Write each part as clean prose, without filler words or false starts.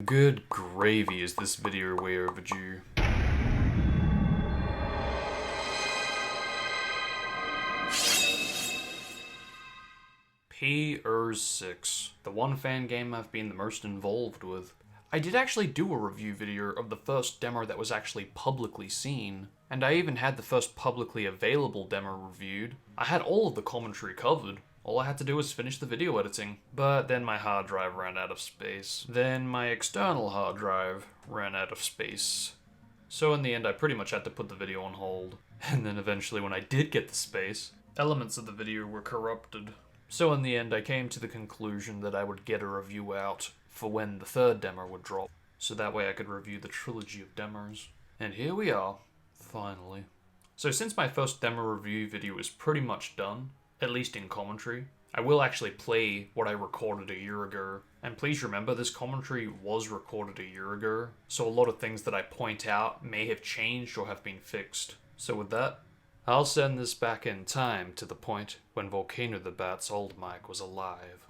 Good gravy, is this video way overdue. PR6, the one fan game I've been the most involved with. I did actually do a review video of the first demo that was actually publicly seen, and I even had the first publicly available demo reviewed. I had all of the commentary covered. All I had to do was finish the video editing. But then my hard drive ran out of space. Then my external hard drive ran out of space. So in the end I pretty much had to put the video on hold. And then eventually when I did get the space, elements of the video were corrupted. So in the end I came to the conclusion that I would get a review out for when the third demo would drop. So that way I could review the trilogy of demos. And here we are, finally. So since my first demo review video is pretty much done, at least in commentary, I will actually play what I recorded a year ago. And please remember, this commentary was recorded a year ago, so a lot of things that I point out may have changed or have been fixed. So with that, I'll send this back in time to the point when Volcano the Bat's old mic was alive.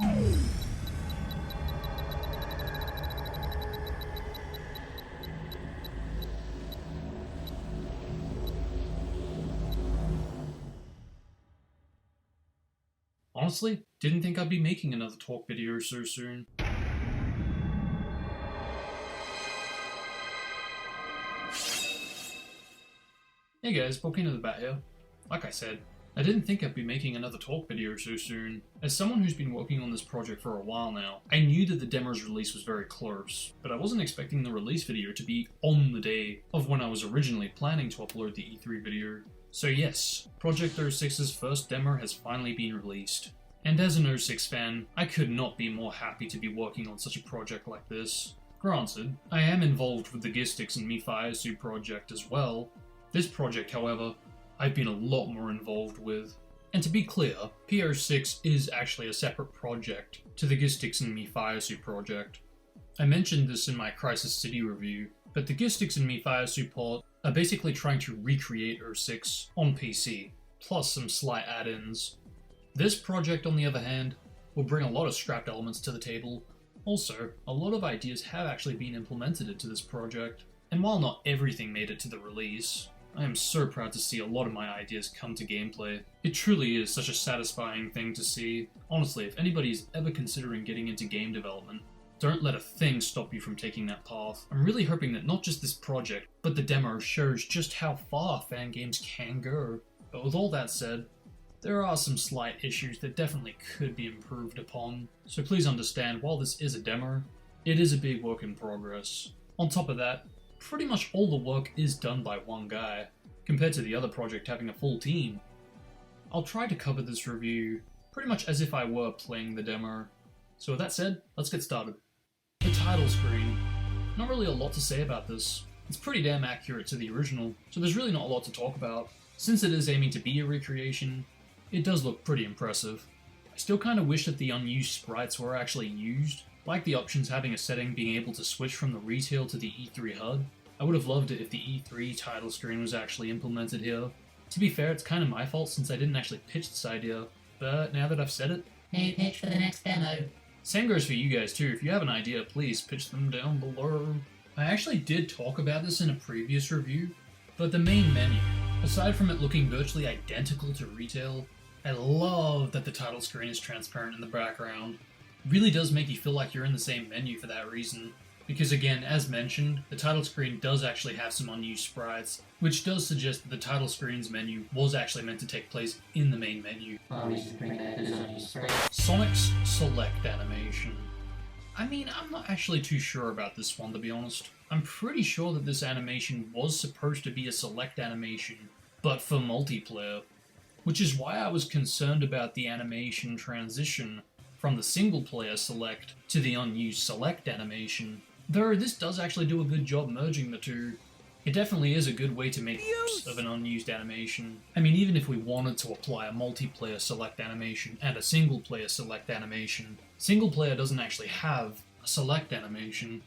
Honestly, didn't think I'd be making another talk video so soon. Hey guys, Volcano the Bat here. Like I said, I didn't think I'd be making another talk video so soon. As someone who's been working on this project for a while now, I knew that the demo's release was very close, but I wasn't expecting the release video to be on the day of when I was originally planning to upload the E3 video. So yes, Project 06's first demo has finally been released. And as an 06 fan, I could not be more happy to be working on such a project like this. Granted, I am involved with the Gistix and Mifiasu project as well. This project, however, I've been a lot more involved with. And to be clear, PR6 is actually a separate project to the Gistix and Mifiasu project. I mentioned this in my Crisis City review, but the Gistix and Mifiasu port are basically trying to recreate 06 on PC, plus some slight add-ins. This project, on the other hand, will bring a lot of scrapped elements to the table. Also, a lot of ideas have actually been implemented into this project, and while not everything made it to the release, I am so proud to see a lot of my ideas come to gameplay. It truly is such a satisfying thing to see. Honestly, if anybody is ever considering getting into game development, don't let a thing stop you from taking that path. I'm really hoping that not just this project, but the demo shows just how far fan games can go. But with all that said, there are some slight issues that definitely could be improved upon. So please understand, while this is a demo, it is a big work in progress. On top of that, pretty much all the work is done by one guy, compared to the other project having a full team. I'll try to cover this review pretty much as if I were playing the demo. So with that said, let's get started. The title screen. Not really a lot to say about this. It's pretty damn accurate to the original, so there's really not a lot to talk about. Since it is aiming to be a recreation, it does look pretty impressive. I still kind of wish that the unused sprites were actually used, like the options having a setting being able to switch from the retail to the E3 HUD. I would have loved it if the E3 title screen was actually implemented here. To be fair, it's kind of my fault since I didn't actually pitch this idea, but now that I've said it... Hey, pitch for the next demo. Same goes for you guys too. If you have an idea, please pitch them down below. I actually did talk about this in a previous review, but the main menu, aside from it looking virtually identical to retail, I love that the title screen is transparent in the background. It really does make you feel like you're in the same menu for that reason. Because again, as mentioned, the title screen does actually have some unused sprites, which does suggest that the title screen's menu was actually meant to take place in the main menu. Sonic's Select animation. I mean, I'm not actually too sure about this one, to be honest. I'm pretty sure that this animation was supposed to be a select animation, but for multiplayer. Which is why I was concerned about the animation transition from the single-player select to the unused select animation. Though this does actually do a good job merging the two. It definitely is a good way to make use of an unused animation. I mean, even if we wanted to apply a multiplayer select animation and a single-player select animation, single-player doesn't actually have a select animation.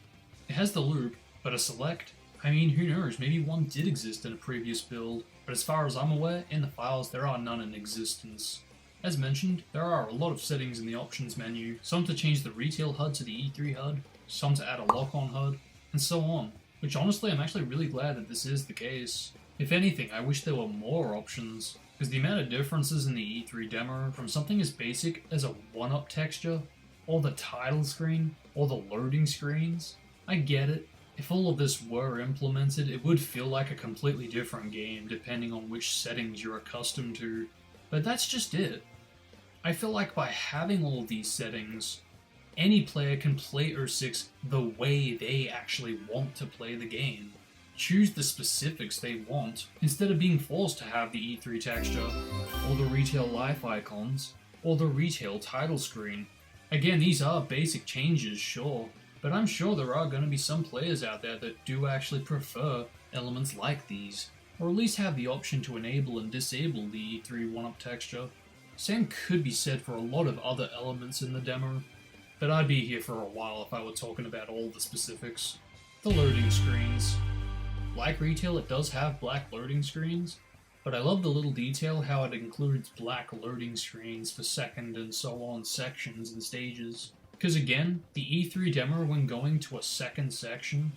It has the loop, but a select? I mean, who knows, maybe one did exist in a previous build, but as far as I'm aware, in the files there are none in existence. As mentioned, there are a lot of settings in the options menu, some to change the retail HUD to the E3 HUD, some to add a lock-on HUD, and so on. Which honestly, I'm actually really glad that this is the case. If anything, I wish there were more options, because the amount of differences in the E3 demo from something as basic as a 1-up texture, or the title screen, or the loading screens. I get it. If all of this were implemented, it would feel like a completely different game depending on which settings you're accustomed to. But that's just it. I feel like by having all of these settings, any player can play 06 the way they actually want to play the game. Choose the specifics they want, instead of being forced to have the E3 texture, or the retail life icons, or the retail title screen. Again, these are basic changes, sure, but I'm sure there are going to be some players out there that do actually prefer elements like these, or at least have the option to enable and disable the E3 1-up texture. Same could be said for a lot of other elements in the demo, but I'd be here for a while if I were talking about all the specifics. The loading screens. Like retail, it does have black loading screens, but I love the little detail how it includes black loading screens for second and so on sections and stages. Because again, the E3 demo when going to a second section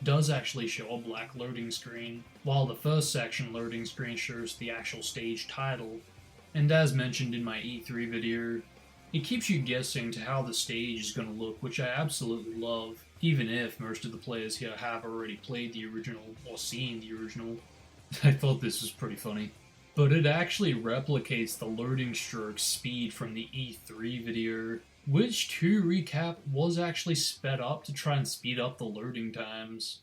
does actually show a black loading screen, while the first section loading screen shows the actual stage title. And as mentioned in my E3 video, it keeps you guessing to how the stage is going to look, which I absolutely love, even if most of the players here have already played the original or seen the original. I thought this was pretty funny. But it actually replicates the loading stroke speed from the E3 video, which, to recap, was actually sped up to try and speed up the loading times.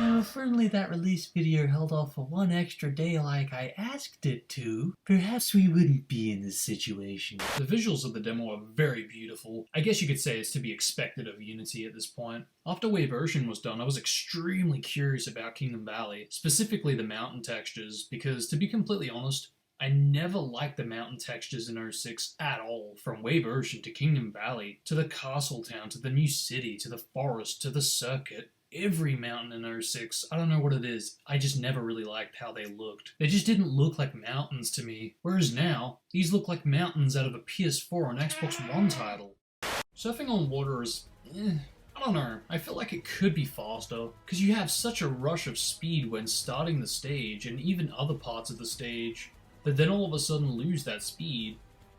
Now, if only that release video held off for one extra day like I asked it to, perhaps we wouldn't be in this situation. The visuals of the demo are very beautiful. I guess you could say it's to be expected of Unity at this point. After OVA-ReDub was done, I was extremely curious about Kingdom Valley, specifically the mountain textures, because to be completely honest, I never liked the mountain textures in 06 at all, from OVA-ReDub to Kingdom Valley, to the castle town, to the new city, to the forest, to the circuit. Every mountain in 06, I don't know what it is, I just never really liked how they looked. They just didn't look like mountains to me, whereas now, these look like mountains out of a PS4 and Xbox One title. Surfing on water is, I don't know, I feel like it could be faster, because you have such a rush of speed when starting the stage, and even other parts of the stage, that then all of a sudden lose that speed.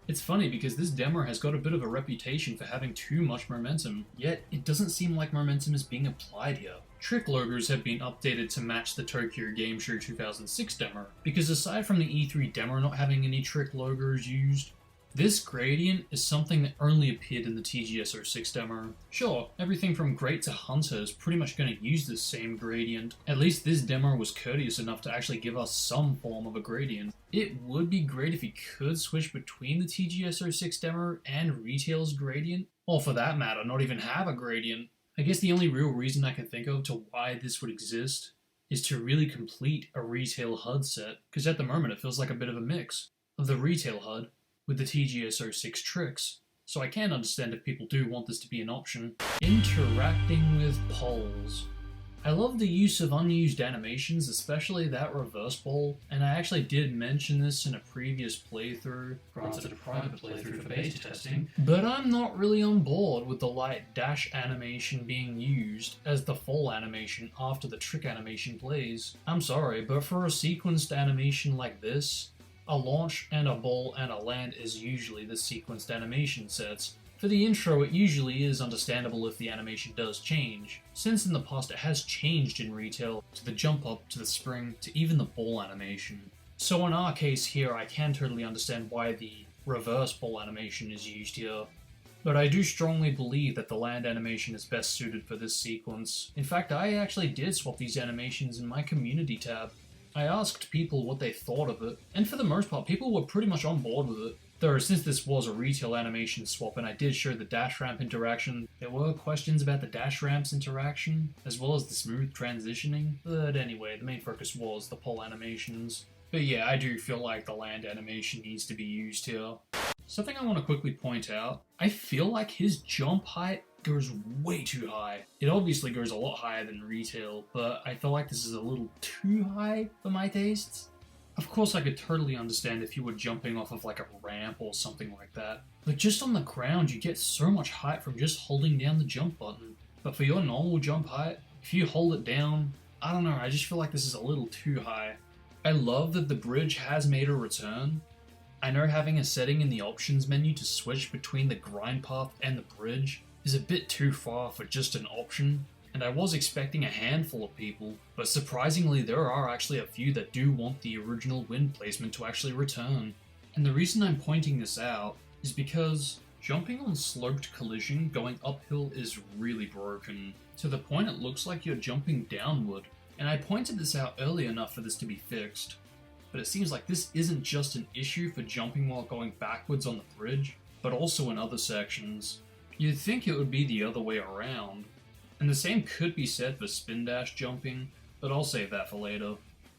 It's funny because this demo has got a bit of a reputation for having too much momentum, yet it doesn't seem like momentum is being applied here. Trick logos have been updated to match the Tokyo Game Show 2006 demo, because aside from the E3 demo not having any trick logos used, this gradient is something that only appeared in the TGS 06 demo. Sure, everything from Great to Hunter is pretty much going to use this same gradient. At least this demo was courteous enough to actually give us some form of a gradient. It would be great if you could switch between the TGS 06 demo and Retail's gradient, or for that matter, not even have a gradient. I guess the only real reason I can think of to why this would exist is to really complete a Retail HUD set, because at the moment it feels like a bit of a mix of the Retail HUD with the TGS 06 tricks, so I can understand if people do want this to be an option. Interacting with polls. I love the use of unused animations, especially that reverse poll, and I actually did mention this in a previous playthrough, granted a private playthrough for beta testing, but I'm not really on board with the light dash animation being used as the fall animation after the trick animation plays. I'm sorry, but for a sequenced animation like this, a launch and a ball and a land is usually the sequenced animation sets. For the intro, it usually is understandable if the animation does change, since in the past it has changed in Retail to the jump up, to the spring, to even the ball animation. So in our case here, I can totally understand why the reverse ball animation is used here. But I do strongly believe that the land animation is best suited for this sequence. In fact, I actually did swap these animations in my community tab. I asked people what they thought of it, and for the most part, people were pretty much on board with it. Though, since this was a Retail animation swap and I did show the dash ramp interaction, there were questions about the dash ramp's interaction, as well as the smooth transitioning. But anyway, the main focus was the pole animations. But yeah, I do feel like the land animation needs to be used here. Something I want to quickly point out, I feel like his jump height goes way too high. It obviously goes a lot higher than Retail, but I feel like this is a little too high for my tastes. Of course, I could totally understand if you were jumping off of like a ramp or something like that, but just on the ground you get so much height from just holding down the jump button. But for your normal jump height, if you hold it down, I don't know, I just feel like this is a little too high. I love that the bridge has made a return. I know having a setting in the options menu to switch between the grind path and the bridge is a bit too far for just an option, and I was expecting a handful of people, but surprisingly there are actually a few that do want the original wind placement to actually return. And the reason I'm pointing this out is because jumping on sloped collision going uphill is really broken, to the point it looks like you're jumping downward, and I pointed this out early enough for this to be fixed. But it seems like this isn't just an issue for jumping while going backwards on the bridge, but also in other sections. You'd think it would be the other way around. And the same could be said for spin dash jumping, but I'll save that for later.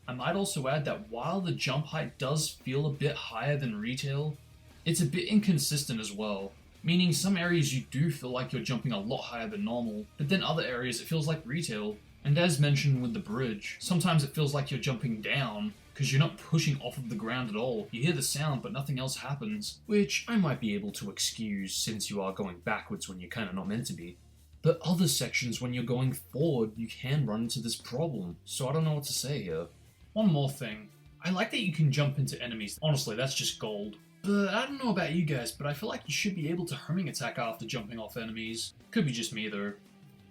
I might also add that while the jump height does feel a bit higher than retail, it's a bit inconsistent as well. Meaning some areas you do feel like you're jumping a lot higher than normal, but then other areas it feels like retail. And as mentioned with the bridge, sometimes it feels like you're jumping down, because you're not pushing off of the ground at all. You hear the sound, but nothing else happens, which I might be able to excuse since you are going backwards when you're kinda not meant to be. But other sections, when you're going forward, you can run into this problem, so I don't know what to say here. One more thing. I like that you can jump into enemies. Honestly, that's just gold. But I don't know about you guys, but I feel like you should be able to homing attack after jumping off enemies. Could be just me though.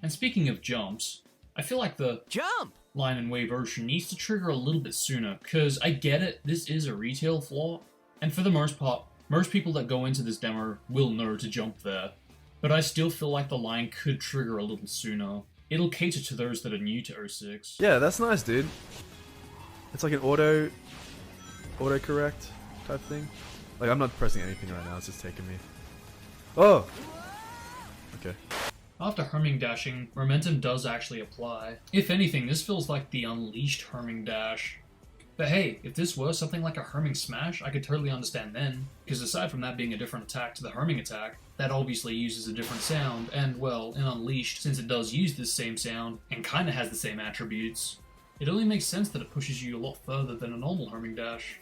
And speaking of jumps, I feel like the Jump! line and wave version needs to trigger a little bit sooner, because I get it, this is a retail flaw, and for the most part, most people that go into this demo will know to jump there. But I still feel like the line could trigger a little sooner. It'll cater to those that are new to 06. Yeah, that's nice, dude. It's like an auto-correct type thing. Like, I'm not pressing anything right now, it's just taking me. Oh! Okay. After homing dashing, momentum does actually apply. If anything, this feels like the unleashed homing dash. But hey, if this were something like a homing smash, I could totally understand then, because aside from that being a different attack to the homing attack, that obviously uses a different sound, and well, in Unleashed, since it does use this same sound, and kinda has the same attributes, it only makes sense that it pushes you a lot further than a normal homing dash.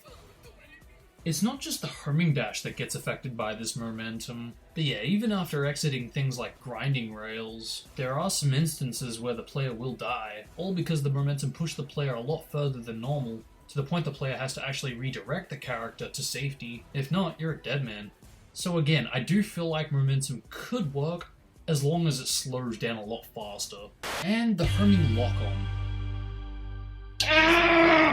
It's not just the homing dash that gets affected by this momentum, but yeah, even after exiting things like grinding rails, there are some instances where the player will die, all because the momentum pushed the player a lot further than normal, to the point the player has to actually redirect the character to safety. If not, you're a dead man. So again, I do feel like momentum could work, as long as it slows down a lot faster. And the homing lock-on.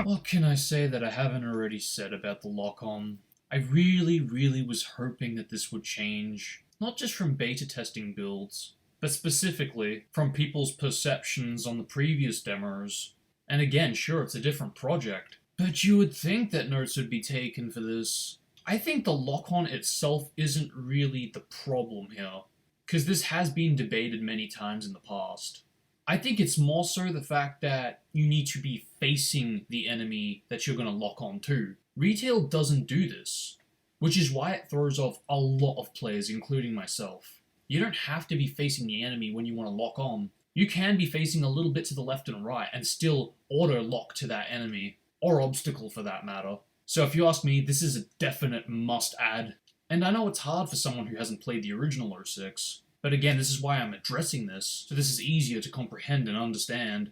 What can I say that I haven't already said about the lock-on? I really was hoping that this would change, not just from beta testing builds, but specifically from people's perceptions on the previous demos. And again, sure, it's a different project, but you would think that notes would be taken for this. I think the lock-on itself isn't really the problem here, because this has been debated many times in the past. I think it's more so the fact that you need to be facing the enemy that you're going to lock on to. Retail doesn't do this, which is why it throws off a lot of players, including myself. You don't have to be facing the enemy when you want to lock on. You can be facing a little bit to the left and right and still auto-lock to that enemy, or obstacle for that matter. So if you ask me, this is a definite must-add. And I know it's hard for someone who hasn't played the original 06. But again, this is why I'm addressing this, so this is easier to comprehend and understand.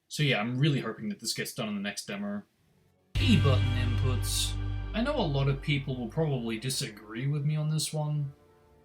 So yeah, I'm really hoping that this gets done in the next demo. E-button inputs. I know a lot of people will probably disagree with me on this one,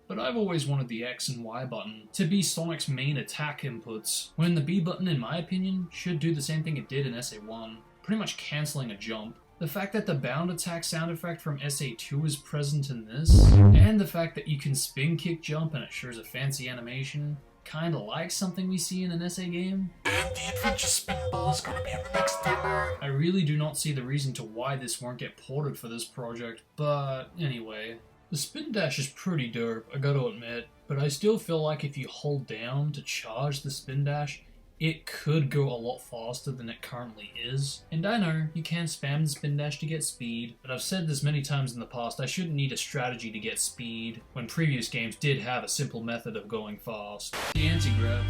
but I've always wanted the X and Y button to be Sonic's main attack inputs, when the B button, in my opinion, should do the same thing it did in SA1, pretty much cancelling a jump. The fact that the bound attack sound effect from SA2 is present in this, and the fact that you can spin kick jump and it shows a fancy animation, kinda like something we see in an SA game. And the adventure spinball is gonna be in the next demo. I really do not see the reason to why this won't get ported for this project, but anyway. The spin dash is pretty dope, I gotta admit, but I still feel like if you hold down to charge the spin dash, it could go a lot faster than it currently is. And I know, you can spam the spin dash to get speed, but I've said this many times in the past, I shouldn't need a strategy to get speed, when previous games did have a simple method of going fast. The anti-grab.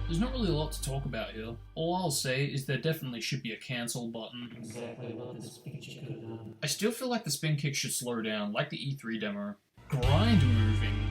There's not really a lot to talk about here. All I'll say is there definitely should be a cancel button. Exactly what this picture could have done. I still feel like the spin kick should slow down, like the E3 demo. Grind moving.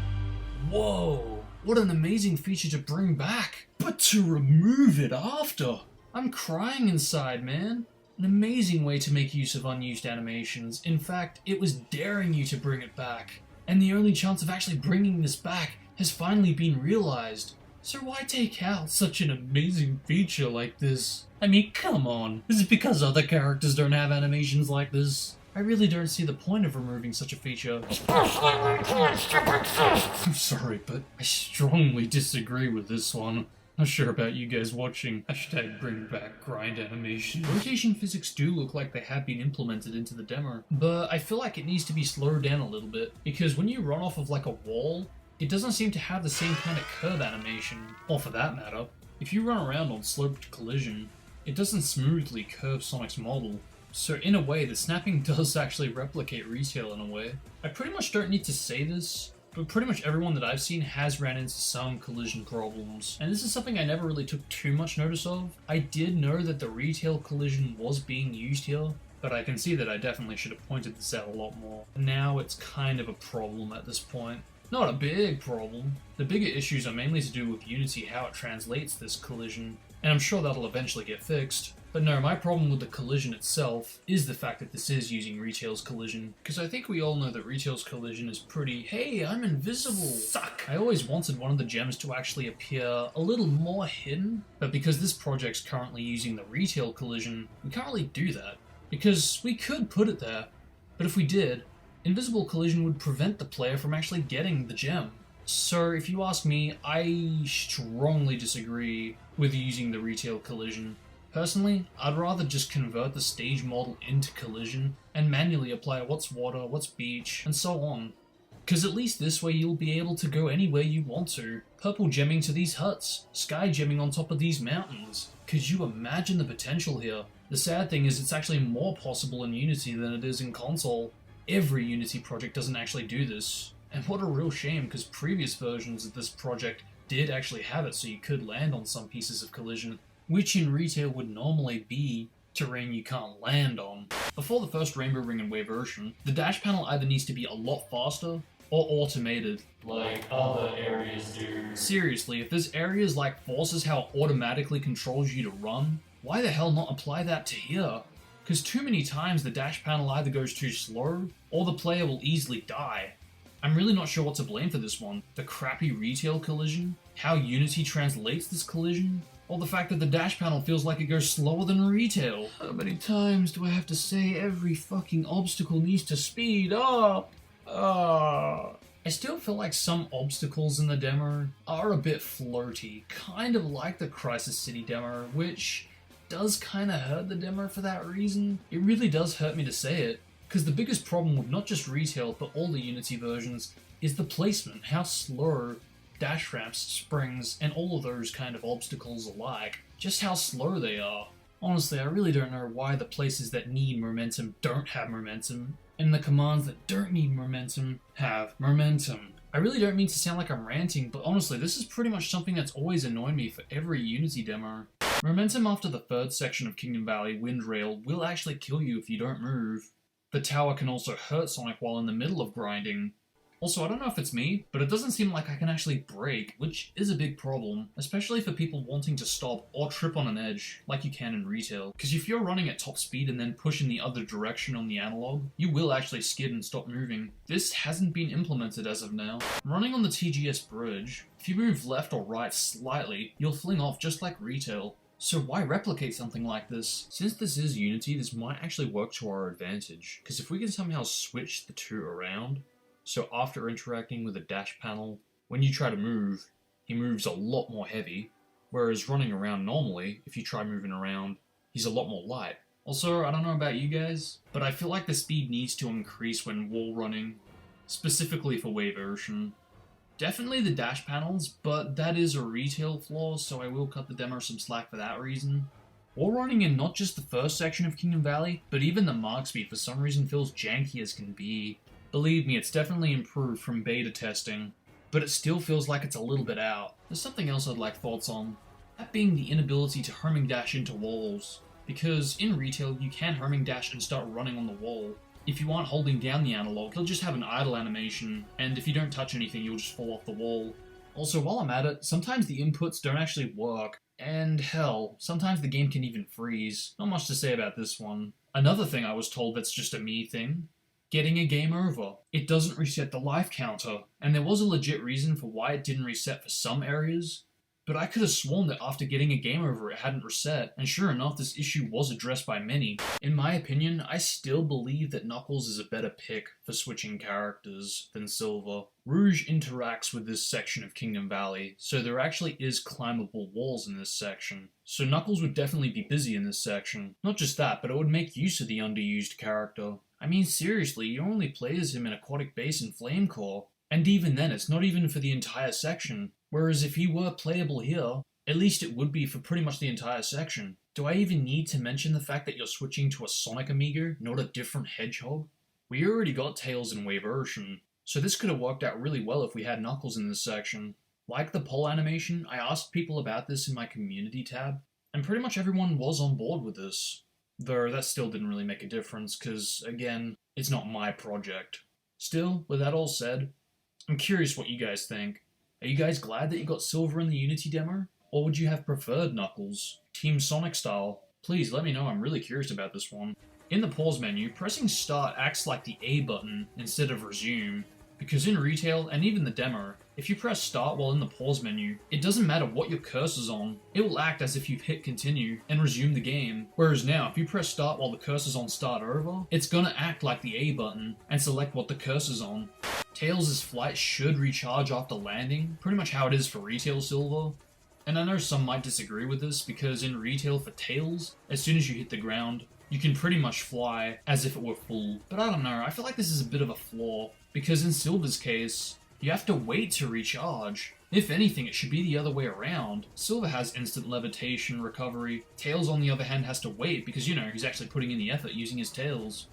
Whoa! What an amazing feature to bring back! But to remove it after! I'm crying inside, man. An amazing way to make use of unused animations. In fact, it was daring you to bring it back. And the only chance of actually bringing this back has finally been realized. So why take out such an amazing feature like this? I mean, come on. Is it because other characters don't have animations like this? I really don't see the point of removing such a feature. Especially when can't exist. I'm sorry, but I strongly disagree with this one. Not sure about you guys watching. Hashtag bring back grind animation. Rotation physics do look like they have been implemented into the demo, but I feel like it needs to be slowed down a little bit, because when you run off of like a wall, it doesn't seem to have the same kind of curve animation. Or for that matter, if you run around on sloped collision, it doesn't smoothly curve Sonic's model. So in a way, the snapping does actually replicate retail in a way. I pretty much don't need to say this, but pretty much everyone that I've seen has ran into some collision problems. And this is something I never really took too much notice of. I did know that the retail collision was being used here, but I can see that I definitely should have pointed this out a lot more. Now it's kind of a problem at this point. Not a big problem. The bigger issues are mainly to do with Unity, how it translates this collision, and I'm sure that'll eventually get fixed. But no, my problem with the collision itself is the fact that this is using Retail's collision, because I think we all know that Retail's collision is pretty, hey, I'm invisible, suck! I always wanted one of the gems to actually appear a little more hidden, but because this project's currently using the Retail collision, we can't really do that, because we could put it there, but if we did, invisible collision would prevent the player from actually getting the gem. So if you ask me, I strongly disagree with using the Retail collision. Personally, I'd rather just convert the stage model into collision and manually apply what's water, what's beach, and so on. Cause at least this way you'll be able to go anywhere you want to. Purple gemming to these huts, sky gemming on top of these mountains. Could you imagine the potential here? The sad thing is it's actually more possible in Unity than it is in console. Every Unity project doesn't actually do this. And what a real shame, because previous versions of this project did actually have it so you could land on some pieces of collision, which in Retail would normally be terrain you can't land on. Before the first Rainbow Ring and Wave Ocean, the dash panel either needs to be a lot faster or automated, like other areas do. Seriously, if there's areas like Forces how it automatically controls you to run, why the hell not apply that to here? Because too many times the dash panel either goes too slow, or the player will easily die. I'm really not sure what to blame for this one. The crappy Retail collision? How Unity translates this collision? Or the fact that the dash panel feels like it goes slower than Retail? How many times do I have to say every fucking obstacle needs to speed up? I still feel like some obstacles in the demo are a bit floaty, kind of like the Crisis City demo, which does kind of hurt the demo for that reason. It really does hurt me to say it, because the biggest problem with not just Retail but all the Unity versions is the placement, how slow dash ramps, springs, and all of those kind of obstacles alike, just how slow they are. Honestly, I really don't know why the places that need momentum don't have momentum, and the commands that don't need momentum have momentum. I really don't mean to sound like I'm ranting, but honestly, this is pretty much something that's always annoyed me for every Unity demo. Momentum after the third section of Kingdom Valley, Wind Rail, will actually kill you if you don't move. The tower can also hurt Sonic while in the middle of grinding. Also, I don't know if it's me, but it doesn't seem like I can actually brake, which is a big problem, especially for people wanting to stop or trip on an edge, like you can in Retail. Because if you're running at top speed and then push in the other direction on the analog, you will actually skid and stop moving. This hasn't been implemented as of now. Running on the TGS bridge, if you move left or right slightly, you'll fling off just like Retail. So why replicate something like this? Since this is Unity, this might actually work to our advantage, because if we can somehow switch the two around, so after interacting with the dash panel, when you try to move, he moves a lot more heavy, whereas running around normally, if you try moving around, he's a lot more light. Also, I don't know about you guys, but I feel like the speed needs to increase when wall running, specifically for Wave Ocean. Definitely the dash panels, but that is a Retail flaw, so I will cut the demo some slack for that reason. Wall running in not just the first section of Kingdom Valley, but even the mark speed for some reason feels janky as can be. Believe me, it's definitely improved from beta testing, but it still feels like it's a little bit out. There's something else I'd like thoughts on, that being the inability to homing dash into walls. Because in Retail, you can homing dash and start running on the wall. If you aren't holding down the analog, he'll just have an idle animation, and if you don't touch anything, you'll just fall off the wall. Also, while I'm at it, sometimes the inputs don't actually work, and hell, sometimes the game can even freeze. Not much to say about this one. Another thing I was told that's just a me thing, getting a game over. It doesn't reset the life counter, and there was a legit reason for why it didn't reset for some areas, but I could have sworn that after getting a game over it hadn't reset, and sure enough this issue was addressed by many. In my opinion, I still believe that Knuckles is a better pick for switching characters than Silver. Rouge interacts with this section of Kingdom Valley, so there actually is climbable walls in this section. So Knuckles would definitely be busy in this section. Not just that, but it would make use of the underused character. I mean seriously, you only play as him in Aquatic Base and Flame Core, and even then it's not even for the entire section. Whereas if he were playable here, at least it would be for pretty much the entire section. Do I even need to mention the fact that you're switching to a Sonic Amiga, not a different Hedgehog? We already got Tails in Wave Ocean, so this could have worked out really well if we had Knuckles in this section. Like the poll animation, I asked people about this in my community tab, and pretty much everyone was on board with this. Though that still didn't really make a difference, because, again, it's not my project. Still, with that all said, I'm curious what you guys think. Are you guys glad that you got Silver in the Unity demo? Or would you have preferred Knuckles? Team Sonic style? Please let me know, I'm really curious about this one. In the pause menu, pressing start acts like the A button instead of resume, because in retail, and even the demo, if you press start while in the pause menu, it doesn't matter what your cursor's on, it will act as if you've hit continue and resume the game. Whereas now, if you press start while the cursor's on start over, it's gonna act like the A button and select what the cursor's on. Tails' flight should recharge after landing, pretty much how it is for retail Silver. And I know some might disagree with this, because in retail for Tails, as soon as you hit the ground, you can pretty much fly as if it were full. But I don't know, I feel like this is a bit of a flaw, because in Silver's case, you have to wait to recharge. If anything, it should be the other way around. Silver has instant levitation recovery. Tails, on the other hand, has to wait because, you know, he's actually putting in the effort using his tails.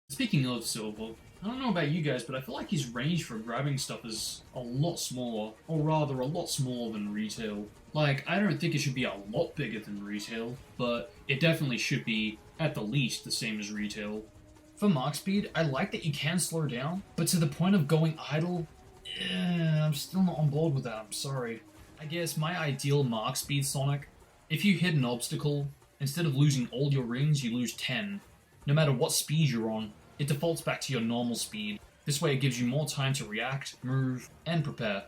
Speaking of Silver, I don't know about you guys, but I feel like his range for grabbing stuff is a lot smaller, or rather a lot smaller than retail. Like, I don't think it should be a lot bigger than retail, but it definitely should be, at the least, the same as retail. For Mach Speed, I like that you can slow down, but to the point of going idle, I'm still not on board with that, I'm sorry. I guess my ideal Mach Speed Sonic, if you hit an obstacle, instead of losing all your rings, you lose 10. No matter what speed you're on, it defaults back to your normal speed. This way it gives you more time to react, move, and prepare.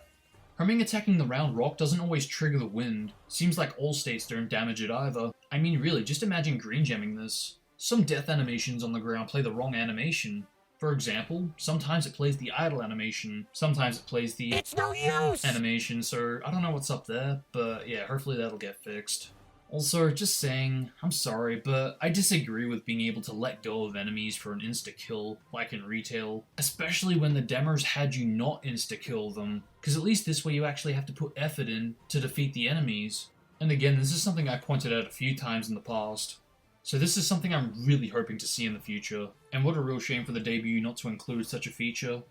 Homing attacking the round rock doesn't always trigger the wind. Seems like all states don't damage it either. I mean really, just imagine green gemming this. Some death animations on the ground play the wrong animation. For example, sometimes it plays the idle animation, sometimes it plays the It's no use! animation, so I don't know what's up there, but yeah, hopefully that'll get fixed. Also, just saying, I'm sorry, but I disagree with being able to let go of enemies for an insta-kill, like in retail, especially when the demos had you not insta-kill them, because at least this way you actually have to put effort in to defeat the enemies. And again, this is something I pointed out a few times in the past. So this is something I'm really hoping to see in the future, and what a real shame for the debut not to include such a feature.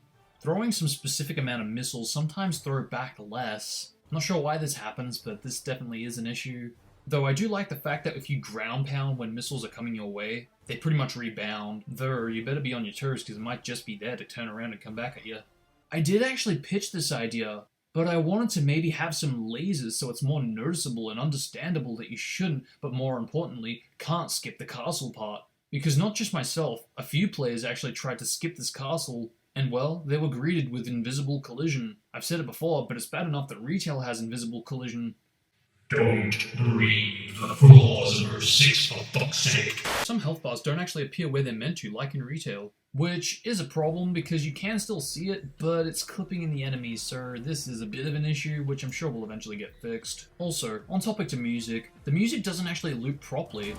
Throwing some specific amount of missiles sometimes throw back less. I'm not sure why this happens, but this definitely is an issue. Though I do like the fact that if you ground pound when missiles are coming your way, they pretty much rebound. Though you better be on your toes because it might just be there to turn around and come back at you. I did actually pitch this idea, but I wanted to maybe have some lasers so it's more noticeable and understandable that you shouldn't, but more importantly, can't skip the castle part. Because not just myself, a few players actually tried to skip this castle, and well, they were greeted with invisible collision. I've said it before, but it's bad enough that retail has invisible collision. Don't breathe the floors of Earth 6 for fuck's sake. Some health bars don't actually appear where they're meant to, like in retail. Which is a problem because you can still see it, but it's clipping in the enemies, so this is a bit of an issue, which I'm sure will eventually get fixed. Also, on topic to music, the music doesn't actually loop properly.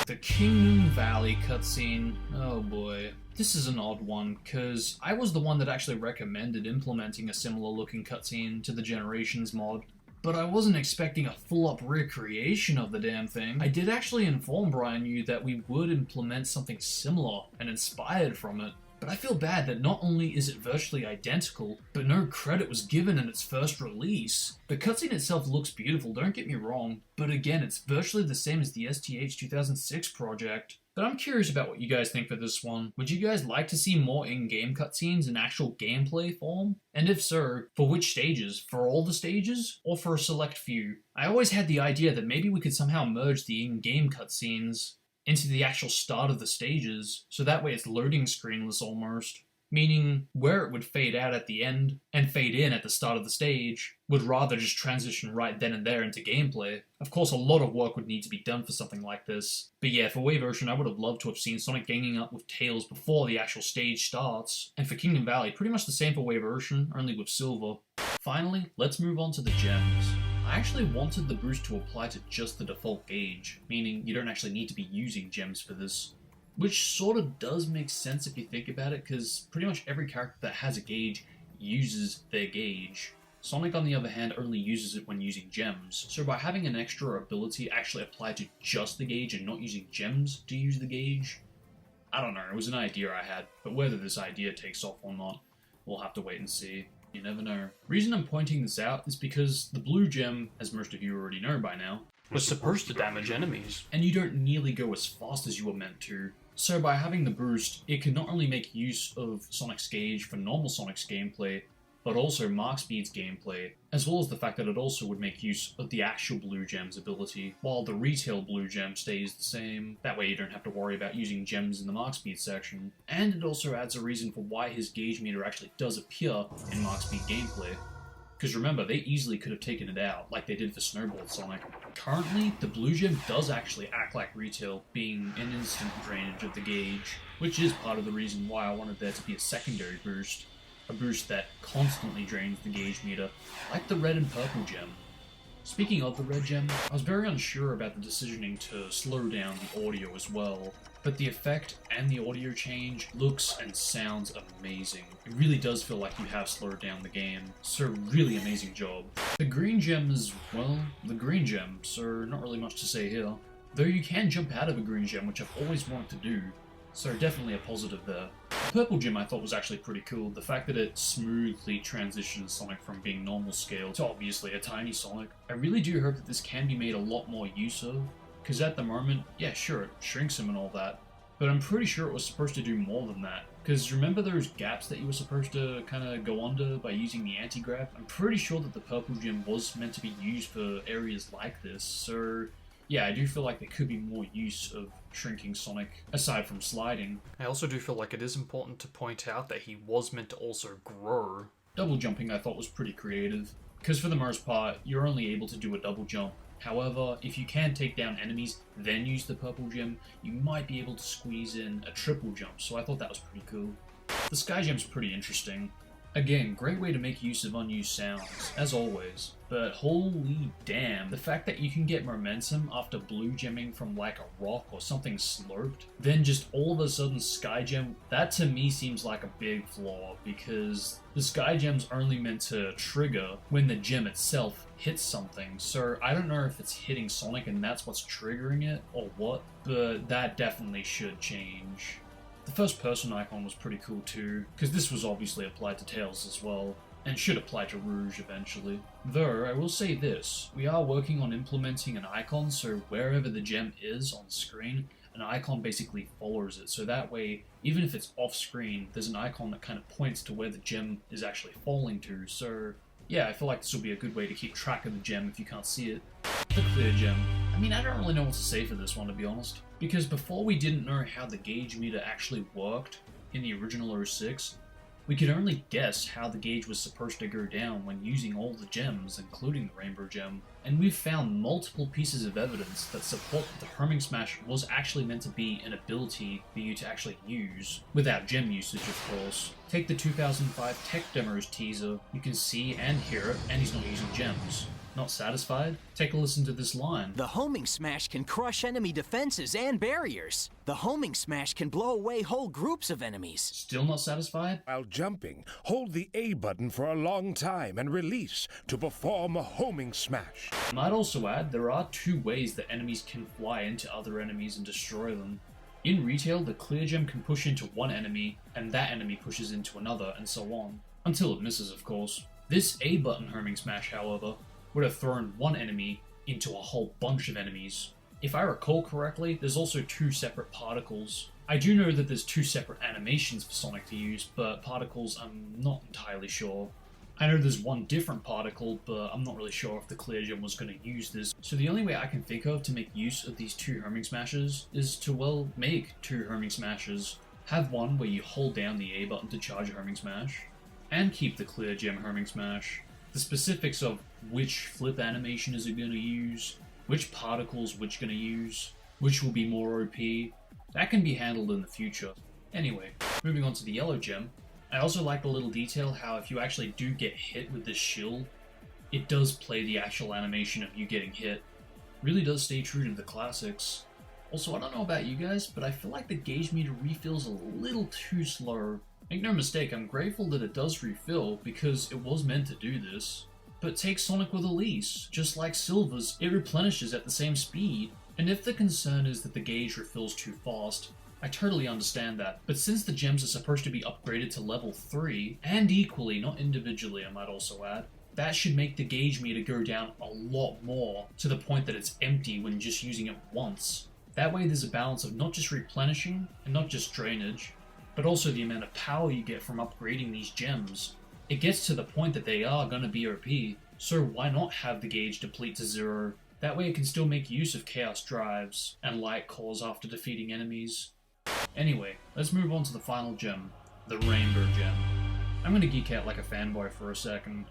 The Kingdom Valley cutscene, oh boy. This is an odd one, cause I was the one that actually recommended implementing a similar looking cutscene to the Generations mod, but I wasn't expecting a full-up recreation of the damn thing. I did actually inform Brian Yu that we would implement something similar and inspired from it, but I feel bad that not only is it virtually identical, but no credit was given in its first release. The cutscene itself looks beautiful, don't get me wrong, but again, it's virtually the same as the STH 2006 project. But I'm curious about what you guys think for this one. Would you guys like to see more in-game cutscenes in actual gameplay form? And if so, for which stages? For all the stages? Or for a select few? I always had the idea that maybe we could somehow merge the in-game cutscenes into the actual start of the stages, so that way it's loading screenless almost. Meaning, where it would fade out at the end and fade in at the start of the stage would rather just transition right then and there into gameplay. Of course, a lot of work would need to be done for something like this. But yeah, for Wave Ocean, I would have loved to have seen Sonic ganging up with Tails before the actual stage starts. And for Kingdom Valley, pretty much the same for Wave Ocean, only with Silver. Finally, let's move on to the gems. I actually wanted the boost to apply to just the default gauge, meaning you don't actually need to be using gems for this. Which sort of does make sense if you think about it, because pretty much every character that has a gauge uses their gauge. Sonic, on the other hand, only uses it when using gems, so by having an extra ability actually apply to just the gauge and not using gems to use the gauge, I don't know, it was an idea I had, but whether this idea takes off or not, we'll have to wait and see. You never know. Reason I'm pointing this out is because the blue gem, as most of you already know by now, was supposed to damage enemies, and you don't nearly go as fast as you were meant to. So by having the boost, it can not only make use of Sonic's gauge for normal Sonic's gameplay, but also Mark Speed's gameplay, as well as the fact that it also would make use of the actual Blue Gem's ability, while the retail Blue Gem stays the same. That way you don't have to worry about using gems in the Mark Speed section. And it also adds a reason for why his gauge meter actually does appear in Mark Speed gameplay. Because remember, they easily could have taken it out, like they did for Snowball Sonic. Currently, the Blue Gem does actually act like retail, being an instant drainage of the gauge, which is part of the reason why I wanted there to be a secondary boost. A boost that constantly drains the gauge meter, like the red and purple gem. Speaking of the red gem, I was very unsure about the decisioning to slow down the audio as well, but the effect and the audio change looks and sounds amazing. It really does feel like you have slowed down the game, so really amazing job. The green gem is, well, the green gem, so not really much to say here. Though you can jump out of a green gem, which I've always wanted to do, so definitely a positive there. The purple gem I thought was actually pretty cool. The fact that it smoothly transitions Sonic from being normal scale to obviously a tiny Sonic. I really do hope that this can be made a lot more use of, because at the moment, yeah sure, it shrinks him and all that, but I'm pretty sure it was supposed to do more than that. Because remember those gaps that you were supposed to kind of go under by using the anti-grav? I'm pretty sure that the purple gem was meant to be used for areas like this, so yeah, I do feel like there could be more use of shrinking Sonic, aside from sliding. I also do feel like it is important to point out that he was meant to also grow. Double jumping I thought was pretty creative, because for the most part, you're only able to do a double jump. However, if you can take down enemies, then use the purple gem, you might be able to squeeze in a triple jump, so I thought that was pretty cool. The sky gem's pretty interesting. Again, great way to make use of unused sounds, as always. But holy damn, the fact that you can get momentum after blue gemming from like a rock or something sloped, then just all of a sudden sky gem, that to me seems like a big flaw, because the sky gem's only meant to trigger when the gem itself hits something, so I don't know if it's hitting Sonic and that's what's triggering it, or what, but that definitely should change. The first person icon was pretty cool too, because this was obviously applied to Tails as well, and should apply to Rouge eventually. Though, I will say this, we are working on implementing an icon so wherever the gem is on screen, an icon basically follows it, so that way, even if it's off screen, there's an icon that kind of points to where the gem is actually falling to, so yeah, I feel like this will be a good way to keep track of the gem if you can't see it. The clear gem. I mean, I don't really know what to say for this one, to be honest. Because before we didn't know how the gauge meter actually worked in the original 06, we could only guess how the gauge was supposed to go down when using all the gems, including the Rainbow Gem. And we've found multiple pieces of evidence that support that the Homing Smash was actually meant to be an ability for you to actually use, without gem usage of course. Take the 2005 Tech Demos teaser, you can see and hear it, and he's not using gems. Not satisfied? Take a listen to this line. The homing smash can crush enemy defenses and barriers. The homing smash can blow away whole groups of enemies. Still not satisfied? While jumping, hold the A button for a long time and release to perform a homing smash. I might also add, there are two ways that enemies can fly into other enemies and destroy them. In retail, the clear gem can push into one enemy, and that enemy pushes into another, and so on. Until it misses, of course. This A button homing smash, however, would have thrown one enemy into a whole bunch of enemies. If I recall correctly, there's also 2 separate particles. I do know that there's 2 separate animations for Sonic to use, but particles I'm not entirely sure. I know there's 1 different particle, but I'm not really sure if the Clear Gem was going to use this. So the only way I can think of to make use of these 2 homing smashes is to, well, make 2 homing smashes. Have one where you hold down the A button to charge a homing smash, and keep the Clear Gem homing smash. The specifics of which flip animation is it going to use, which particles which going to use, which will be more OP, that can be handled in the future. Anyway, moving on to the yellow gem. I also like the little detail how if you actually do get hit with this shield, it does play the actual animation of you getting hit. Really does stay true to the classics. Also, I don't know about you guys, but I feel like the gauge meter refills a little too slow. Make no mistake, I'm grateful that it does refill because it was meant to do this. But take Sonic with Elise, just like Silver's, it replenishes at the same speed. And if the concern is that the gauge refills too fast, I totally understand that, but since the gems are supposed to be upgraded to level 3, and equally, not individually I might also add, that should make the gauge meter go down a lot more, to the point that it's empty when just using it once. That way there's a balance of not just replenishing, and not just drainage, but also the amount of power you get from upgrading these gems. It gets to the point that they are gonna be OP, so why not have the gauge deplete to 0? That way it can still make use of Chaos Drives, and Light Cores after defeating enemies. Anyway, let's move on to the final gem, the Rainbow Gem. I'm gonna geek out like a fanboy for a second.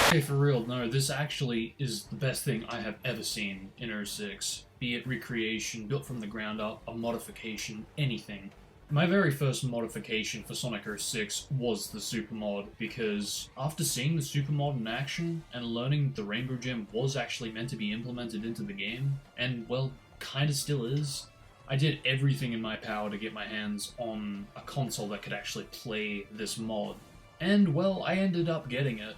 Okay, for real, no, this actually is the best thing I have ever seen in 06. Be it recreation, built from the ground up, a modification, anything. My very first modification for Sonic 06 was the Super Mod, because after seeing the Super Mod in action, and learning the Rainbow Gem was actually meant to be implemented into the game, and well, kinda still is, I did everything in my power to get my hands on a console that could actually play this mod. And well, I ended up getting it,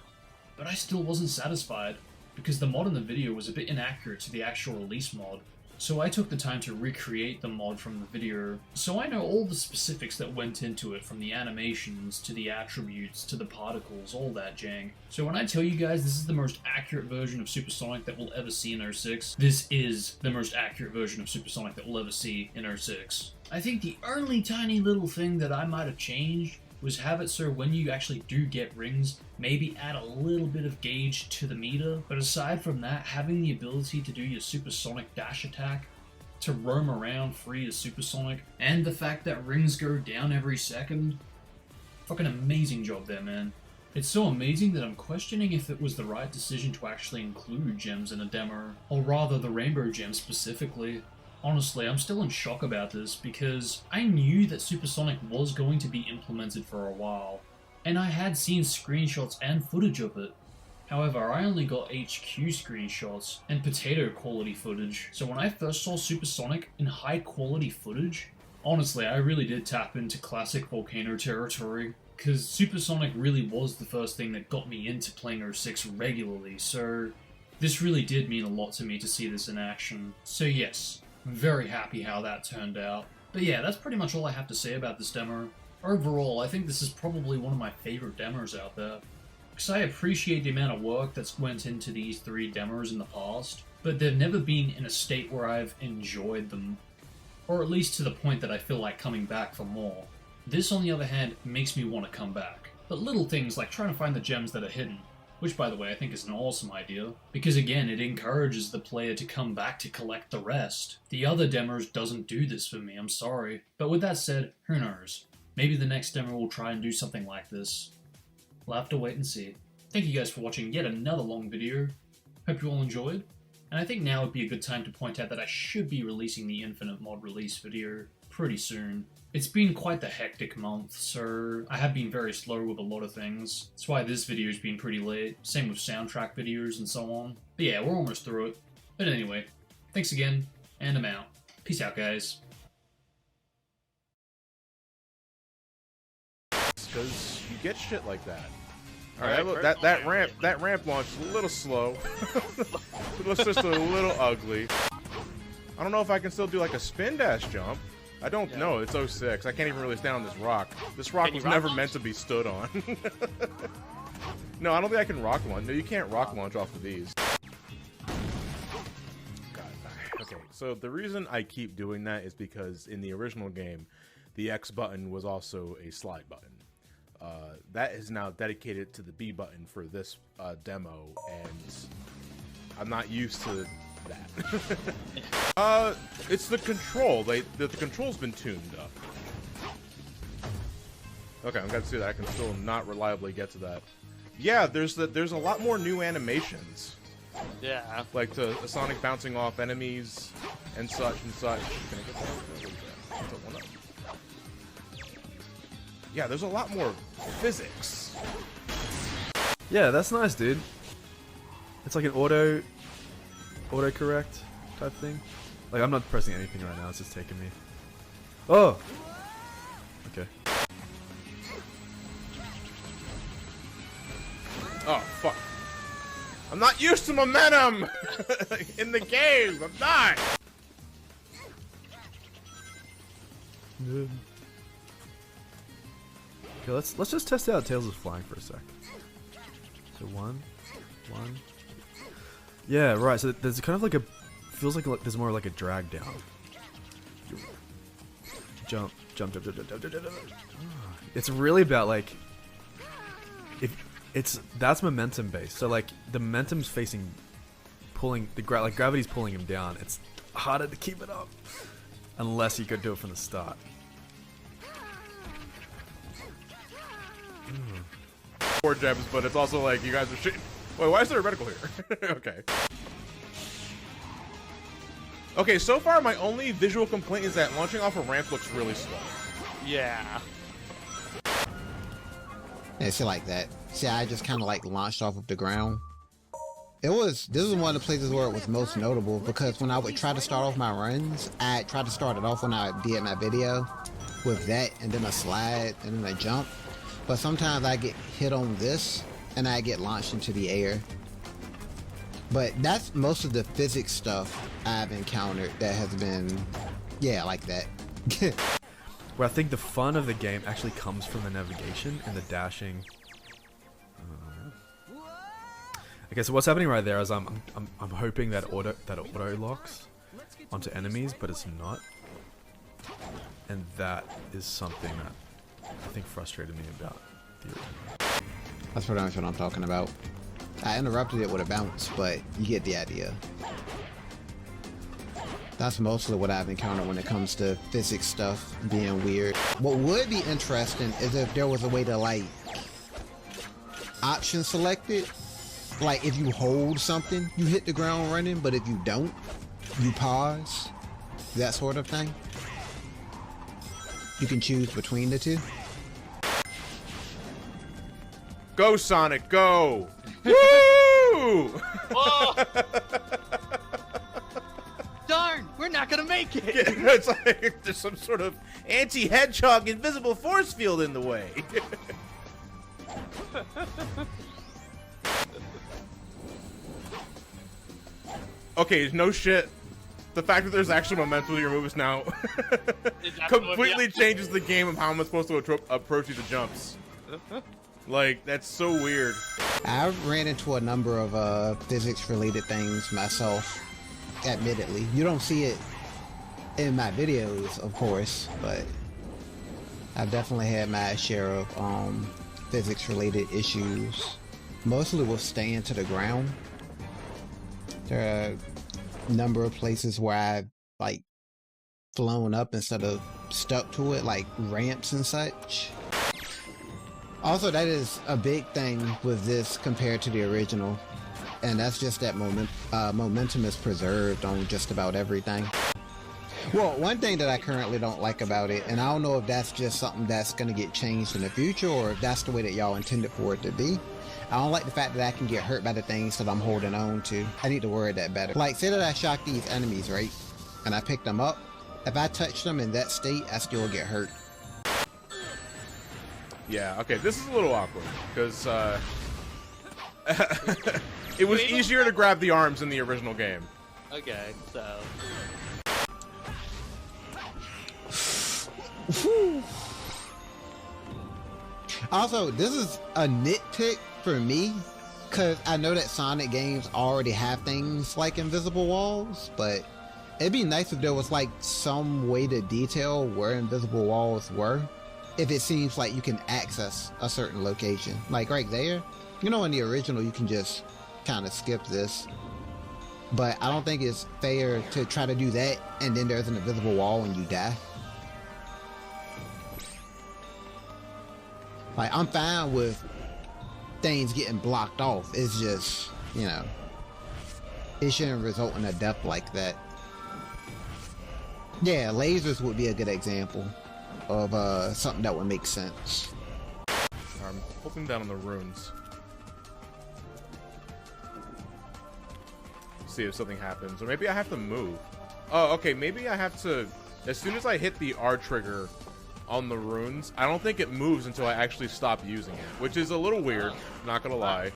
but I still wasn't satisfied, because the mod in the video was a bit inaccurate to the actual release mod. So I took the time to recreate the mod from the video, so I know all the specifics that went into it, from the animations, to the attributes, to the particles, all that jang. So when I tell you guys this is the most accurate version of Super Sonic that we'll ever see in 06, this is the most accurate version of Super Sonic that we'll ever see in 06. I think the only tiny little thing that I might have changed was have it so when you actually do get rings, maybe add a little bit of gauge to the meter, but aside from that, having the ability to do your supersonic dash attack, to roam around free as supersonic, and the fact that rings go down every second, fucking amazing job there, man. It's so amazing that I'm questioning if it was the right decision to actually include gems in a demo, or rather the Rainbow Gem specifically. Honestly, I'm still in shock about this because I knew that Supersonic was going to be implemented for a while, and I had seen screenshots and footage of it. However, I only got HQ screenshots and potato quality footage, so when I first saw Supersonic in high quality footage, honestly, I really did tap into classic Volcano territory, because Supersonic really was the first thing that got me into playing 06 regularly, so this really did mean a lot to me to see this in action. So yes, I'm very happy how that turned out. But yeah, that's pretty much all I have to say about this demo. Overall, I think this is probably one of my favorite demos out there, because I appreciate the amount of work that's went into these 3 demos in the past, but they've never been in a state where I've enjoyed them, or at least to the point that I feel like coming back for more. This, on the other hand, makes me want to come back. But little things like trying to find the gems that are hidden, which by the way I think is an awesome idea, because again it encourages the player to come back to collect the rest. The other demos doesn't do this for me, I'm sorry. But with that said, who knows? Maybe the next demo will try and do something like this. We'll have to wait and see. Thank you guys for watching yet another long video. Hope you all enjoyed. And I think now would be a good time to point out that I should be releasing the Infinite Mod release video pretty soon. It's been quite the hectic month, so I have been very slow with a lot of things. That's why this video's been pretty late. Same with soundtrack videos and so on. But yeah, we're almost through it. But anyway, thanks again, and I'm out. Peace out, guys. Because you get shit like that. Alright, that ramp launch is a little slow. It's just a little ugly. I don't know if I can still do like a spin dash jump. I don't know, it's 06. I can't even really stand on this rock. This rock was never meant to be stood on. No, I don't think I can rock launch. No, you can't rock launch off of these. So the reason I keep doing that is because in the original game, the X button was also a slide button. That is now dedicated to the B button for this demo, and I'm not used to that. It's the control. The control's been tuned up. Okay, I'm gonna see that I can still not reliably get to that. Yeah, there's a lot more new animations. Yeah. Like the Sonic bouncing off enemies and such and such. Can I get that? Put one up. Yeah, there's a lot more physics. Yeah, that's nice, dude. It's like an auto correct type thing. Like, I'm not pressing anything right now, it's just taking me. Oh! Okay. Oh, fuck. I'm not used to momentum in the game. I'm not. Okay, let's just test out Tails is flying for a sec. So one. Yeah, right. So there's kind of like feels like there's more like a drag down. Jump. It's really about like that's momentum based. So like the momentum's pulling like gravity's pulling him down. It's harder to keep it up unless you could do it from the start. Four gems, but it's also like you guys are shit. Wait, why is there a reticle here? Okay. Okay, so far my only visual complaint is that launching off a ramp looks really slow. Yeah. Yeah, shit like that. See, I just kind of like launched off of the ground. This was one of the places where it was most notable because when I would try to start off my runs, I tried to start it off when I did my video with that and then a slide and then a jump. But sometimes I get hit on this and I get launched into the air. But that's most of the physics stuff I've encountered that has been, yeah, like that. Where I think the fun of the game actually comes from the navigation and the dashing. Okay, so what's happening right there is I'm hoping that auto locks onto enemies, but it's not. And that is something that I think frustrated me about the original. That's pretty much what I'm talking about. I interrupted it with a bounce, but you get the idea. That's mostly what I've encountered when it comes to physics stuff being weird. What would be interesting is if there was a way to like option select it. Like if you hold something, you hit the ground running, but if you don't, you pause. That sort of thing. You can choose between the two. Go, Sonic, go! Woo! Whoa! Darn, we're not gonna make it! Yeah, it's like there's some sort of anti-hedgehog invisible force field in the way. Okay, no shit. The fact that there's actually momentum to your moves now completely changes the game of how I'm supposed to approach these jumps. Like, that's so weird. I ran into a number of physics-related things myself, admittedly. You don't see it in my videos, of course, but I've definitely had my share of physics-related issues, mostly with staying to the ground. There are a number of places where I've like flown up instead of stuck to it, like ramps and such. Also, that is a big thing with this compared to the original, and that's just that momentum is preserved on just about everything. Well, one thing that I currently don't like about it, and I don't know if that's just something that's going to get changed in the future or if that's the way that y'all intended for it to be, I don't like the fact that I can get hurt by the things that I'm holding on to. I need to word that better. Like, say that I shock these enemies, right? And I pick them up. If I touch them in that state, I still get hurt. Yeah, okay, this is a little awkward, because it was easier to grab the arms in the original game. Okay, so... Also, this is a nitpick for me, because I know that Sonic games already have things like invisible walls, but It'd be nice if there was like some way to detail where invisible walls were. If it seems like you can access a certain location. Like right there, you know, in the original you can just kind of skip this. But I don't think it's fair to try to do that and then there's an invisible wall and you die. Like, I'm fine with things getting blocked off. It's just, you know, it shouldn't result in a death like that. Yeah, lasers would be a good example of something that would make sense. I'm holding down on the runes. See if something happens. Or maybe I have to move. Oh, okay, maybe I have to... As soon as I hit the R trigger on the runes, I don't think it moves until I actually stop using it. Which is a little weird, not gonna lie.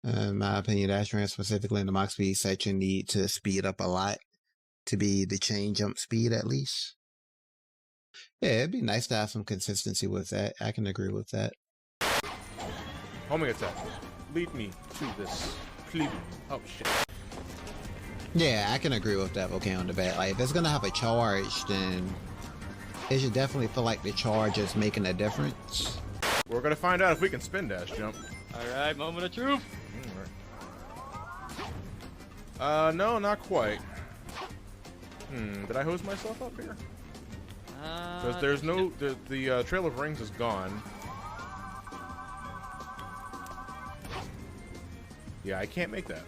In my opinion, Ashran, specifically in the Mach speed section, need to speed up a lot to be the chain jump speed at least. Yeah, it'd be nice to have some consistency with that. I can agree with that. Homing attack. Lead me to this. Please. Oh, shit. Yeah, I can agree with that, Volcano on the bat. Like, if it's gonna have a charge, then it should definitely feel like the charge is making a difference. We're gonna find out if we can spin dash jump. Alright, moment of truth. No, not quite. Did I hose myself up here? Because there's no... The Trail of Rings is gone. Yeah, I can't make that.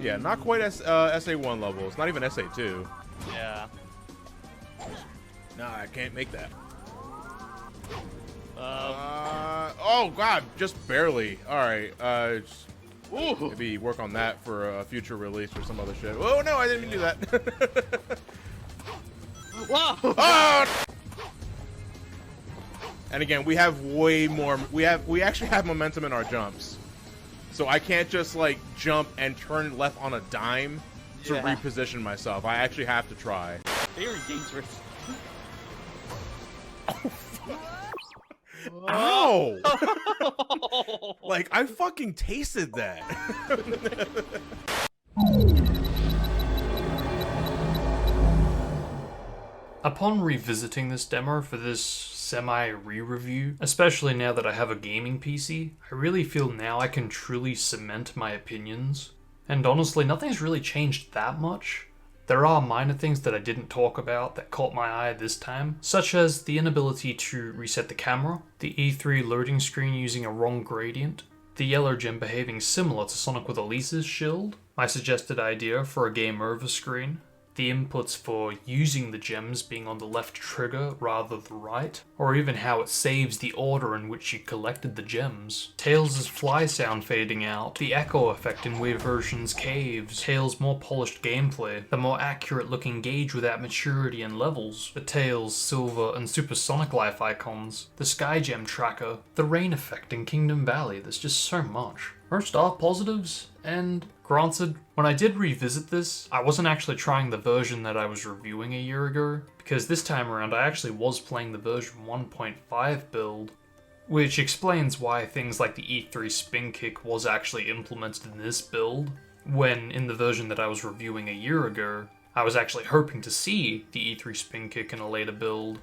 Yeah, not quite SA1 level. It's not even SA2. Yeah. Nah, I can't make that. Oh god, just barely. Alright, maybe work on that for a future release or some other shit. Oh no, I didn't even do that. Whoa! Oh! And again, we have way more. We actually have momentum in our jumps, so I can't just like jump and turn left on a dime to reposition myself. I actually have to try. Very dangerous. Ow! Like, I fucking tasted that. Upon revisiting this demo for this semi-re-review, especially now that I have a gaming PC, I really feel now I can truly cement my opinions. And honestly, nothing's really changed that much. There are minor things that I didn't talk about that caught my eye this time, such as the inability to reset the camera, the E3 loading screen using a wrong gradient, the yellow gem behaving similar to Sonic with Elise's shield, my suggested idea for a game over screen, the inputs for using the gems being on the left trigger rather than the right, or even how it saves the order in which you collected the gems, Tails' fly sound fading out, the echo effect in Wave Version's caves, Tails' more polished gameplay, the more accurate looking gauge without maturity and levels, the Tails, Silver, and Supersonic Life icons, the Sky Gem tracker, the rain effect in Kingdom Valley. There's just so much. Most are positives, and granted, when I did revisit this, I wasn't actually trying the version that I was reviewing a year ago, because this time around I actually was playing the version 1.5 build, which explains why things like the E3 spin kick was actually implemented in this build, when in the version that I was reviewing a year ago, I was actually hoping to see the E3 spin kick in a later build.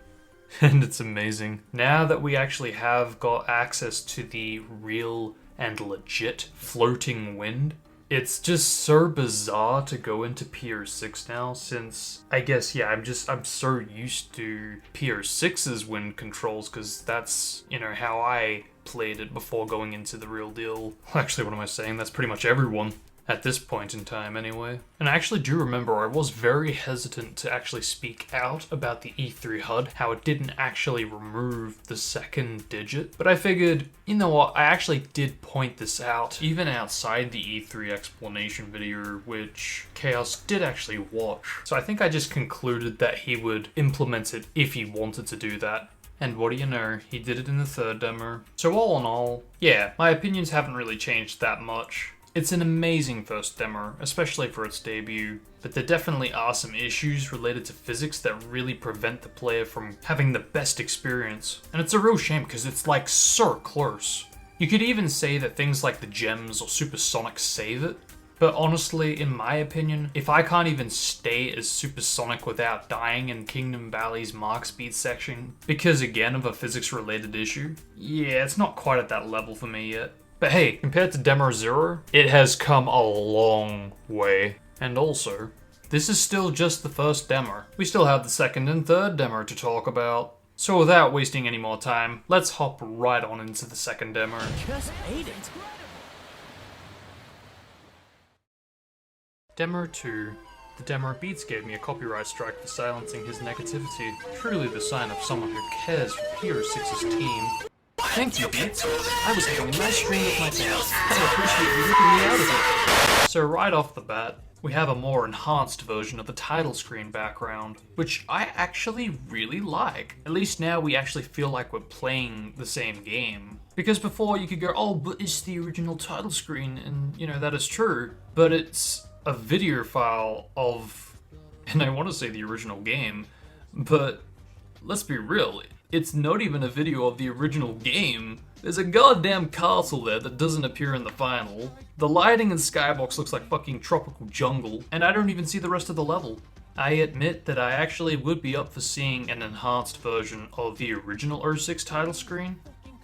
And it's amazing. Now that we actually have got access to the real and legit floating wind, it's just so bizarre to go into PR6 now, since I guess, yeah, I'm so used to PR6's wind controls, because that's, you know, how I played it before going into the real deal. Actually, what am I saying? That's pretty much everyone. At this point in time, anyway. And I actually do remember I was very hesitant to actually speak out about the E3 HUD, how it didn't actually remove the second digit. But I figured, you know what, I actually did point this out, even outside the E3 explanation video, which Chaos did actually watch. So I think I just concluded that he would implement it if he wanted to do that. And what do you know, he did it in the third demo. So all in all, yeah, my opinions haven't really changed that much. It's an amazing first demo, especially for its debut, but there definitely are some issues related to physics that really prevent the player from having the best experience. And it's a real shame because it's like so close. You could even say that things like the gems or supersonic save it, But honestly, in my opinion, if I can't even stay as supersonic without dying in Kingdom Valley's Mark Speed section, because again of a physics-related issue, yeah, it's not quite at that level for me yet. But hey, compared to Demo Zero, it has come a long way. And also, this is still just the first demo. We still have the second and third demo to talk about. So without wasting any more time, let's hop right on into the second demo. Just made it. Demo 2. The demo Beats gave me a copyright strike for silencing his negativity. Truly the sign of someone who cares for PR6's team. Thank you, Beats. I was having a nice stream with my fans. I appreciate you ripping me out of it. So right off the bat, we have a more enhanced version of the title screen background, which I actually really like. At least now we actually feel like we're playing the same game. Because before you could go, oh, but it's the original title screen, and you know, that is true. But it's a video file of, and I want to say the original game, but let's be real, it's not even a video of the original game. There's a goddamn castle there that doesn't appear in the final. The lighting in Skybox looks like fucking tropical jungle, and I don't even see the rest of the level. I admit that I actually would be up for seeing an enhanced version of the original 06 title screen.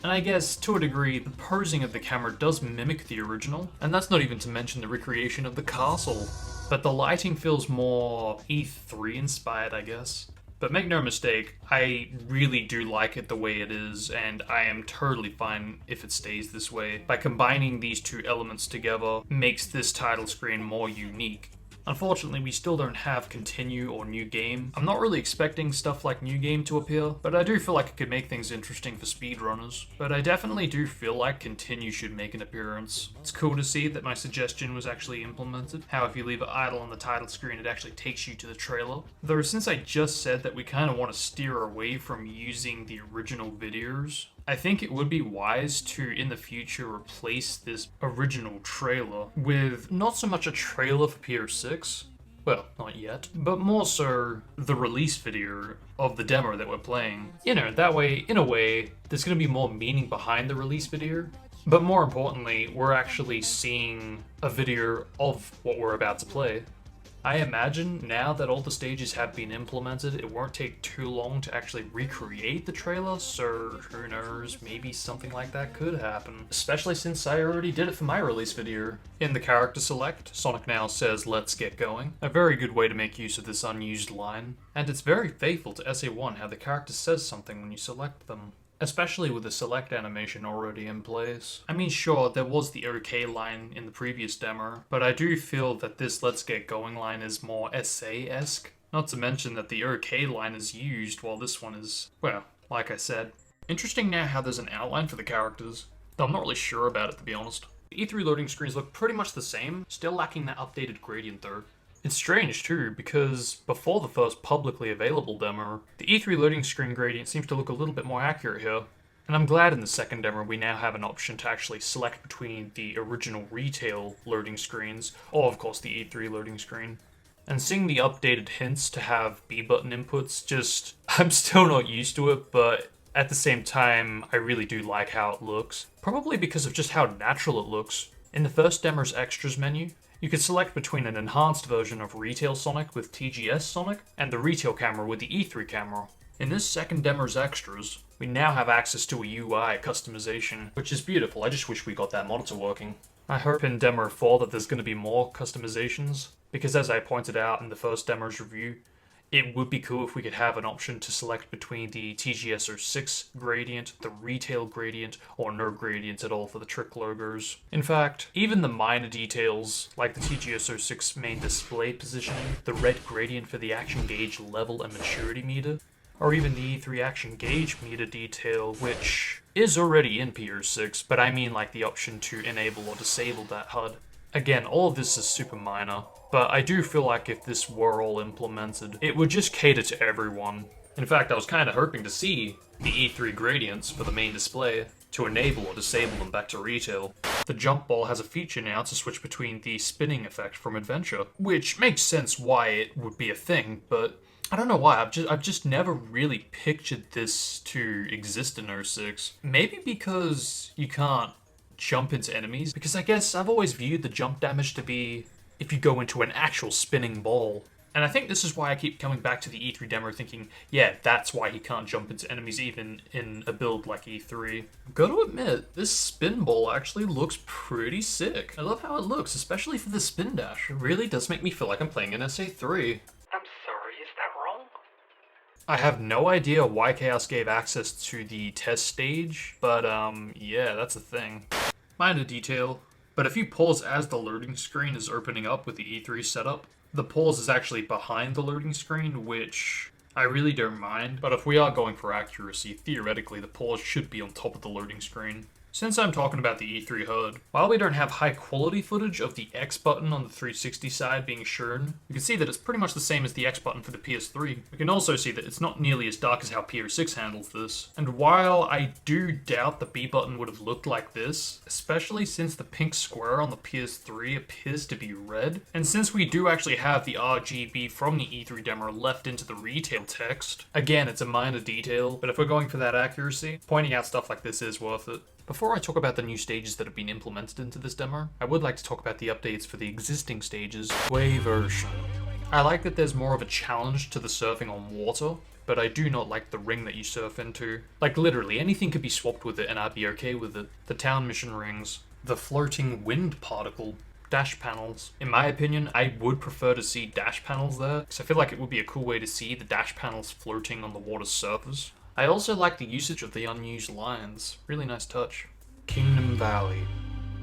And I guess, to a degree, the posing of the camera does mimic the original, and that's not even to mention the recreation of the castle. But the lighting feels more E3 inspired, I guess. But make no mistake, I really do like it the way it is, and I am totally fine if it stays this way. By combining these two elements together makes this title screen more unique. Unfortunately, we still don't have continue or new game. I'm not really expecting stuff like new game to appear, but I do feel like it could make things interesting for speedrunners. But I definitely do feel like continue should make an appearance. It's cool to see that my suggestion was actually implemented, how if you leave it idle on the title screen it actually takes you to the trailer. Though since I just said that we kind of want to steer away from using the original videos, I think it would be wise to, in the future, replace this original trailer with not so much a trailer for PS6, well, not yet, but more so the release video of the demo that we're playing. You know, that way, in a way, there's going to be more meaning behind the release video, but more importantly, we're actually seeing a video of what we're about to play. I imagine now that all the stages have been implemented, it won't take too long to actually recreate the trailer, so who knows, maybe something like that could happen. Especially since I already did it for my release video. In the character select, Sonic now says, "Let's get going." A very good way to make use of this unused line. And it's very faithful to SA1 how the character says something when you select them. Especially with the select animation already in place. I mean, sure, there was the OK line in the previous demo, but I do feel that this "Let's Get Going" line is more SA-esque. Not to mention that the OK line is used while this one is, well, like I said. Interesting now how there's an outline for the characters, though I'm not really sure about it to be honest. The E3 loading screens look pretty much the same, still lacking that updated gradient though. It's strange too, because before the first publicly available demo, the E3 loading screen gradient seems to look a little bit more accurate here. And I'm glad in the second demo we now have an option to actually select between the original retail loading screens, or of course the E3 loading screen. And seeing the updated hints to have B button inputs, just, I'm still not used to it, but at the same time, I really do like how it looks. Probably because of just how natural it looks. In the first demo's extras menu, you could select between an enhanced version of Retail Sonic with TGS Sonic and the Retail camera with the E3 camera. In this second demo's extras, we now have access to a UI customization, which is beautiful. I just wish we got that monitor working. I hope in Demo 4 that there's going to be more customizations, because as I pointed out in the first demo's review, it would be cool if we could have an option to select between the TGS 06 gradient, the retail gradient, or no gradient at all for the trick logos. In fact, even the minor details, like the TGS 06 main display positioning, the red gradient for the action gauge level and maturity meter, or even the E3 action gauge meter detail, which is already in PR6, but I mean like the option to enable or disable that HUD. Again, all of this is super minor, but I do feel like if this were all implemented, it would just cater to everyone. In fact, I was kind of hoping to see the E3 gradients for the main display to enable or disable them back to retail. The jump ball has a feature now to switch between the spinning effect from Adventure, which makes sense why it would be a thing, but I don't know why, I've just never really pictured this to exist in 06. Maybe because you can't jump into enemies, because I guess I've always viewed the jump damage to be if you go into an actual spinning ball. And I think this is why I keep coming back to the E3 demo thinking, yeah, that's why he can't jump into enemies even in a build like E3. Gotta admit, this spin ball actually looks pretty sick. I love how it looks, especially for the spin dash. It really does make me feel like I'm playing an SA3. I'm sorry, is that wrong? I have no idea why Chaos gave access to the test stage, but yeah, that's a thing. Minor detail, but if you pause as the loading screen is opening up with the E3 setup, the pause is actually behind the loading screen, which I really don't mind, but if we are going for accuracy, theoretically the pause should be on top of the loading screen. Since I'm talking about the E3 HUD, while we don't have high quality footage of the X button on the 360 side being shown, you can see that it's pretty much the same as the X button for the PS3. We can also see that it's not nearly as dark as how PS6 handles this. And while I do doubt the B button would have looked like this, especially since the pink square on the PS3 appears to be red, and since we do actually have the RGB from the E3 demo left into the retail text, again, it's a minor detail, but if we're going for that accuracy, pointing out stuff like this is worth it. Before I talk about the new stages that have been implemented into this demo, I would like to talk about the updates for the existing stages. OVA version. I like that there's more of a challenge to the surfing on water, but I do not like the ring that you surf into. Like literally, anything could be swapped with it and I'd be okay with it. The town mission rings, the floating wind particle, dash panels. In my opinion, I would prefer to see dash panels there, because I feel like it would be a cool way to see the dash panels floating on the water's surface. I also like the usage of the unused lines. Really nice touch. Kingdom Valley.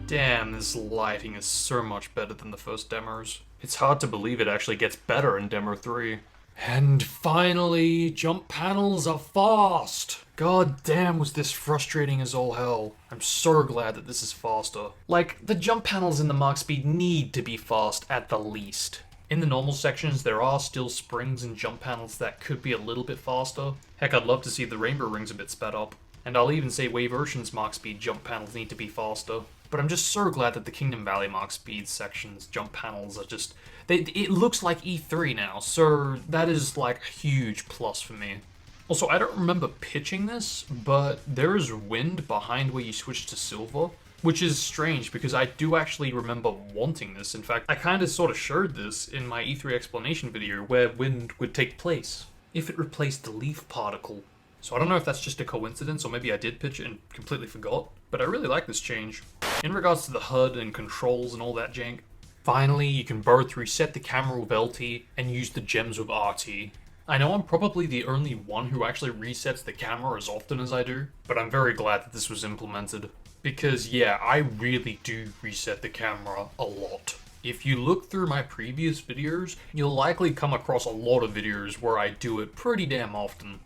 Damn, this lighting is so much better than the first demos. It's hard to believe it actually gets better in Demo 3. And finally, jump panels are fast! God damn, was this frustrating as all hell. I'm so glad that this is faster. Like, the jump panels in the Mark Speed need to be fast at the least. In the normal sections, there are still springs and jump panels that could be a little bit faster. Heck, I'd love to see the rainbow rings a bit sped up. And I'll even say Wave Ocean's Mark Speed jump panels need to be faster. But I'm just so glad that the Kingdom Valley Mark Speed sections jump panels are just... it looks like E3 now, so that is like a huge plus for me. Also, I don't remember pitching this, but there is wind behind where you switch to silver. Which is strange, because I do actually remember wanting this. In fact, I kind of sort of showed this in my E3 explanation video, where wind would take place if it replaced the leaf particle. So I don't know if that's just a coincidence, or maybe I did pitch it and completely forgot, but I really like this change. In regards to the HUD and controls and all that jank, finally you can both reset the camera with LT and use the gems with RT. I know I'm probably the only one who actually resets the camera as often as I do, but I'm very glad that this was implemented. Because yeah, I really do reset the camera a lot. If you look through my previous videos, you'll likely come across a lot of videos where I do it pretty damn often.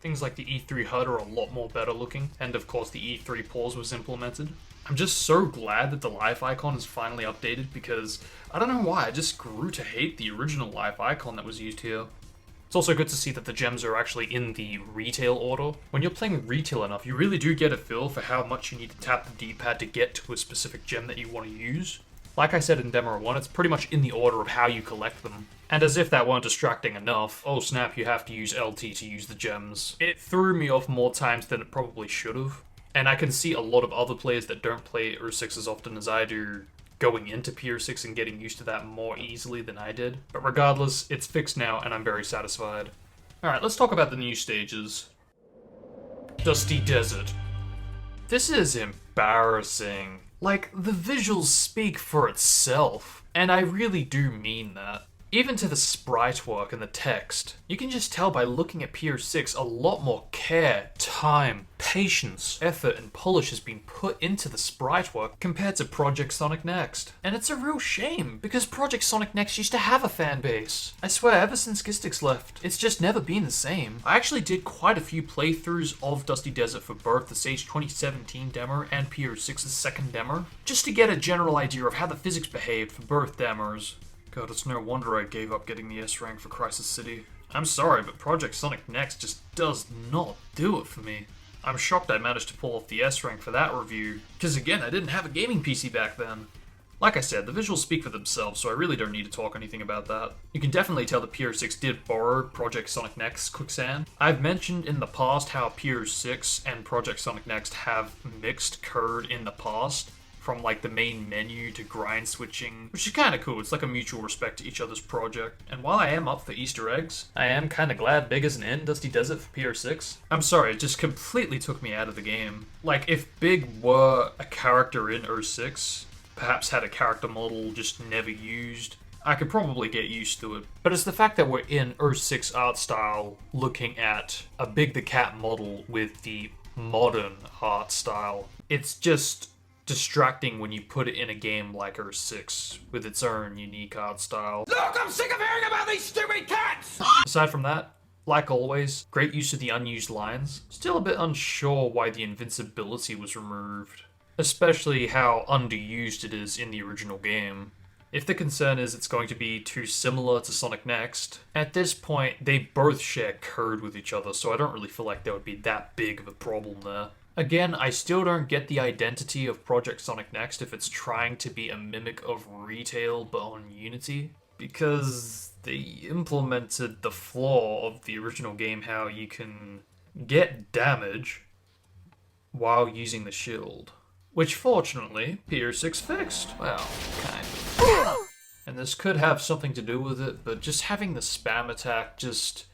Things like the E3 HUD are a lot more better looking, and of course the E3 pause was implemented. I'm just so glad that the life icon is finally updated because, I don't know why, I just grew to hate the original life icon that was used here. It's also good to see that the gems are actually in the retail order. When you're playing retail enough, you really do get a feel for how much you need to tap the D-pad to get to a specific gem that you want to use. Like I said in Demo 1, it's pretty much in the order of how you collect them. And as if that weren't distracting enough, oh snap, you have to use LT to use the gems. It threw me off more times than it probably should have. And I can see a lot of other players that don't play Ur6 as often as I do going into PR6 and getting used to that more easily than I did. But regardless, it's fixed now and I'm very satisfied. Alright, let's talk about the new stages. Dusty Desert. This is embarrassing. Like, the visuals speak for itself, and I really do mean that. Even to the sprite work and the text, you can just tell by looking at PR6 a lot more care, time, patience, effort, and polish has been put into the sprite work compared to Project Sonic Next. And it's a real shame, because Project Sonic Next used to have a fan base. I swear, ever since Gistix left, it's just never been the same. I actually did quite a few playthroughs of Dusty Desert for both the Sage 2017 demo and PR6's second demo, just to get a general idea of how the physics behaved for both demos. God, it's no wonder I gave up getting the S rank for Crisis City. I'm sorry, but Project Sonic Next just does not do it for me. I'm shocked I managed to pull off the S rank for that review, because again, I didn't have a gaming PC back then. Like I said, the visuals speak for themselves, so I really don't need to talk anything about that. You can definitely tell that PR6 did borrow Project Sonic Next Quicksand. I've mentioned in the past how PR6 and Project Sonic Next have mixed code in the past, from like the main menu to grind switching, which is kind of cool. It's like a mutual respect to each other's project. And while I am up for Easter eggs, I am kind of glad Big isn't in Dusty Desert for PR6. I'm sorry, it just completely took me out of the game. Like, if Big were a character in 06, perhaps had a character model just never used, I could probably get used to it. But it's the fact that we're in 06 art style looking at a Big the Cat model with the modern art style. It's just distracting when you put it in a game like 06 with its own unique art style. Look, I'm sick of hearing about these stupid cats! Aside from that, like always, great use of the unused lines. Still a bit unsure why the invincibility was removed, especially how underused it is in the original game. If the concern is it's going to be too similar to Sonic Next, at this point they both share code with each other, so I don't really feel like there would be that big of a problem there. Again, I still don't get the identity of Project Sonic Next if it's trying to be a mimic of Retail but on Unity, because they implemented the flaw of the original game, how you can get damage while using the shield, which fortunately PR6 fixed. Well, kind of. And this could have something to do with it, but just having the spam attack just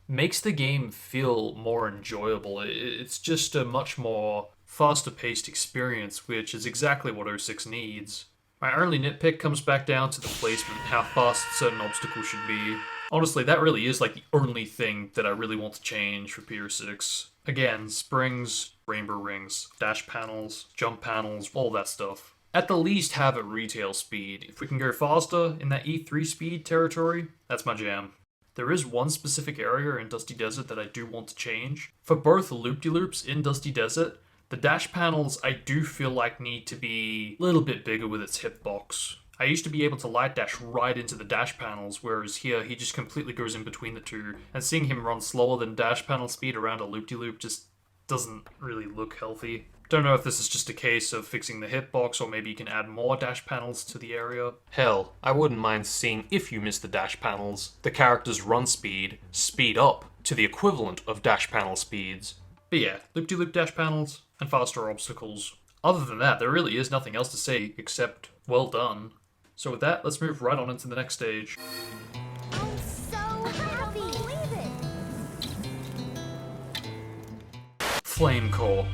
makes the game feel more enjoyable. It's just a much more faster-paced experience, which is exactly what 06 needs. My only nitpick comes back down to the placement, how fast certain obstacles should be. Honestly, that really is like the only thing that I really want to change for PR6. Again, springs, rainbow rings, dash panels, jump panels, all that stuff. At the least have it retail speed. If we can go faster in that E3 speed territory, that's my jam. There is one specific area in Dusty Desert that I do want to change. For both loop-de-loops in Dusty Desert, the dash panels I do feel like need to be a little bit bigger with its hitbox. I used to be able to light dash right into the dash panels, whereas here he just completely goes in between the two, and seeing him run slower than dash panel speed around a loop-de-loop just doesn't really look healthy. Don't know if this is just a case of fixing the hitbox, or maybe you can add more dash panels to the area. Hell, I wouldn't mind seeing, if you miss the dash panels, the character's run speed speed up to the equivalent of dash panel speeds. But yeah, loop-de-loop dash panels and faster obstacles. Other than that, there really is nothing else to say except well done. So with that, let's move right on into the next stage. I'm so happy! Believe it! Flame Core.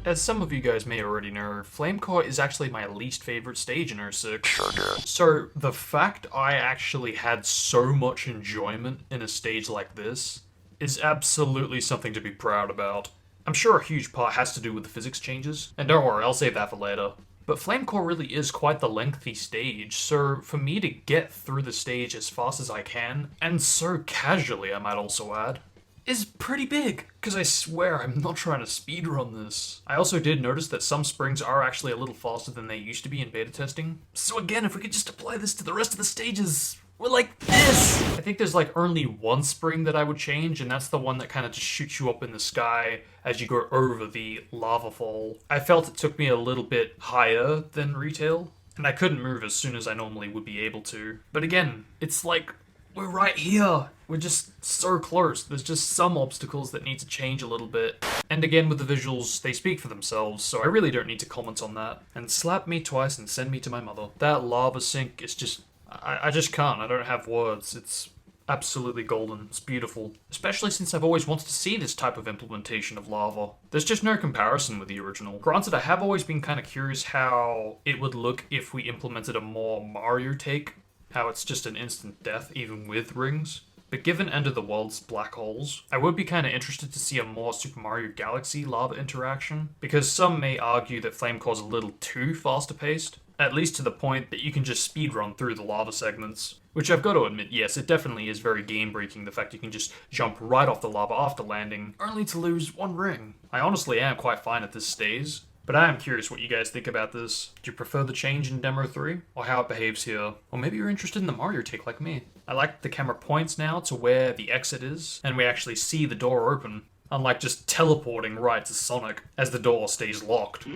As some of you guys may already know, Flame Core is actually my least favorite stage in 06. So the fact I actually had so much enjoyment in a stage like this is absolutely something to be proud about. I'm sure a huge part has to do with the physics changes, and don't worry, I'll save that for later. But Flame Core really is quite the lengthy stage, so for me to get through the stage as fast as I can, and so casually I might also add, is pretty big, because I swear I'm not trying to speedrun this. I also did notice that some springs are actually a little faster than they used to be in beta testing. So again, if we could just apply this to the rest of the stages, we're like this! I think there's like only one spring that I would change, and that's the one that kind of just shoots you up in the sky as you go over the lava fall. I felt it took me a little bit higher than Retail, and I couldn't move as soon as I normally would be able to. But again, it's like, we're right here. We're just so close. There's just some obstacles that need to change a little bit. And again, with the visuals, they speak for themselves, so I really don't need to comment on that. And slap me twice and send me to my mother. That lava sink is just... I just can't. I don't have words. It's absolutely golden. It's beautiful. Especially since I've always wanted to see this type of implementation of lava. There's just no comparison with the original. Granted, I have always been kind of curious how it would look if we implemented a more Mario take. How it's just an instant death even with rings. But given End of the World's black holes, I would be kind of interested to see a more Super Mario Galaxy lava interaction, because some may argue that Flame Core's a little too faster paced, at least to the point that you can just speedrun through the lava segments. Which I've got to admit, yes, it definitely is very game-breaking, the fact you can just jump right off the lava after landing, only to lose one ring. I honestly am quite fine at this stage. But I am curious what you guys think about this. Do you prefer the change in Demo 3? Or how it behaves here? Or maybe you're interested in the Mario take like me. I like the camera points now to where the exit is, and we actually see the door open. unlike just teleporting right to Sonic as the door stays locked.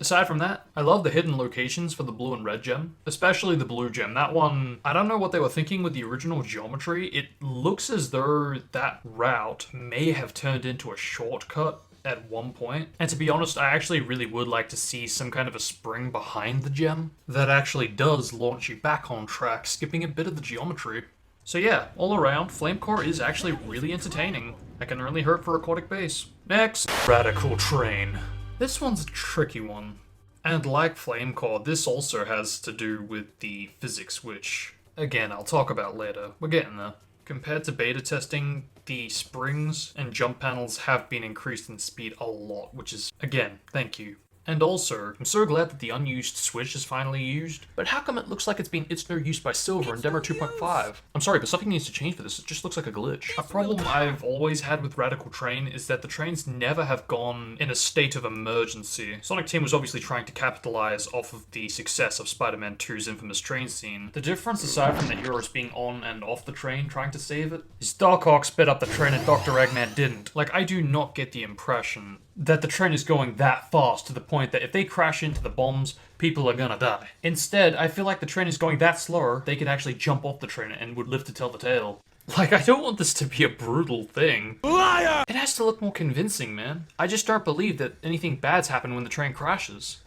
Aside from that, I love the hidden locations for the blue and red gem, especially the blue gem. That one, I don't know what they were thinking with the original geometry. It looks as though that route may have turned into a shortcut at one point. And to be honest, I actually really would like to see some kind of a spring behind the gem that actually does launch you back on track, skipping a bit of the geometry. So yeah, all around, Flamecore is actually really entertaining. I can only hope for aquatic base. Next, Radical Train. This one's a tricky one. And like Flamecore, this also has to do with the physics, which, again, I'll talk about later. We're getting there. Compared to beta testing, the springs and jump panels have been increased in speed a lot, which is, again, thank you. And also, I'm so glad that the unused switch is finally used, but how come it looks like it's no use by Silver in Demo 2.5? I'm sorry, but something needs to change for this, it just looks like a glitch. A problem I've always had with Radical Train is that the trains never have gone in a state of emergency. Sonic Team was obviously trying to capitalize off of the success of Spider-Man 2's infamous train scene. The difference, aside from the heroes being on and off the train trying to save it, is Doc Ock sped up the train and Dr. Eggman didn't. Like, I do not get the impression that the train is going that fast to the point that if they crash into the bombs, people are gonna die. Instead, I feel like the train is going that slower, they could actually jump off the train and would live to tell the tale. Like, I don't want this to be a brutal thing. Liar! It has to look more convincing, man. I just don't believe that anything bad's happened when the train crashes.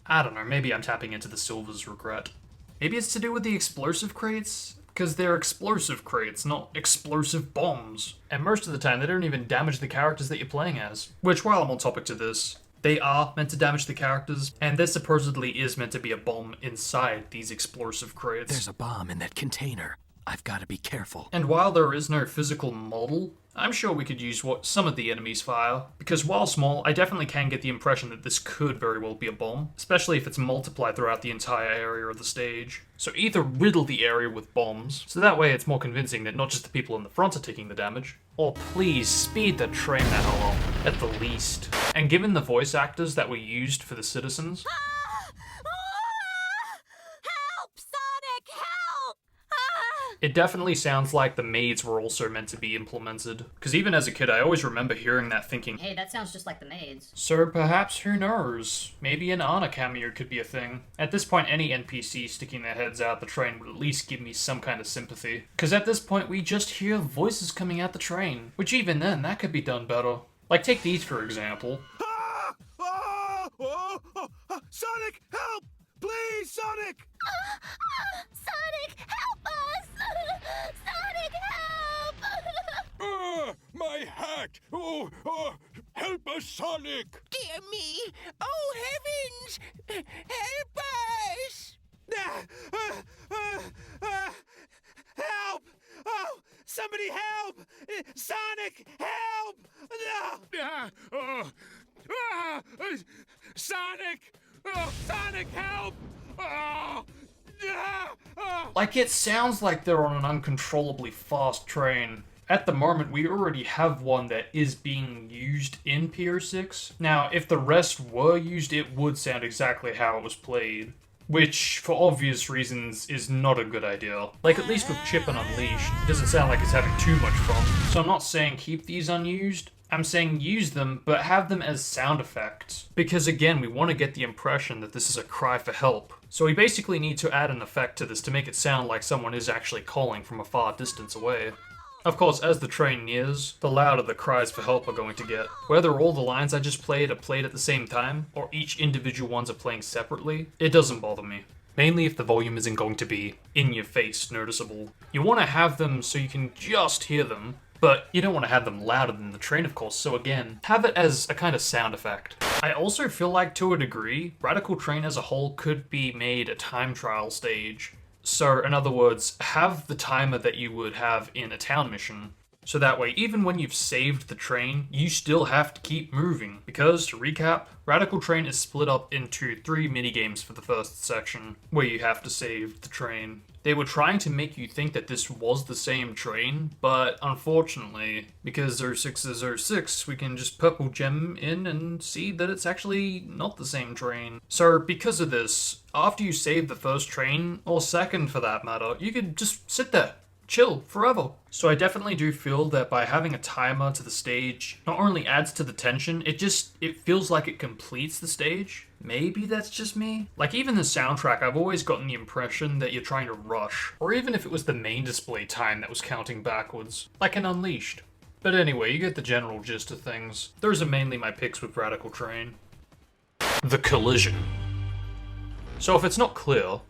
I don't know, maybe I'm tapping into the Silver's regret. Maybe it's to do with the explosive crates? Because they're explosive crates, not explosive bombs. And most of the time, they don't even damage the characters that you're playing as. Which, while I'm on topic to this, they are meant to damage the characters, and there supposedly is meant to be a bomb inside these explosive crates. There's a bomb in that container. I've got to be careful. And while there is no physical model, I'm sure we could use what some of the enemies fire, because while small, I definitely can get the impression that this could very well be a bomb, especially if it's multiplied throughout the entire area of the stage. So either riddle the area with bombs, so that way it's more convincing that not just the people in the front are taking the damage, or please speed the train the hell up, at the least. And given the voice actors that were used for the citizens, it definitely sounds like the maids were also meant to be implemented. Because even as a kid, I always remember hearing that thinking, hey, that sounds just like the maids. So perhaps, who knows? Maybe an Anna cameo could be a thing. At this point, any NPC sticking their heads out the train would at least give me some kind of sympathy. Because at this point, we just hear voices coming out the train. Which even then, that could be done better. Like, take these for example. Sonic, help! Please, Sonic! Sonic, help us! Sonic, help! My hat! Help us, Sonic! Dear me! Oh, heavens! Help us! Help! Oh, somebody help! Sonic, help! Sonic! Oh, Sonic, help! Like, it sounds like they're on an uncontrollably fast train. At the moment, we already have one that is being used in PR6. Now, if the rest were used, it would sound exactly how it was played. Which, for obvious reasons, is not a good idea. Like, at least with Chip and Unleashed, it doesn't sound like it's having too much fun. So I'm not saying keep these unused. I'm saying use them, but have them as sound effects. Because again, we want to get the impression that this is a cry for help. So we basically need to add an effect to this to make it sound like someone is actually calling from a far distance away. Of course, as the train nears, the louder the cries for help are going to get. Whether all the lines I just played are played at the same time, or each individual ones are playing separately, it doesn't bother me. Mainly if the volume isn't going to be in your face noticeable. You want to have them so you can just hear them, but you don't want to have them louder than the train, of course, so again, have it as a kind of sound effect. I also feel like, to a degree, Radical Train as a whole could be made a time trial stage. So, in other words, have the timer that you would have in a town mission. So that way, even when you've saved the train, you still have to keep moving. Because, to recap, Radical Train is split up into 3 minigames for the first section, where you have to save the train. They were trying to make you think that this was the same train, but unfortunately, because 06 is 06, we can just purple gem in and see that it's actually not the same train. So because of this, after you save the first train, or second for that matter, you could just sit there. chill forever. So I definitely do feel that by having a timer to the stage not only adds to the tension, it feels like it completes the stage. Maybe that's just me. Like even the soundtrack, I've always gotten the impression that you're trying to rush, or even if it was the main display time that was counting backwards, like in Unleashed. But anyway, you get the general gist of things. Those are mainly my picks with Radical Train. The collision. So if it's not clear,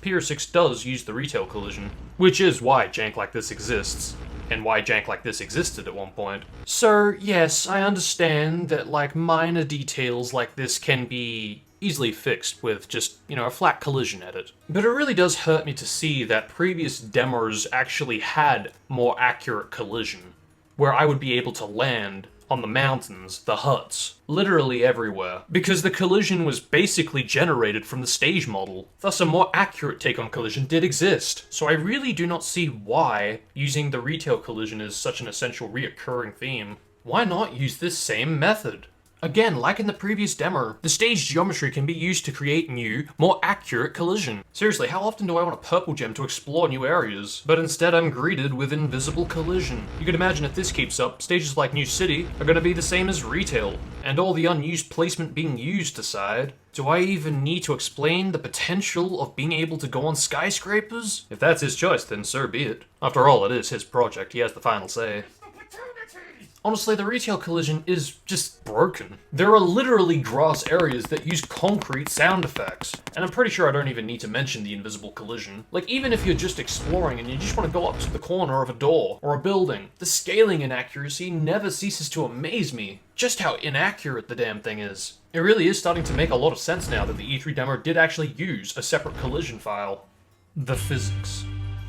PR6 does use the retail collision, which is why jank like this exists, and why jank like this existed at one point. So yes, I understand that like minor details like this can be easily fixed with just, a flat collision edit. But it really does hurt me to see that previous demos actually had more accurate collision, where I would be able to land on the mountains, the huts, literally everywhere, because the collision was basically generated from the stage model. Thus, a more accurate take on collision did exist. So I really do not see why using the retail collision is such an essential reoccurring theme. Why not use this same method? Again, like in the previous demo, the stage geometry can be used to create new, more accurate collision. Seriously, how often do I want a purple gem to explore new areas? But instead I'm greeted with invisible collision. You can imagine if this keeps up, stages like New City are going to be the same as retail. And all the unused placement being used aside, do I even need to explain the potential of being able to go on skyscrapers? If that's his choice, then so be it. After all, it is his project, he has the final say. Honestly, the retail collision is just broken. There are literally grass areas that use concrete sound effects. And I'm pretty sure I don't even need to mention the invisible collision. Like, even if you're just exploring and you just want to go up to the corner of a door or a building, the scaling inaccuracy never ceases to amaze me. Just how inaccurate the damn thing is. It really is starting to make a lot of sense now that the E3 demo did actually use a separate collision file. The physics.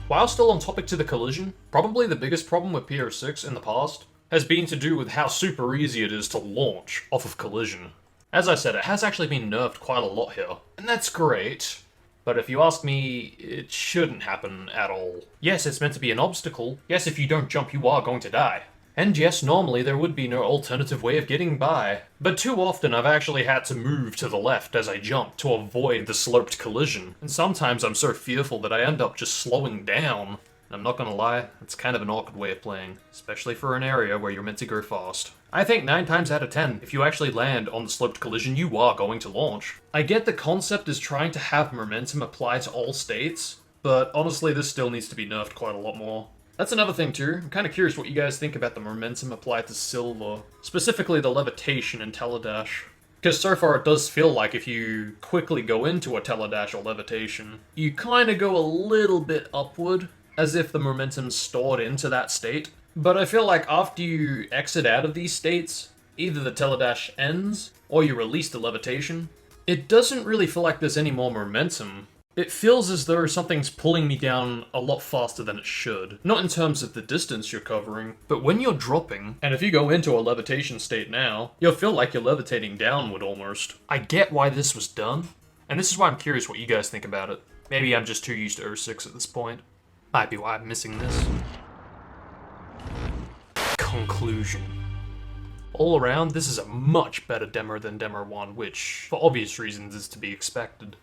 While still on topic to the collision, probably the biggest problem with PR6 in the past has been to do with how super easy it is to launch off of collision. As I said, it has actually been nerfed quite a lot here, and that's great. But if you ask me, it shouldn't happen at all. Yes, it's meant to be an obstacle. Yes, if you don't jump, you are going to die. And yes, normally there would be no alternative way of getting by. But too often I've actually had to move to the left as I jump to avoid the sloped collision. And sometimes I'm so fearful that I end up just slowing down. I'm not gonna lie, it's kind of an awkward way of playing, especially for an area where you're meant to go fast. I think 9 times out of 10, if you actually land on the sloped collision, you are going to launch. I get the concept is trying to have momentum apply to all states, but honestly this still needs to be nerfed quite a lot more. That's another thing too, I'm kind of curious what you guys think about the momentum applied to Silver, specifically the levitation and teledash. Because so far it does feel like if you quickly go into a teledash or levitation, you kind of go a little bit upward, as if the momentum's stored into that state. But I feel like after you exit out of these states, either the teledash ends, or you release the levitation, it doesn't really feel like there's any more momentum. It feels as though something's pulling me down a lot faster than it should. Not in terms of the distance you're covering, but when you're dropping, and if you go into a levitation state now, you'll feel like you're levitating downward almost. I get why this was done, and this is why I'm curious what you guys think about it. Maybe I'm just too used to 06 at this point. Might be why I'm missing this. Conclusion. All around, this is a much better demo than Demo 1, which, for obvious reasons, is to be expected.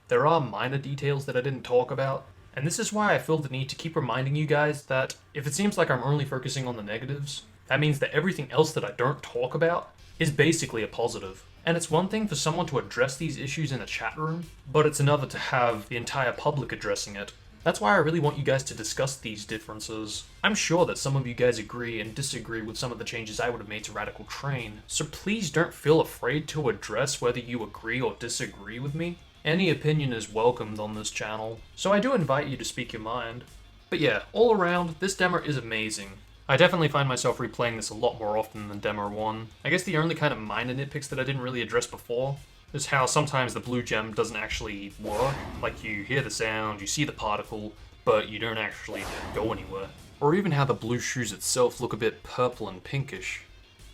There are minor details that I didn't talk about, and this is why I feel the need to keep reminding you guys that if it seems like I'm only focusing on the negatives, that means that everything else that I don't talk about is basically a positive. And it's one thing for someone to address these issues in a chat room, but it's another to have the entire public addressing it. That's why I really want you guys to discuss these differences. I'm sure that some of you guys agree and disagree with some of the changes I would have made to Radical Train, so please don't feel afraid to address whether you agree or disagree with me. Any opinion is welcomed on this channel, so I do invite you to speak your mind. But yeah, all around, this demo is amazing. I definitely find myself replaying this a lot more often than Demo 1. I guess the only kind of minor nitpicks that I didn't really address before is how sometimes the blue gem doesn't actually work. Like, you hear the sound, you see the particle, but you don't actually go anywhere. Or even how the blue shoes itself look a bit purple and pinkish.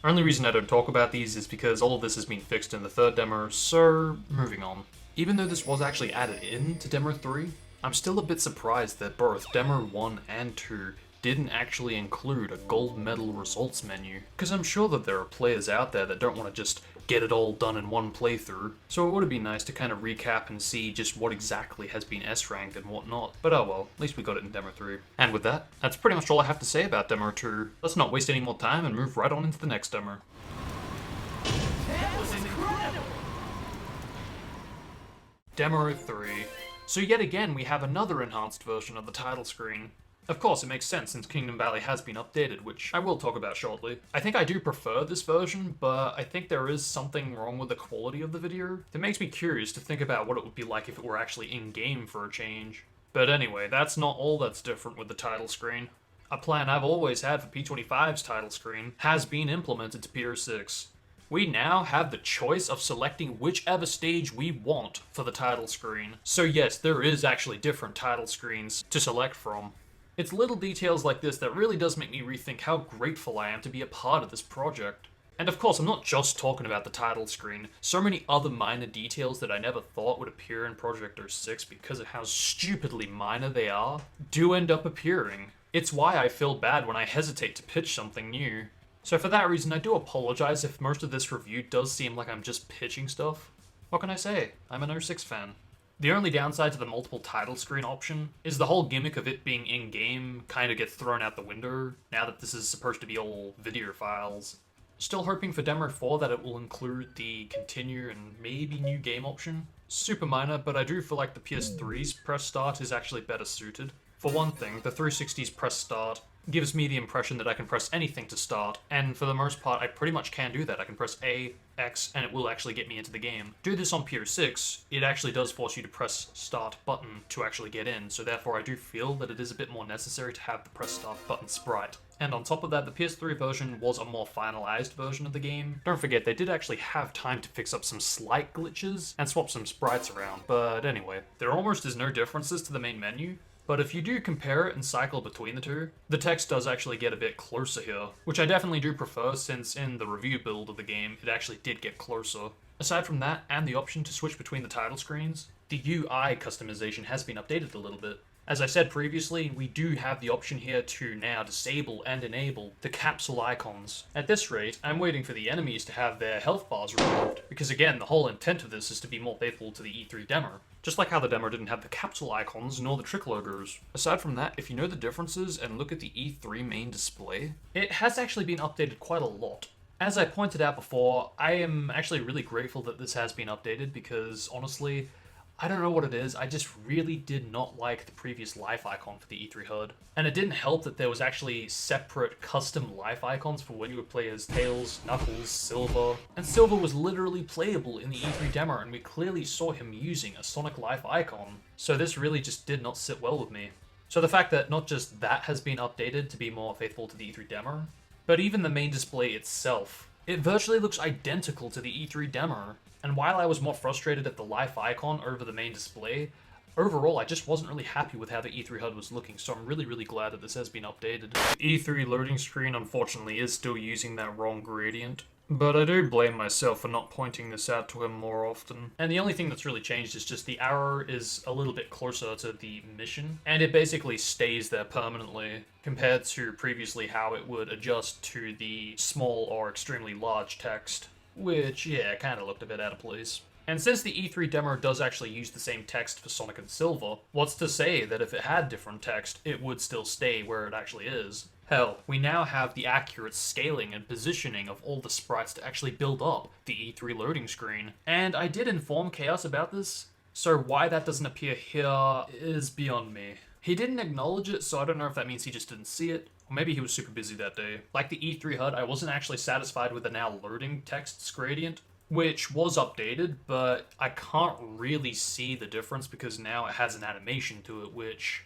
The only reason I don't talk about these is because all of this has been fixed in the third demo, so moving on. Even though this was actually added in to Demo 3, I'm still a bit surprised that both Demo 1 and 2 didn't actually include a gold medal results menu, because I'm sure that there are players out there that don't want to just get it all done in one playthrough, so it would be nice to kind of recap and see just what exactly has been S-ranked and whatnot. But oh well, at least we got it in Demo 3. And with that, that's pretty much all I have to say about Demo 2. Let's not waste any more time and move right on into the next demo. That was incredible! Demo 3. So yet again, we have another enhanced version of the title screen. Of course, it makes sense since Kingdom Valley has been updated, which I will talk about shortly. I think I do prefer this version, but I think there is something wrong with the quality of the video that makes me curious to think about what it would be like if it were actually in-game for a change. But anyway, that's not all that's different with the title screen. A plan I've always had for P25's title screen has been implemented to PR6. We now have the choice of selecting whichever stage we want for the title screen. So yes, there is actually different title screens to select from. It's little details like this that really does make me rethink how grateful I am to be a part of this project. And of course, I'm not just talking about the title screen. So many other minor details that I never thought would appear in Project 06 because of how stupidly minor they are, do end up appearing. It's why I feel bad when I hesitate to pitch something new. So for that reason, I do apologize if most of this review does seem like I'm just pitching stuff. What can I say? I'm an 06 fan. The only downside to the multiple title screen option is the whole gimmick of it being in-game kind of gets thrown out the window now that this is supposed to be all video files. Still hoping for Demo 4 that it will include the continue and maybe new game option. Super minor, but I do feel like the PS3's press start is actually better suited. For one thing, the 360's press start gives me the impression that I can press anything to start, and for the most part I pretty much can do that. I can press A, X, and it will actually get me into the game. Do this on PS6, it actually does force you to press start button to actually get in, so therefore I do feel that it is a bit more necessary to have the press start button sprite. And on top of that, the PS3 version was a more finalized version of the game. Don't forget, they did actually have time to fix up some slight glitches and swap some sprites around, but anyway, there almost is no differences to the main menu. But if you do compare it and cycle between the two, the text does actually get a bit closer here, which I definitely do prefer since in the review build of the game, it actually did get closer. Aside from that, and the option to switch between the title screens, the UI customization has been updated a little bit. As I said previously, we do have the option here to now disable and enable the capsule icons. At this rate, I'm waiting for the enemies to have their health bars removed, because again, the whole intent of this is to be more faithful to the E3 demo. Just like how the demo didn't have the capsule icons nor the trick logos. Aside from that, if you know the differences and look at the E3 main display, it has actually been updated quite a lot. As I pointed out before, I am actually really grateful that this has been updated because honestly, I don't know what it is, I just really did not like the previous life icon for the E3 HUD. And it didn't help that there was actually separate custom life icons for when you would play as Tails, Knuckles, Silver. And Silver was literally playable in the E3 demo and we clearly saw him using a Sonic life icon. So this really just did not sit well with me. So the fact that not just that has been updated to be more faithful to the E3 demo, but even the main display itself, it virtually looks identical to the E3 demo. And while I was more frustrated at the life icon over the main display, overall I just wasn't really happy with how the E3 HUD was looking, so I'm really glad that this has been updated. The E3 loading screen unfortunately is still using that wrong gradient, but I do blame myself for not pointing this out to him more often. And the only thing that's really changed is just the arrow is a little bit closer to the mission, and it basically stays there permanently, compared to previously how it would adjust to the small or extremely large text. Which, yeah, kind of looked a bit out of place. And since the E3 demo does actually use the same text for Sonic and Silver, what's to say that if it had different text, it would still stay where it actually is? Hell, we now have the accurate scaling and positioning of all the sprites to actually build up the E3 loading screen. And I did inform Chaos about this, so why that doesn't appear here is beyond me. He didn't acknowledge it, so I don't know if that means he just didn't see it, or maybe he was super busy that day. Like the E3 HUD, I wasn't actually satisfied with the now loading text's gradient, which was updated, but I can't really see the difference because now it has an animation to it, which,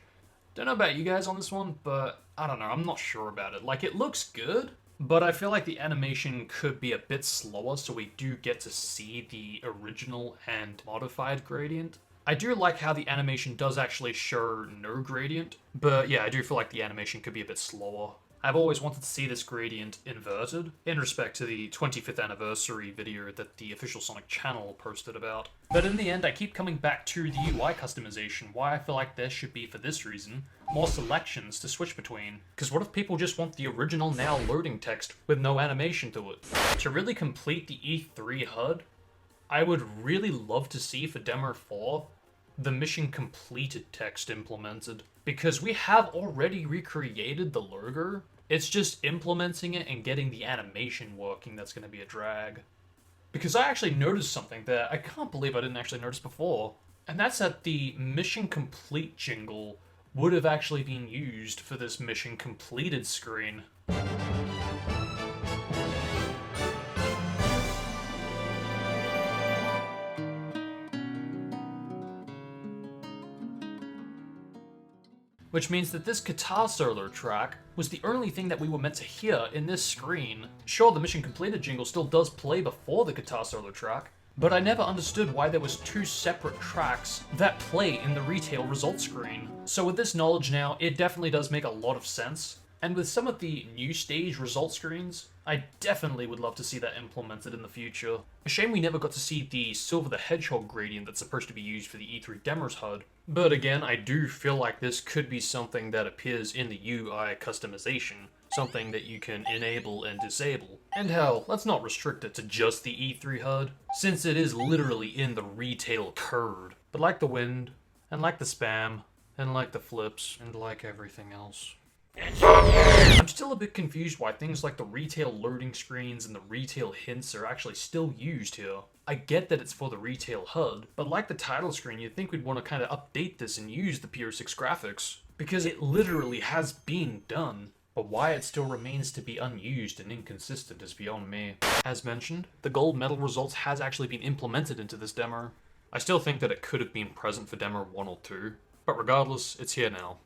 don't know about you guys on this one, but I don't know, I'm not sure about it. Like, it looks good, but I feel like the animation could be a bit slower so we do get to see the original and modified gradient. I do like how the animation does actually show no gradient, but yeah, I do feel like the animation could be a bit slower. I've always wanted to see this gradient inverted, in respect to the 25th anniversary video that the official Sonic channel posted about. But in the end, I keep coming back to the UI customization, why I feel like there should be, for this reason, more selections to switch between. Because what if people just want the original now loading text with no animation to it? To really complete the E3 HUD, I would really love to see for Demo 4 the mission completed text implemented. Because we have already recreated the logo, it's just implementing it and getting the animation working that's going to be a drag. Because I actually noticed something that I can't believe I didn't actually notice before, and that's that the mission complete jingle would have actually been used for this mission completed screen. Which means that this guitar solo track was the only thing that we were meant to hear in this screen. Sure, the mission completed jingle still does play before the guitar solo track, but I never understood why there was two separate tracks that play in the retail results screen. So with this knowledge now, it definitely does make a lot of sense. And with some of the new stage result screens, I definitely would love to see that implemented in the future. A shame we never got to see the Silver the Hedgehog gradient that's supposed to be used for the E3 Demos HUD. But again, I do feel like this could be something that appears in the UI customization, something that you can enable and disable. And hell, let's not restrict it to just the E3 HUD, since it is literally in the retail code. But like the wind, and like the spam, and like the flips, and like everything else, I'm still a bit confused why things like the retail loading screens and the retail hints are actually still used here. I get that it's for the retail HUD, but like the title screen, you'd think we'd want to kind of update this and use the PR6 graphics, because it literally has been done. But why it still remains to be unused and inconsistent is beyond me. As mentioned, the gold medal results has actually been implemented into this demo. I still think that it could have been present for demo 1 or 2, but regardless, it's here now.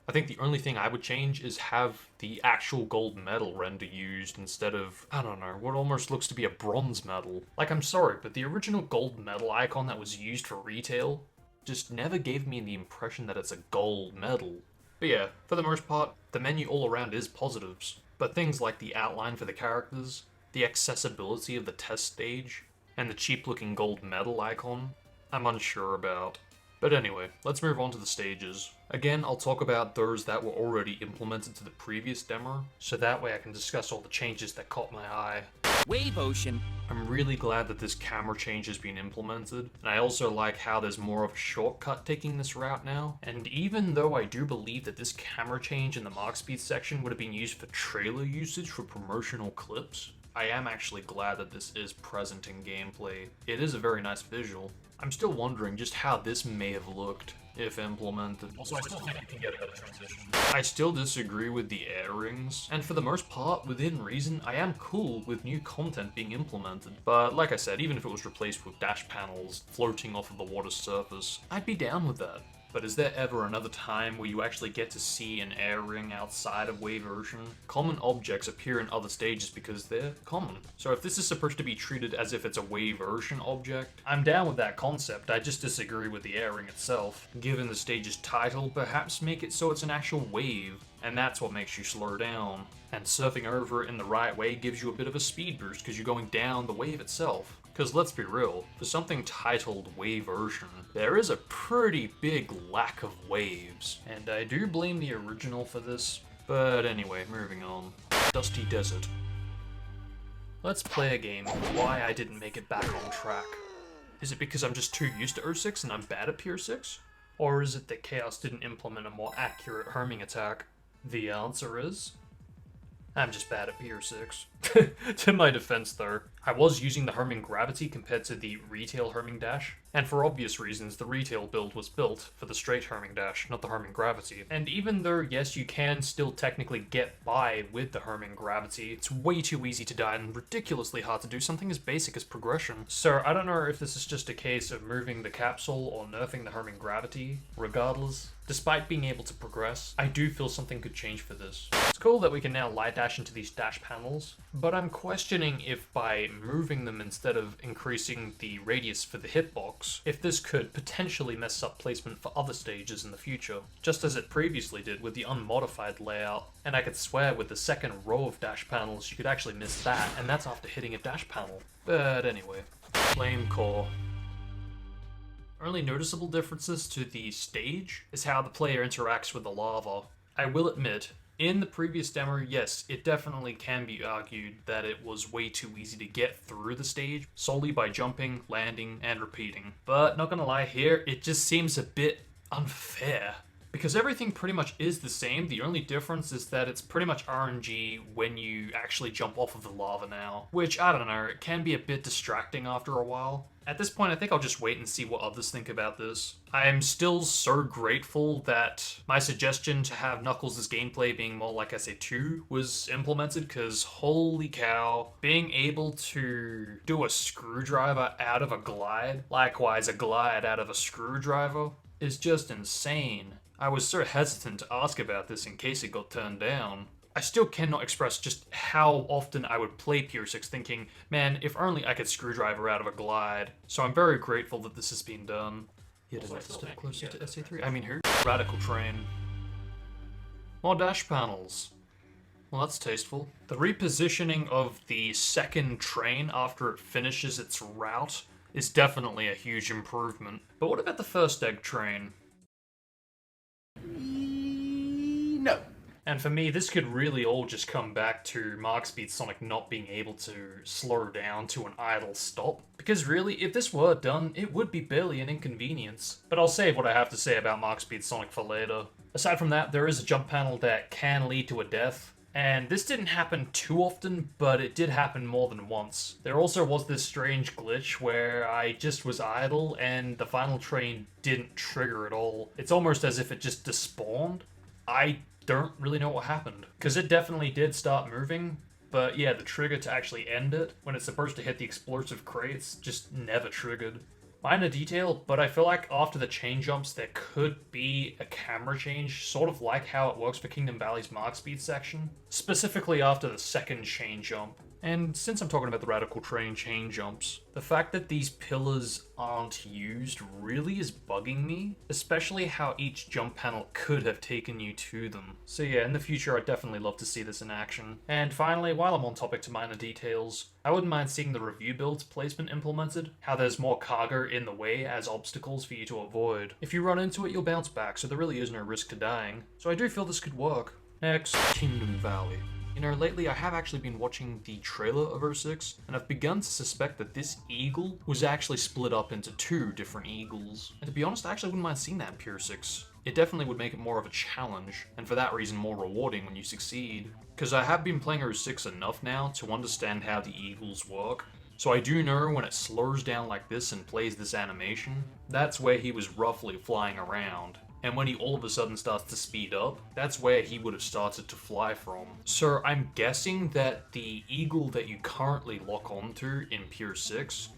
I think the only thing I would change is have the actual gold medal render used instead of, I don't know, what almost looks to be a bronze medal. Like, I'm sorry, but the original gold medal icon that was used for retail just never gave me the impression that it's a gold medal. But yeah, for the most part, the menu all around is positives, but things like the outline for the characters, the accessibility of the test stage, and the cheap looking gold medal icon, I'm unsure about. But anyway, let's move on to the stages. Again, I'll talk about those that were already implemented to the previous demo, so that way I can discuss all the changes that caught my eye. Wave Ocean. I'm really glad that this camera change has been implemented, and I also like how there's more of a shortcut taking this route now. And even though I do believe that this camera change in the Mark Speed section would have been used for trailer usage for promotional clips, I am actually glad that this is present in gameplay. It is a very nice visual. I'm still wondering just how this may have looked if implemented. Also, I still think you can get a better transition. I still disagree with the air rings, and for the most part, within reason, I am cool with new content being implemented. But like I said, even if it was replaced with dash panels floating off of the water's surface, I'd be down with that. But is there ever another time where you actually get to see an air ring outside of Wave Ocean? Common objects appear in other stages because they're common. So if this is supposed to be treated as if it's a Wave Ocean object, I'm down with that concept, I just disagree with the air ring itself. Given the stage's title, perhaps make it so it's an actual wave, and that's what makes you slow down. And surfing over it in the right way gives you a bit of a speed boost because you're going down the wave itself. Because let's be real, for something titled Wave Ocean, there is a pretty big lack of waves. And I do blame the original for this, but anyway, moving on. Dusty Desert. Let's play a game of why I didn't make it back on track. Is it because I'm just too used to 06 and I'm bad at Pier 6? Or is it that Chaos didn't implement a more accurate herming attack? The answer is, I'm just bad at Pier 6. To my defense though, I was using the Herming Gravity compared to the retail Herming Dash, and for obvious reasons the retail build was built for the straight Herming Dash, not the Herming Gravity. And even though yes you can still technically get by with the Herming Gravity, it's way too easy to die and ridiculously hard to do something as basic as progression. So I don't know if this is just a case of moving the capsule or nerfing the Herming Gravity. Regardless, despite being able to progress, I do feel something could change for this. It's cool that we can now light dash into these dash panels, but I'm questioning if by moving them instead of increasing the radius for the hitbox, looks, if this could potentially mess up placement for other stages in the future, just as it previously did with the unmodified layout. And I could swear with the second row of dash panels you could actually miss that, and that's after hitting a dash panel. But anyway, Flame Core. Only noticeable differences to the stage is how the player interacts with the lava. I will admit, in the previous demo, yes, it definitely can be argued that it was way too easy to get through the stage solely by jumping, landing, and repeating. But not gonna lie, here it just seems a bit unfair. Because everything pretty much is the same, the only difference is that it's pretty much RNG when you actually jump off of the lava now. Which, I don't know, it can be a bit distracting after a while. At this point, I think I'll just wait and see what others think about this. I am still so grateful that my suggestion to have Knuckles' gameplay being more like SA2 was implemented, because holy cow, being able to do a screwdriver out of a glide, likewise a glide out of a screwdriver, is just insane. I was so hesitant to ask about this in case it got turned down. I still cannot express just how often I would play Pure 6 thinking, man, if only I could screwdriver out of a glide. So I'm very grateful that this has been done. Yet another step closer to SA3. I mean, who? Radical Train. More dash panels. Well, that's tasteful. The repositioning of the second train after it finishes its route is definitely a huge improvement. But what about the first egg train? No. And for me, this could really all just come back to Mark Speed Sonic not being able to slow down to an idle stop. Because really, if this were done, it would be barely an inconvenience. But I'll save what I have to say about Mark Speed Sonic for later. Aside from that, there is a jump panel that can lead to a death. And this didn't happen too often, but it did happen more than once. There also was this strange glitch where I just was idle and the final train didn't trigger at all. It's almost as if it just despawned. I don't really know what happened, because it definitely did start moving, but yeah, the trigger to actually end it, when it's supposed to hit the explosive crates, just never triggered. Minor detail, but I feel like after the chain jumps there could be a camera change, sort of like how it works for Kingdom Valley's Mark Speed section, specifically after the second chain jump. And since I'm talking about the Radical Train chain jumps, the fact that these pillars aren't used really is bugging me, especially how each jump panel could have taken you to them. So yeah, in the future I'd definitely love to see this in action. And finally, while I'm on topic to minor details, I wouldn't mind seeing the review builds placement implemented, how there's more cargo in the way as obstacles for you to avoid. If you run into it, you'll bounce back, so there really is no risk to dying. So I do feel this could work. Next, Kingdom Valley. You know, lately I have actually been watching the trailer of 06, and I've begun to suspect that this eagle was actually split up into two different eagles. And to be honest, I actually wouldn't mind seeing that in Pure 6. It definitely would make it more of a challenge, and for that reason more rewarding when you succeed. Because I have been playing 06 enough now to understand how the eagles work, so I do know when it slows down like this and plays this animation, that's where he was roughly flying around. And when he all of a sudden starts to speed up, that's where he would have started to fly from. So I'm guessing that the eagle that you currently lock onto in Pure 6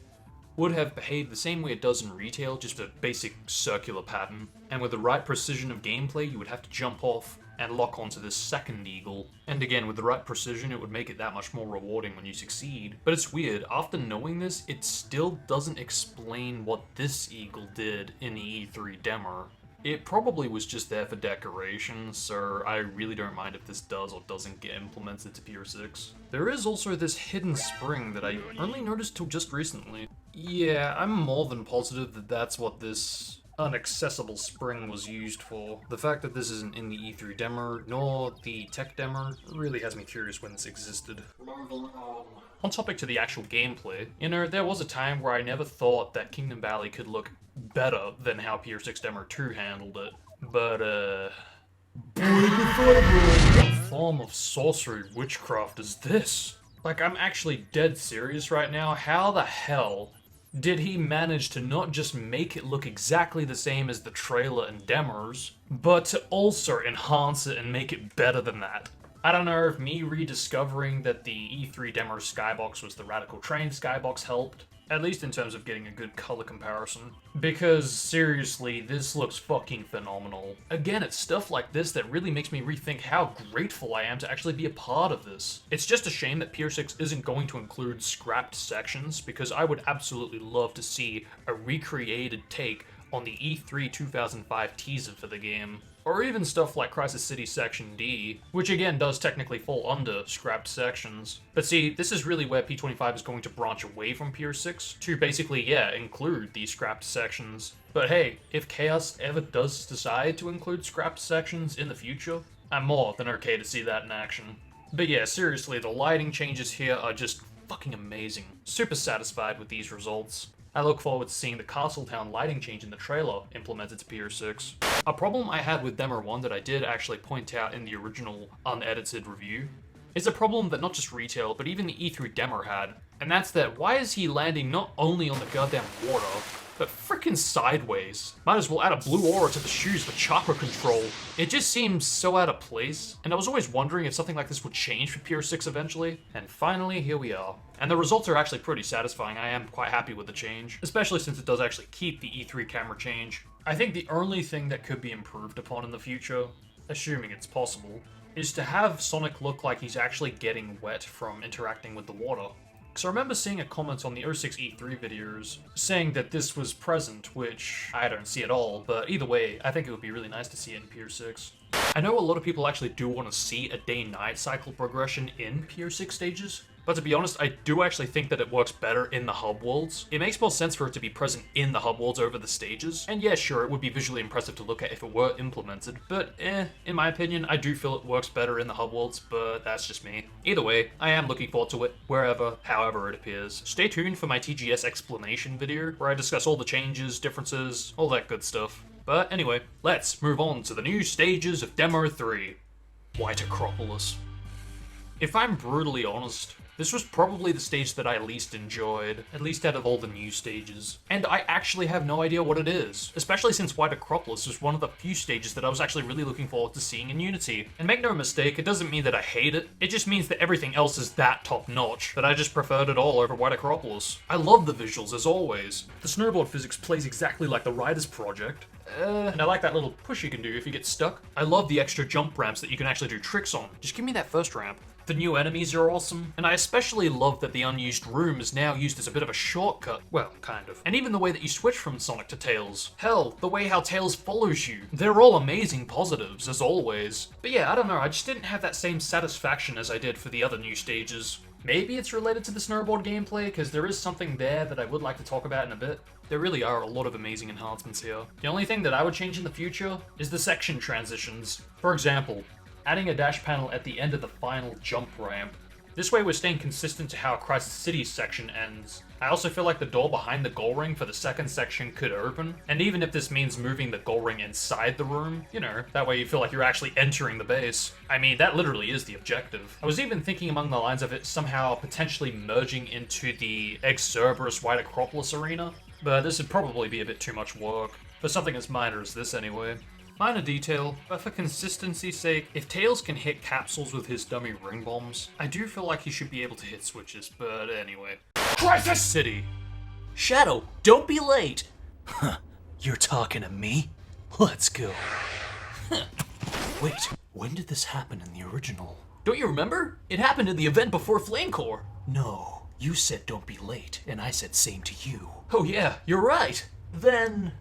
would have behaved the same way it does in retail, just a basic circular pattern. And with the right precision of gameplay, you would have to jump off and lock onto this second eagle. And again, with the right precision, it would make it that much more rewarding when you succeed. But it's weird, after knowing this, it still doesn't explain what this eagle did in the E3 demo. It probably was just there for decoration, so I really don't mind if this does or doesn't get implemented to Pure 6. There is also this hidden spring that I only noticed till just recently. Yeah, I'm more than positive that that's what this unaccessible spring was used for. The fact that this isn't in the E3 demo, nor the tech demo, really has me curious when this existed. Moving on topic to the actual gameplay, you know, there was a time where I never thought that Kingdom Valley could look better than how Pure 6 Demo 2 handled it. But, what form of sorcery witchcraft is this? Like, I'm actually dead serious right now. How the hell did he manage to not just make it look exactly the same as the trailer and demos, but to also enhance it and make it better than that? I don't know if me rediscovering that the E3 demo skybox was the Radical Train skybox helped, at least in terms of getting a good color comparison. Because, seriously, this looks fucking phenomenal. Again, it's stuff like this that really makes me rethink how grateful I am to actually be a part of this. It's just a shame that Pier 6 isn't going to include scrapped sections, because I would absolutely love to see a recreated take on the E3 2005 teaser for the game. Or even stuff like Crisis City Section D, which again does technically fall under scrapped sections. But see, this is really where P25 is going to branch away from Pier 6 to basically, yeah, include these scrapped sections. But hey, if Chaos ever does decide to include scrapped sections in the future, I'm more than okay to see that in action. But yeah, seriously, the lighting changes here are just fucking amazing. Super satisfied with these results. I look forward to seeing the Castletown lighting change in the trailer implemented to Pier 6. A problem I had with Demo 1 that I did actually point out in the original unedited review is a problem that not just retail, but even the E3 demo had, and that's that why is he landing not only on the goddamn water, but frickin' sideways? Might as well add a blue aura to the shoes for chakra control. It just seems so out of place, and I was always wondering if something like this would change for Pier 6 eventually, and finally here we are. And the results are actually pretty satisfying. I am quite happy with the change, especially since it does actually keep the E3 camera change. I think the only thing that could be improved upon in the future, assuming it's possible, is to have Sonic look like he's actually getting wet from interacting with the water. Because I remember seeing a comment on the 06 E3 videos saying that this was present, which I don't see at all, but either way, I think it would be really nice to see it in Pier 6. I know a lot of people actually do want to see a day-night cycle progression in Pier 6 stages, but to be honest, I do actually think that it works better in the hub worlds. It makes more sense for it to be present in the hub worlds over the stages, and yeah, sure, it would be visually impressive to look at if it were implemented, but in my opinion, I do feel it works better in the hub worlds, but that's just me. Either way, I am looking forward to it, wherever, however it appears. Stay tuned for my TGS Explanation video, where I discuss all the changes, differences, all that good stuff. But anyway, let's move on to the new stages of Demo 3. White Acropolis. If I'm brutally honest, this was probably the stage that I least enjoyed, at least out of all the new stages. And I actually have no idea what it is, especially since White Acropolis was one of the few stages that I was actually really looking forward to seeing in Unity. And make no mistake, it doesn't mean that I hate it, it just means that everything else is that top notch, that I just preferred it all over White Acropolis. I love the visuals as always. The snowboard physics plays exactly like the Riders project. And I like that little push you can do if you get stuck. I love the extra jump ramps that you can actually do tricks on. Just give me that first ramp. The new enemies are awesome, and I especially love that the unused room is now used as a bit of a shortcut. Well, kind of. And even the way that you switch from Sonic to Tails. Hell, the way how Tails follows you. They're all amazing positives, as always. But yeah, I don't know, I just didn't have that same satisfaction as I did for the other new stages. Maybe it's related to the snowboard gameplay, because there is something there that I would like to talk about in a bit. There really are a lot of amazing enhancements here. The only thing that I would change in the future is the section transitions. For example, adding a dash panel at the end of the final jump ramp. This way we're staying consistent to how Crisis City's section ends. I also feel like the door behind the goal ring for the second section could open, and even if this means moving the goal ring inside the room, you know, that way you feel like you're actually entering the base. I mean, that literally is the objective. I was even thinking among the lines of it somehow potentially merging into the Cerberus White Acropolis arena, but this would probably be a bit too much work, for something as minor as this anyway. Minor detail, but for consistency's sake, if Tails can hit capsules with his dummy ring bombs, I do feel like he should be able to hit switches, but anyway. Crisis City! Shadow, don't be late! Huh, you're talking to me? Let's go. Wait, when did this happen in the original? Don't you remember? It happened in the event before Flame Core. No, you said don't be late, and I said same to you. Oh yeah, you're right. Then,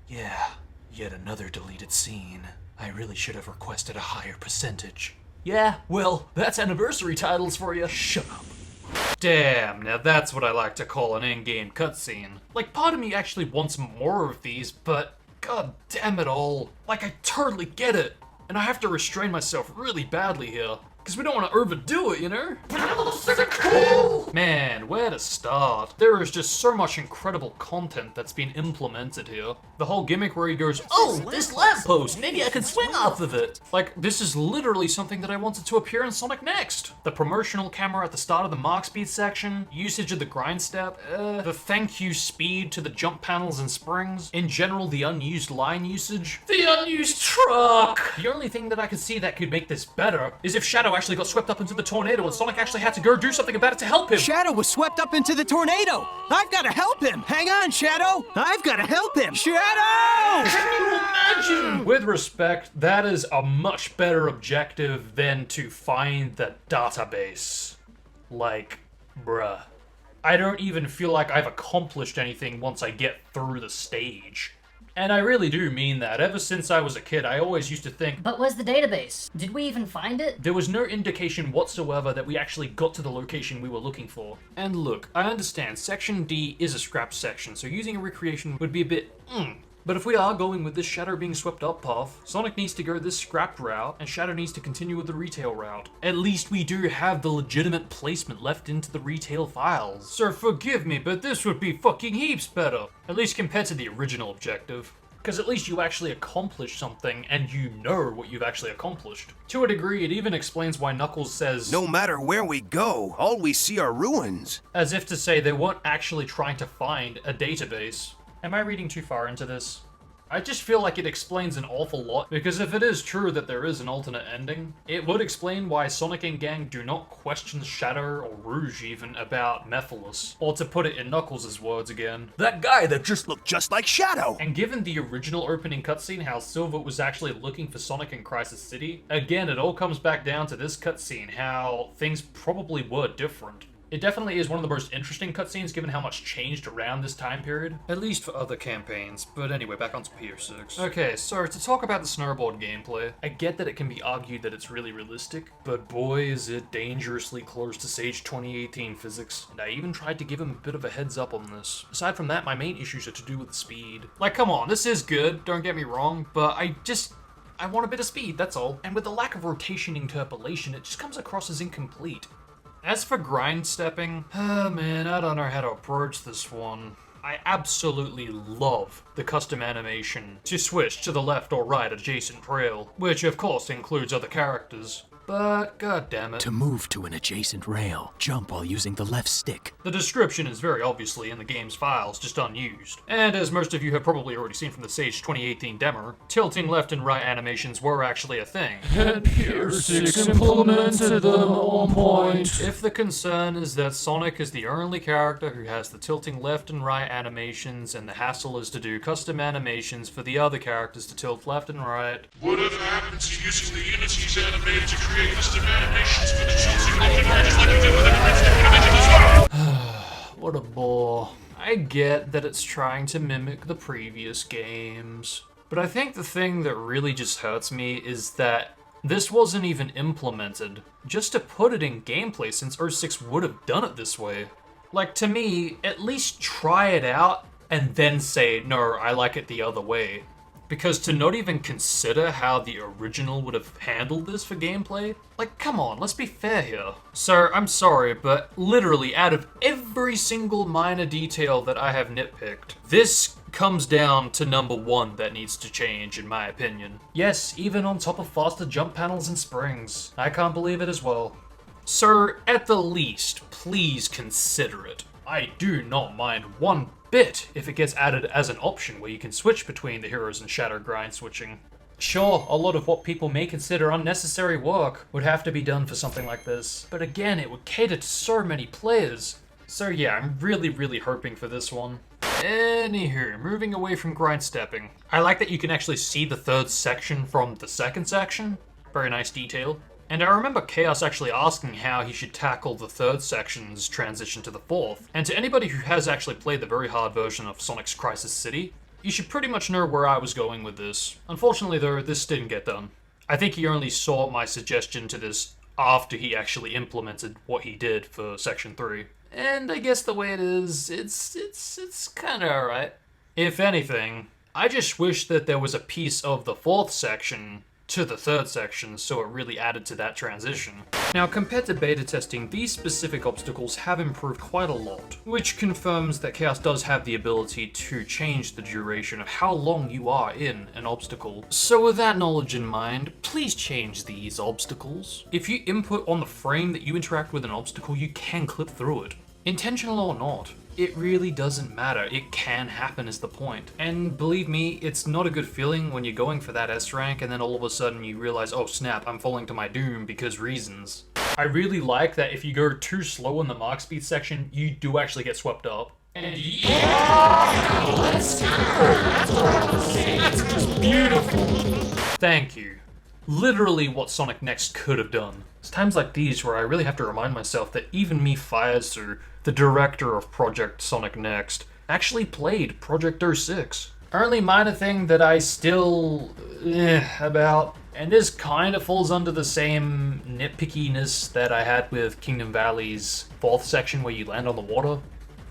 yeah. Yet another deleted scene. I really should have requested a higher percentage. Yeah, well, that's anniversary titles for you. Shut up. Damn, now that's what I like to call an in-game cutscene. Like, part of me actually wants more of these, but god damn it all. Like, I totally get it. And I have to restrain myself really badly here. because we don't want to overdo it, you know? Man, where to start? There is just so much incredible content that's been implemented here. The whole gimmick where he goes, oh, this lamppost, maybe I can swing off of it. Like, this is literally something that I wanted to appear in Sonic Next. The promotional camera at the start of the Mark Speed section, usage of the grind step, the thank you speed to the jump panels and springs, in general the unused line usage, the unused truck. The only thing that I could see that could make this better is if Shadow actually got swept up into the tornado and Sonic actually had to go do something about it to help him. Shadow was swept up into the tornado. I've got to help him. Hang on, Shadow. I've got to help him. Shadow! Can you imagine? With respect, that is a much better objective than to find the database. Like, bruh. I don't even feel like I've accomplished anything once I get through the stage. And I really do mean that. Ever since I was a kid, I always used to think, but where's the database? Did we even find it? There was no indication whatsoever that we actually got to the location we were looking for. And look, I understand Section D is a scrap section, so using a recreation would be a bit, But if we are going with this Shadow being swept up path, Sonic needs to go this scrap route, and Shadow needs to continue with the retail route. At least we do have the legitimate placement left into the retail files. So forgive me, but this would be fucking heaps better. At least compared to the original objective. Because at least you actually accomplished something, and you know what you've actually accomplished. To a degree, it even explains why Knuckles says, no matter where we go, all we see are ruins. As if to say they weren't actually trying to find a database. Am I reading too far into this? I just feel like it explains an awful lot, because if it is true that there is an alternate ending, it would explain why Sonic and gang do not question Shadow or Rouge even about Mephiles. Or to put it in Knuckles' words again, that guy that just looked just like Shadow! And given the original opening cutscene how Silver was actually looking for Sonic in Crisis City, again it all comes back down to this cutscene, how things probably were different. It definitely is one of the most interesting cutscenes given how much changed around this time period. At least for other campaigns, but anyway, back onto Pier 6. Okay, so to talk about the snowboard gameplay, I get that it can be argued that it's really realistic, but boy is it dangerously close to Sage 2018 physics, and I even tried to give him a bit of a heads up on this. Aside from that, my main issues are to do with speed. Like, come on, this is good, don't get me wrong, but I want a bit of speed, that's all. And with the lack of rotation interpolation, it just comes across as incomplete. As for grind stepping, man, I don't know how to approach this one. I absolutely love the custom animation to switch to the left or right adjacent rail, which of course includes other characters. But god damn it. To move to an adjacent rail, jump while using the left stick. The description is very obviously in the game's files, just unused. And as most of you have probably already seen from the Sage 2018 demo, tilting left and right animations were actually a thing. And Pier 6 implemented them on point. If the concern is that Sonic is the only character who has the tilting left and right animations, and the hassle is to do custom animations for the other characters to tilt left and right, whatever happened to using the Unity's animator to create custom animations for the tilting left and right, just like you did with the animation as well? What a bore. I get that it's trying to mimic the previous games, but I think the thing that really just hurts me is that this wasn't even implemented just to put it in gameplay, since 06 would have done it this way. Like, to me, at least try it out and then say, no, I like it the other way. Because to not even consider how the original would have handled this for gameplay? Like, come on, let's be fair here. Sir, I'm sorry, but literally out of every single minor detail that I have nitpicked, this comes down to number one that needs to change, in my opinion. Yes, even on top of faster jump panels and springs. I can't believe it as well. Sir, at the least, please consider it. I do not mind one bit if it gets added as an option where you can switch between the heroes and Shadow grind switching. Sure, a lot of what people may consider unnecessary work would have to be done for something like this, but again, it would cater to so many players. So yeah, I'm really hoping for this one. Anywho, moving away from grind stepping. I like that you can actually see the third section from the second section. Very nice detail. And I remember Chaos actually asking how he should tackle the third section's transition to the fourth. And to anybody who has actually played the very hard version of Sonic's Crisis City, you should pretty much know where I was going with this. Unfortunately though, this didn't get done. I think he only saw my suggestion to this after he actually implemented what he did for Section 3. And I guess the way it is, it's kinda alright. If anything, I just wish that there was a piece of the fourth section to the third section, so it really added to that transition. Now, compared to beta testing, these specific obstacles have improved quite a lot, which confirms that Chaos does have the ability to change the duration of how long you are in an obstacle. So with that knowledge in mind, please change these obstacles. If you input on the frame that you interact with an obstacle, you can clip through it. Intentional or not, it really doesn't matter. It can happen is the point. And believe me, it's not a good feeling when you're going for that S rank and then all of a sudden you realize, oh snap, I'm falling to my doom because reasons. I really like that if you go too slow in the mark speed section, you do actually get swept up. And yeah, let's go! That's what I was saying. That's just beautiful. Thank you. Literally what Sonic Next could have done. It's times like these where I really have to remind myself that even me, Firesu, the director of Project Sonic Next, actually played Project 06. Only minor thing that I still about, and this kind of falls under the same nitpickiness that I had with Kingdom Valley's 4th section where you land on the water.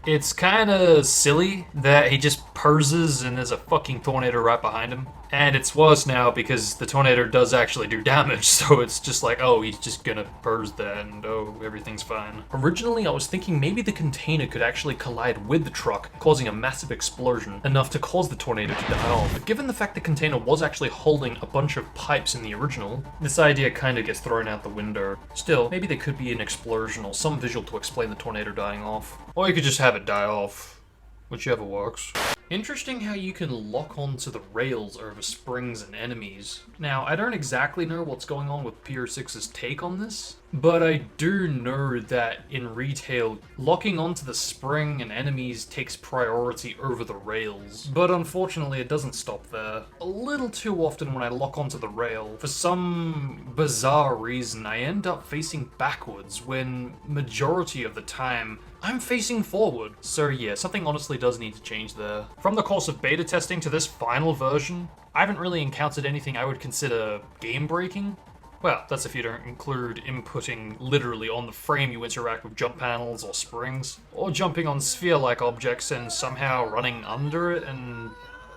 It's kinda silly that he just purses and there's a fucking tornado right behind him. And it's worse now because the tornado does actually do damage, so it's just like, oh, he's just gonna purse that and oh, everything's fine. Originally, I was thinking maybe the container could actually collide with the truck, causing a massive explosion, enough to cause the tornado to die off. But given the fact the container was actually holding a bunch of pipes in the original, this idea kinda gets thrown out the window. Still, maybe there could be an explosion or some visual to explain the tornado dying off. Or you could just have it die off. Whichever works. Interesting how you can lock onto the rails over springs and enemies. Now, I don't exactly know what's going on with PR6's take on this, but I do know that in retail, locking onto the spring and enemies takes priority over the rails. But unfortunately, it doesn't stop there. A little too often when I lock onto the rail, for some bizarre reason, I end up facing backwards when majority of the time, I'm facing forward. So yeah, something honestly does need to change there. From the course of beta testing to this final version, I haven't really encountered anything I would consider game-breaking. Well, that's if you don't include inputting literally on the frame you interact with jump panels or springs, or jumping on sphere-like objects and somehow running under it and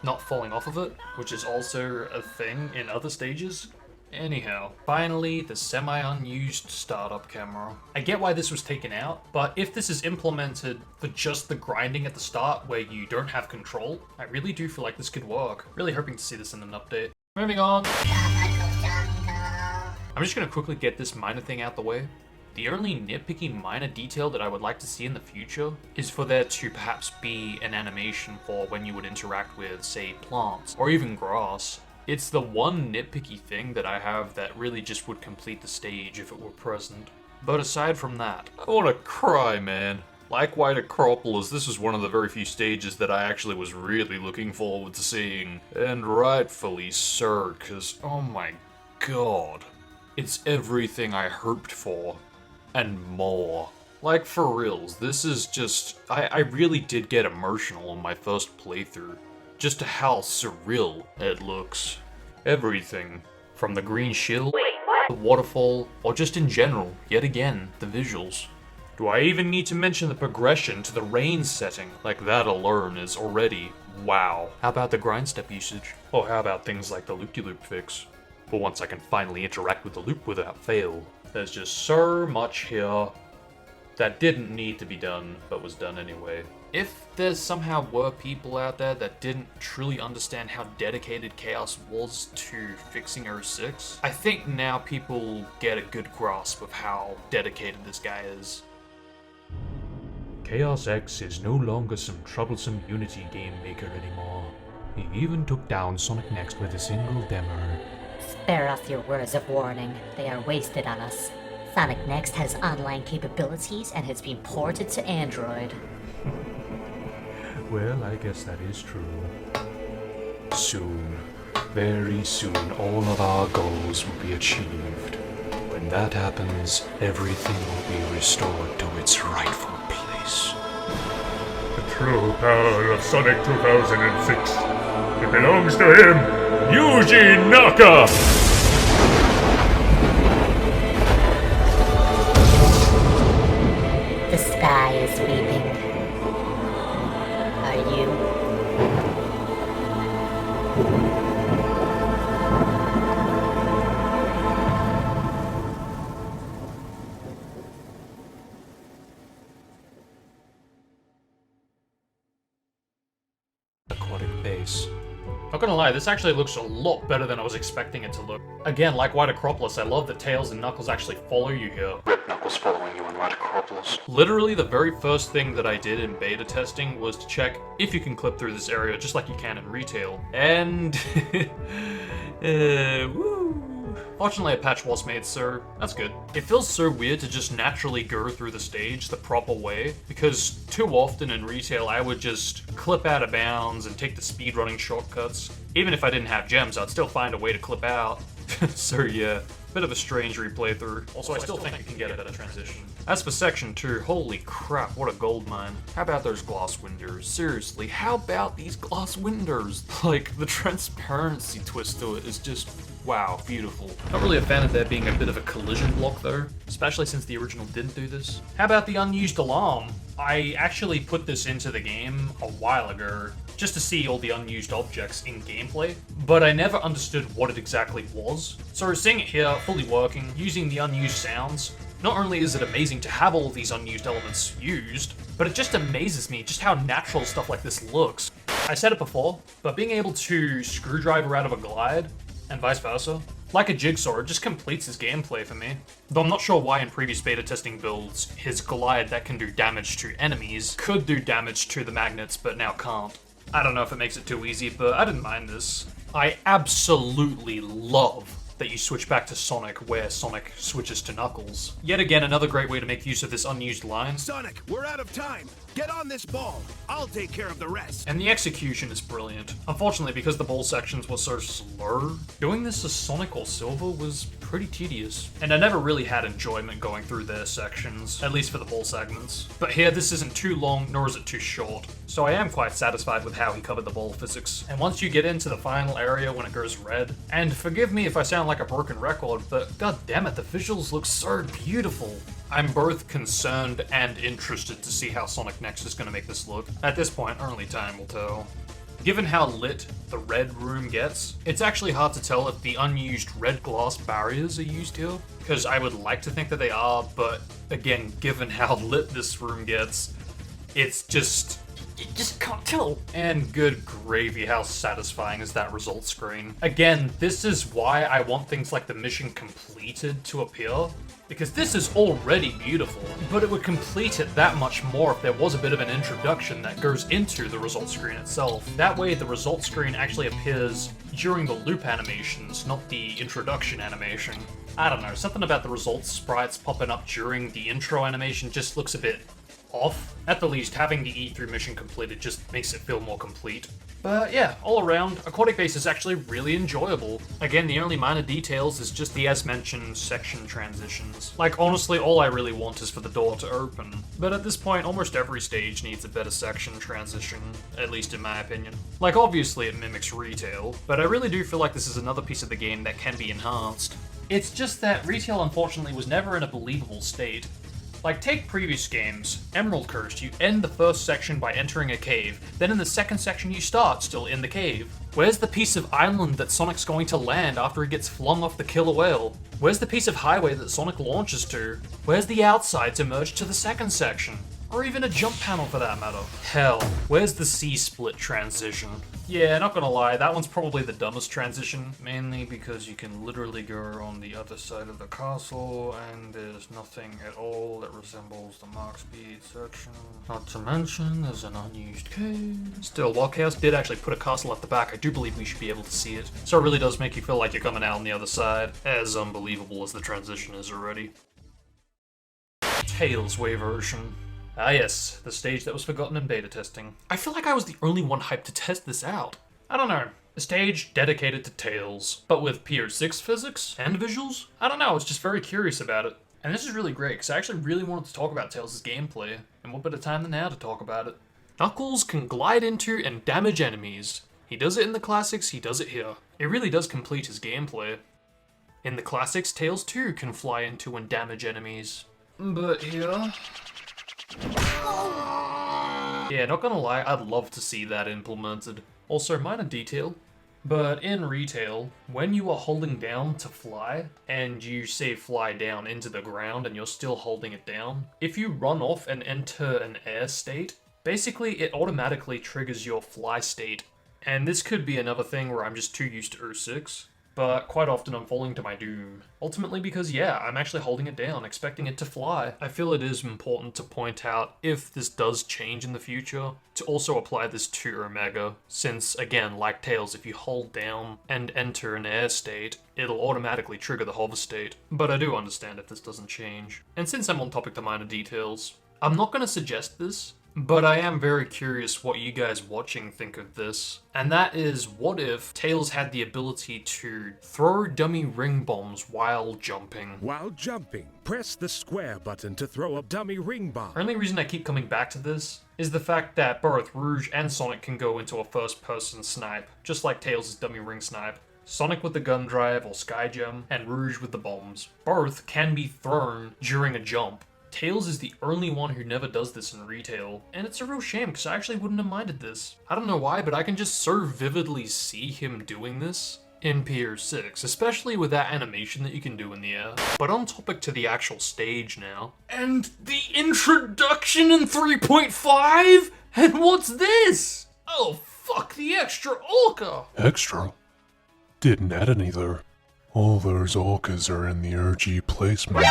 not falling off of it, which is also a thing in other stages. Anyhow, finally, the semi-unused startup camera. I get why this was taken out, but if this is implemented for just the grinding at the start where you don't have control, I really do feel like this could work. Really hoping to see this in an update. Moving on. I'm just gonna quickly get this minor thing out the way. The only nitpicky minor detail that I would like to see in the future is for there to perhaps be an animation for when you would interact with, say, plants, or even grass. It's the one nitpicky thing that I have that really just would complete the stage if it were present. But aside from that, I wanna cry, man. Like White Acropolis, this is one of the very few stages that I actually was really looking forward to seeing. And rightfully so, cause oh my god. It's everything I hoped for. And more. Like for reals, this is just... I really did get emotional on my first playthrough. Just to how surreal it looks. Everything. From the green shield, the waterfall, or just in general, yet again, the visuals. Do I even need to mention the progression to the rain setting? Like that alone is already wow. How about the grind step usage? Or how about things like the loop-de-loop fix? For once I can finally interact with the loop without fail. There's just so much here that didn't need to be done, but was done anyway. If there somehow were people out there that didn't truly understand how dedicated Chaos was to fixing 06, I think now people get a good grasp of how dedicated this guy is. Chaos X is no longer some troublesome Unity game maker anymore. He even took down Sonic Next with a single demo. Spare us your words of warning. They are wasted on us. Sonic Next has online capabilities and has been ported to Android. Well, I guess that is true. Soon, very soon, all of our goals will be achieved. When that happens, everything will be restored to its rightful place. The true power of Sonic 2006. It belongs to him, Yuji Naka! The sky is weeping. Are you? base. Not gonna lie, this actually looks a lot better than I was expecting it to look. Again, like White Acropolis, I love that Tails and Knuckles actually follow you here. Red Knuckles following you in White Acropolis. Literally, the very first thing that I did in beta testing was to check if you can clip through this area just like you can in retail. And... woo! Fortunately, a patch was made, so that's good. It feels so weird to just naturally go through the stage the proper way, because too often in retail I would just clip out of bounds and take the speedrunning shortcuts. Even if I didn't have gems, I'd still find a way to clip out. So yeah, bit of a strange replay through. Also, I still think you can get a better transition. As for section 2, holy crap, what a gold mine. How about those glass windows? Seriously, how about these glass windows? Like, the transparency twist to it is just... wow, beautiful. Not really a fan of there being a bit of a collision block though, especially since the original didn't do this. How about the unused alarm? I actually put this into the game a while ago, just to see all the unused objects in gameplay, but I never understood what it exactly was. So seeing it here, fully working, using the unused sounds, not only is it amazing to have all of these unused elements used, but it just amazes me just how natural stuff like this looks. I said it before, but being able to screwdriver out of a glide, and vice versa, like a jigsaw, it just completes his gameplay for me. Though I'm not sure why in previous beta testing builds, his glide that can do damage to enemies could do damage to the magnets, but now can't. I don't know if it makes it too easy, but I didn't mind this. I absolutely love that you switch back to Sonic where Sonic switches to Knuckles. Yet again, another great way to make use of this unused line. Sonic, we're out of time. Get on this ball. I'll take care of the rest. And the execution is brilliant. Unfortunately, because the ball sections were so slow, doing this as Sonic or Silver was pretty tedious. And I never really had enjoyment going through their sections, at least for the ball segments. But here, this isn't too long, nor is it too short. So I am quite satisfied with how he covered the ball physics. And once you get into the final area when it goes red, and forgive me if I sound like a broken record, but god damn it, the visuals look so beautiful. I'm both concerned and interested to see how Sonic Next is going to make this look. At this point, only time will tell. Given how lit the red room gets, it's actually hard to tell if the unused red glass barriers are used here, because I would like to think that they are, but again, given how lit this room gets, it's just... you just can't tell. And good gravy, how satisfying is that result screen. Again, this is why I want things like the mission completed to appear, because this is already beautiful, but it would complete it that much more if there was a bit of an introduction that goes into the result screen itself. That way the result screen actually appears during the loop animations, not the introduction animation. I don't know, something about the results sprites popping up during the intro animation just looks a bit off. At the least, having the E3 mission completed just makes it feel more complete. But yeah, all around, Aquatic Base is actually really enjoyable. Again, the only minor details is just the as mentioned section transitions. Like honestly, all I really want is for the door to open. But at this point, almost every stage needs a better section transition, at least in my opinion. Like obviously it mimics retail, but I really do feel like this is another piece of the game that can be enhanced. It's just that retail unfortunately was never in a believable state. Like, take previous games. Emerald Coast, you end the first section by entering a cave, then in the second section you start still in the cave. Where's the piece of island that Sonic's going to land after he gets flung off the killer whale? Where's the piece of highway that Sonic launches to? Where's the outside to merge to the second section? Or even a jump panel for that matter. Hell, where's the C-split transition? Yeah, not gonna lie, that one's probably the dumbest transition, mainly because you can literally go on the other side of the castle and there's nothing at all that resembles the Mark Speed section. Not to mention, there's an unused cave. Still, while Chaos did actually put a castle at the back, I do believe we should be able to see it. So it really does make you feel like you're coming out on the other side, as unbelievable as the transition is already. Tails Way version. Ah yes, the stage that was forgotten in beta testing. I feel like I was the only one hyped to test this out. I don't know. A stage dedicated to Tails, but with PR6 physics and visuals? I don't know, I was just very curious about it. And this is really great, because I actually really wanted to talk about Tails' gameplay, and what better time than now to talk about it. Knuckles can glide into and damage enemies. He does it in the classics, he does it here. It really does complete his gameplay. In the classics, Tails too can fly into and damage enemies. But here... yeah, not gonna lie, I'd love to see that implemented. Also, minor detail, but in retail, when you are holding down to fly, and you say fly down into the ground and you're still holding it down, if you run off and enter an air state, basically it automatically triggers your fly state. And this could be another thing where I'm just too used to 06, but quite often I'm falling to my doom. Ultimately because, yeah, I'm actually holding it down, expecting it to fly. I feel it is important to point out, if this does change in the future, to also apply this to Omega, since, again, like Tails, if you hold down and enter an air state, it'll automatically trigger the hover state. But I do understand if this doesn't change. And since I'm on topic to minor details, I'm not going to suggest this, but I am very curious what you guys watching think of this. And that is, what if Tails had the ability to throw dummy ring bombs while jumping? While jumping, press the square button to throw a dummy ring bomb. The only reason I keep coming back to this is the fact that both Rouge and Sonic can go into a first-person snipe, just like Tails' dummy ring snipe. Sonic with the gun drive or sky gem, and Rouge with the bombs. Both can be thrown during a jump. Tails is the only one who never does this in retail, and it's a real shame because I actually wouldn't have minded this. I don't know why, but I can just so vividly see him doing this in Pier 6, especially with that animation that you can do in the air. But on topic to the actual stage now. And the introduction in 3.5? And what's this? Oh, fuck the extra orca! Extra? Didn't add any there. All those orcas are in the RG placement.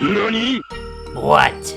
NANI? What?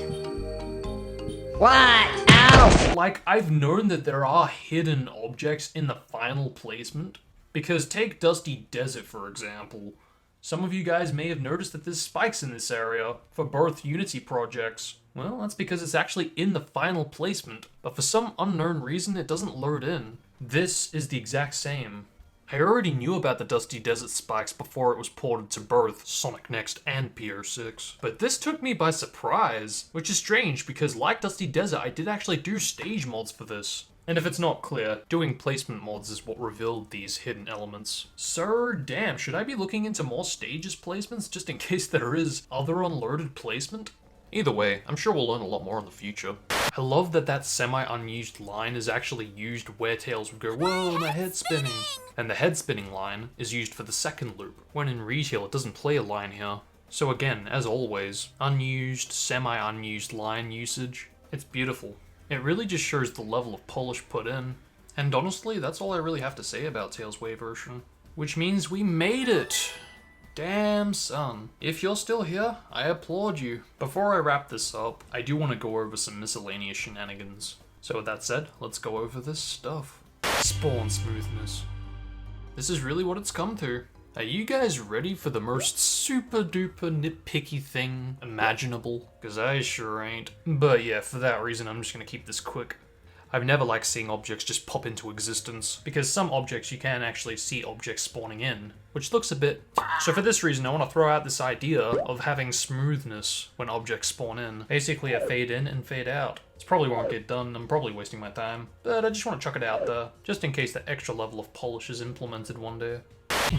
What? Ow! Like, I've known that there are hidden objects in the final placement. Because take Dusty Desert, for example. Some of you guys may have noticed that there's spikes in this area for both Unity projects. Well, that's because it's actually in the final placement, but for some unknown reason it doesn't load in. This is the exact same. I already knew about the Dusty Desert spikes before it was ported to both Sonic Next and Pier 6, but this took me by surprise, which is strange because like Dusty Desert, I did actually do stage mods for this. And if it's not clear, doing placement mods is what revealed these hidden elements. So damn, should I be looking into more stages placements just in case there is other unloaded placement? Either way, I'm sure we'll learn a lot more in the future. I love that that semi-unused line is actually used where Tails would go, "Whoa, my head's spinning!" And the head spinning line is used for the second loop, when in retail it doesn't play a line here. So again, as always, unused, semi-unused line usage. It's beautiful. It really just shows the level of polish put in. And honestly, that's all I really have to say about Tails Way version. Which means we made it! Damn son. If you're still here, I applaud you. Before I wrap this up, I do want to go over some miscellaneous shenanigans. So with that said, let's go over this stuff. Spawn smoothness. This is really what it's come to. Are you guys ready for the most super duper nitpicky thing imaginable? Cause I sure ain't. But yeah, for that reason I'm just gonna keep this quick. I've never liked seeing objects just pop into existence, because some objects you can actually see objects spawning in, which looks a bit... So for this reason I want to throw out this idea of having smoothness when objects spawn in. Basically a fade in and fade out. This probably won't get done, I'm probably wasting my time, but I just want to chuck it out there, just in case that extra level of polish is implemented one day.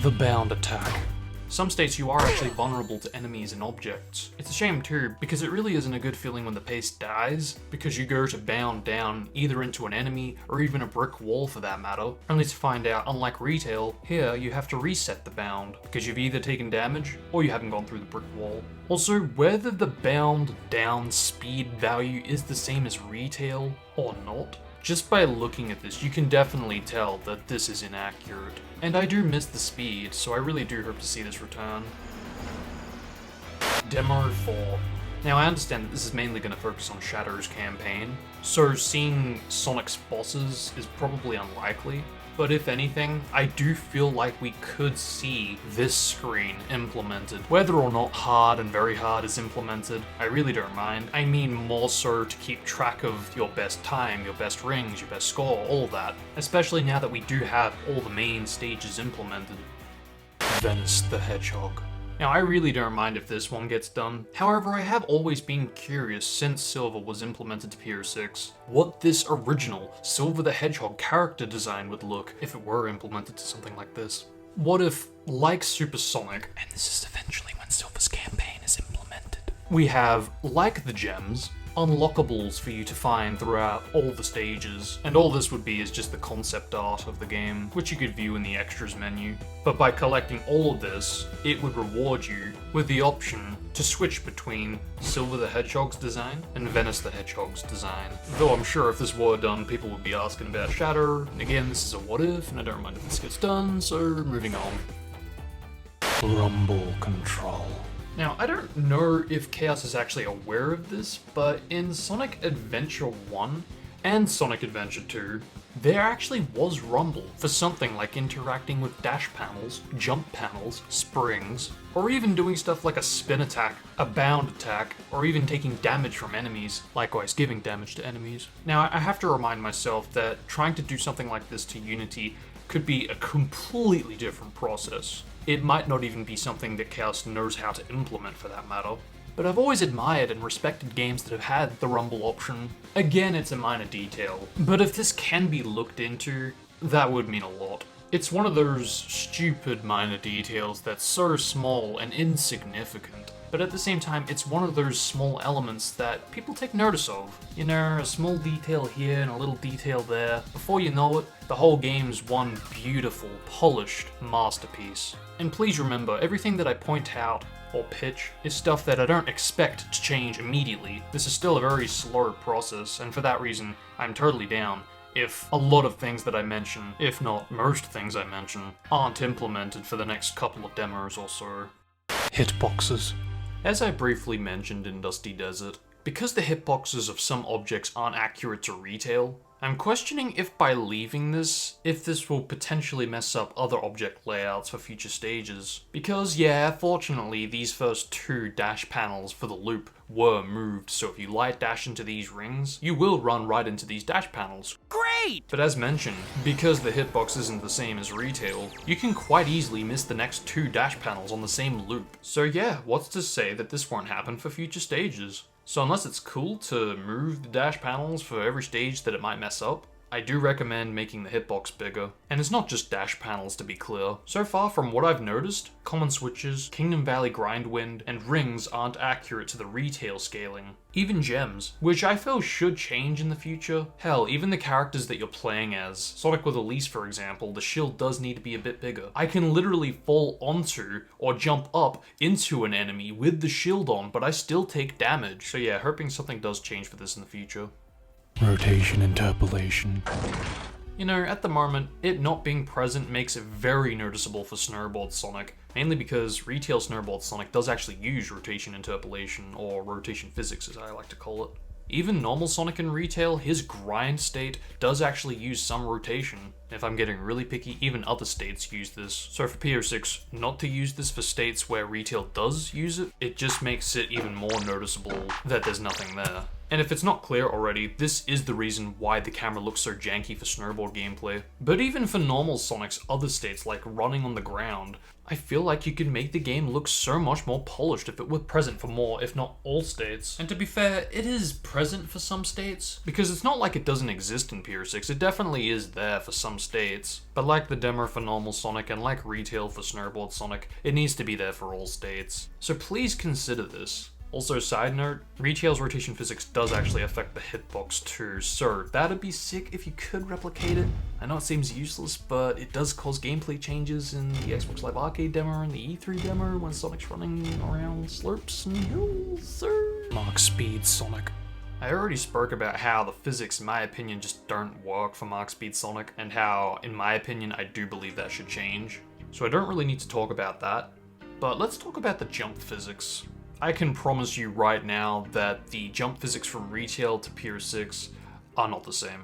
The bound attack. Some states you are actually vulnerable to enemies and objects. It's a shame too, because it really isn't a good feeling when the pace dies, because you go to bound down either into an enemy or even a brick wall for that matter, only to find out, unlike retail, here you have to reset the bound, because you've either taken damage or you haven't gone through the brick wall. Also, whether the bound down speed value is the same as retail or not, just by looking at this, you can definitely tell that this is inaccurate. And I do miss the speed, so I really do hope to see this return. Demo 4. Now I understand that this is mainly going to focus on Shadow's campaign, so seeing Sonic's bosses is probably unlikely, but if anything, I do feel like we could see this screen implemented. Whether or not hard and very hard is implemented, I really don't mind. I mean more so to keep track of your best time, your best rings, your best score, all that. Especially now that we do have all the main stages implemented. Venice the Hedgehog. Now I really don't mind if this one gets done, however I have always been curious since Silver was implemented to Pier 6, what this original Silver the Hedgehog character design would look if it were implemented to something like this. What if, like Supersonic, and this is eventually when Silver's campaign is implemented, we have, like the gems, unlockables for you to find throughout all the stages, and all this would be is just the concept art of the game, which you could view in the extras menu. But by collecting all of this, it would reward you with the option to switch between Silver the Hedgehog's design and Venice the Hedgehog's design. Though I'm sure if this were done, people would be asking about Shatter. Again, this is a what if, and I don't mind if this gets done, so moving on. Rumble control. Now, I don't know if Chaos is actually aware of this, but in Sonic Adventure 1 and Sonic Adventure 2, there actually was rumble for something like interacting with dash panels, jump panels, springs, or even doing stuff like a spin attack, a bound attack, or even taking damage from enemies, likewise giving damage to enemies. Now, I have to remind myself that trying to do something like this to Unity could be a completely different process. It might not even be something that Chaos knows how to implement for that matter. But I've always admired and respected games that have had the rumble option. Again, it's a minor detail, but if this can be looked into, that would mean a lot. It's one of those stupid minor details that's so small and insignificant, but at the same time, it's one of those small elements that people take notice of. You know, a small detail here and a little detail there. Before you know it, the whole game's one beautiful, polished masterpiece. And please remember, everything that I point out or pitch is stuff that I don't expect to change immediately. This is still a very slow process, and for that reason, I'm totally down if a lot of things that I mention, if not most things I mention, aren't implemented for the next couple of demos or so. Hitboxes. As I briefly mentioned in Dusty Desert, because the hitboxes of some objects aren't accurate to retail, I'm questioning if by leaving this, if this will potentially mess up other object layouts for future stages. Because yeah, fortunately these first two dash panels for the loop were moved, so if you light dash into these rings, you will run right into these dash panels. Great! But as mentioned, because the hitbox isn't the same as retail, you can quite easily miss the next two dash panels on the same loop. So yeah, what's to say that this won't happen for future stages? So unless it's cool to move the dash panels for every stage that it might mess up, I do recommend making the hitbox bigger. And it's not just dash panels, to be clear. So far from what I've noticed, common switches, Kingdom Valley Grindwind, and rings aren't accurate to the retail scaling. Even gems, which I feel should change in the future. Hell, even the characters that you're playing as. Sonic with Elise, for example, the shield does need to be a bit bigger. I can literally fall onto or jump up into an enemy with the shield on, but I still take damage. So yeah, hoping something does change for this in the future. Rotation interpolation. You know, at the moment, it not being present makes it very noticeable for Snowboard Sonic, mainly because retail Snowboard Sonic does actually use rotation interpolation, or rotation physics as I like to call it. Even normal Sonic in retail, his grind state does actually use some rotation. If I'm getting really picky, even other states use this. So for PR6, not to use this for states where retail does use it, it just makes it even more noticeable that there's nothing there. And if it's not clear already, this is the reason why the camera looks so janky for snowboard gameplay. But even for normal Sonic's other states, like running on the ground, I feel like you could make the game look so much more polished if it were present for more, if not all states. And to be fair, it is present for some states, because it's not like it doesn't exist in PR6, it definitely is there for some states. But like the demo for normal Sonic and like retail for Snowboard Sonic, it needs to be there for all states. So please consider this. Also, side note, retail's rotation physics does actually affect the hitbox too, so that'd be sick if you could replicate it. I know it seems useless, but it does cause gameplay changes in the Xbox Live Arcade demo and the E3 demo when Sonic's running around slopes and hills, sir. Mach Speed Sonic. I already spoke about how the physics, in my opinion, just don't work for Mach Speed Sonic, and how, in my opinion, I do believe that should change. So I don't really need to talk about that, but let's talk about the jump physics. I can promise you right now that the jump physics from retail to PR6 are not the same.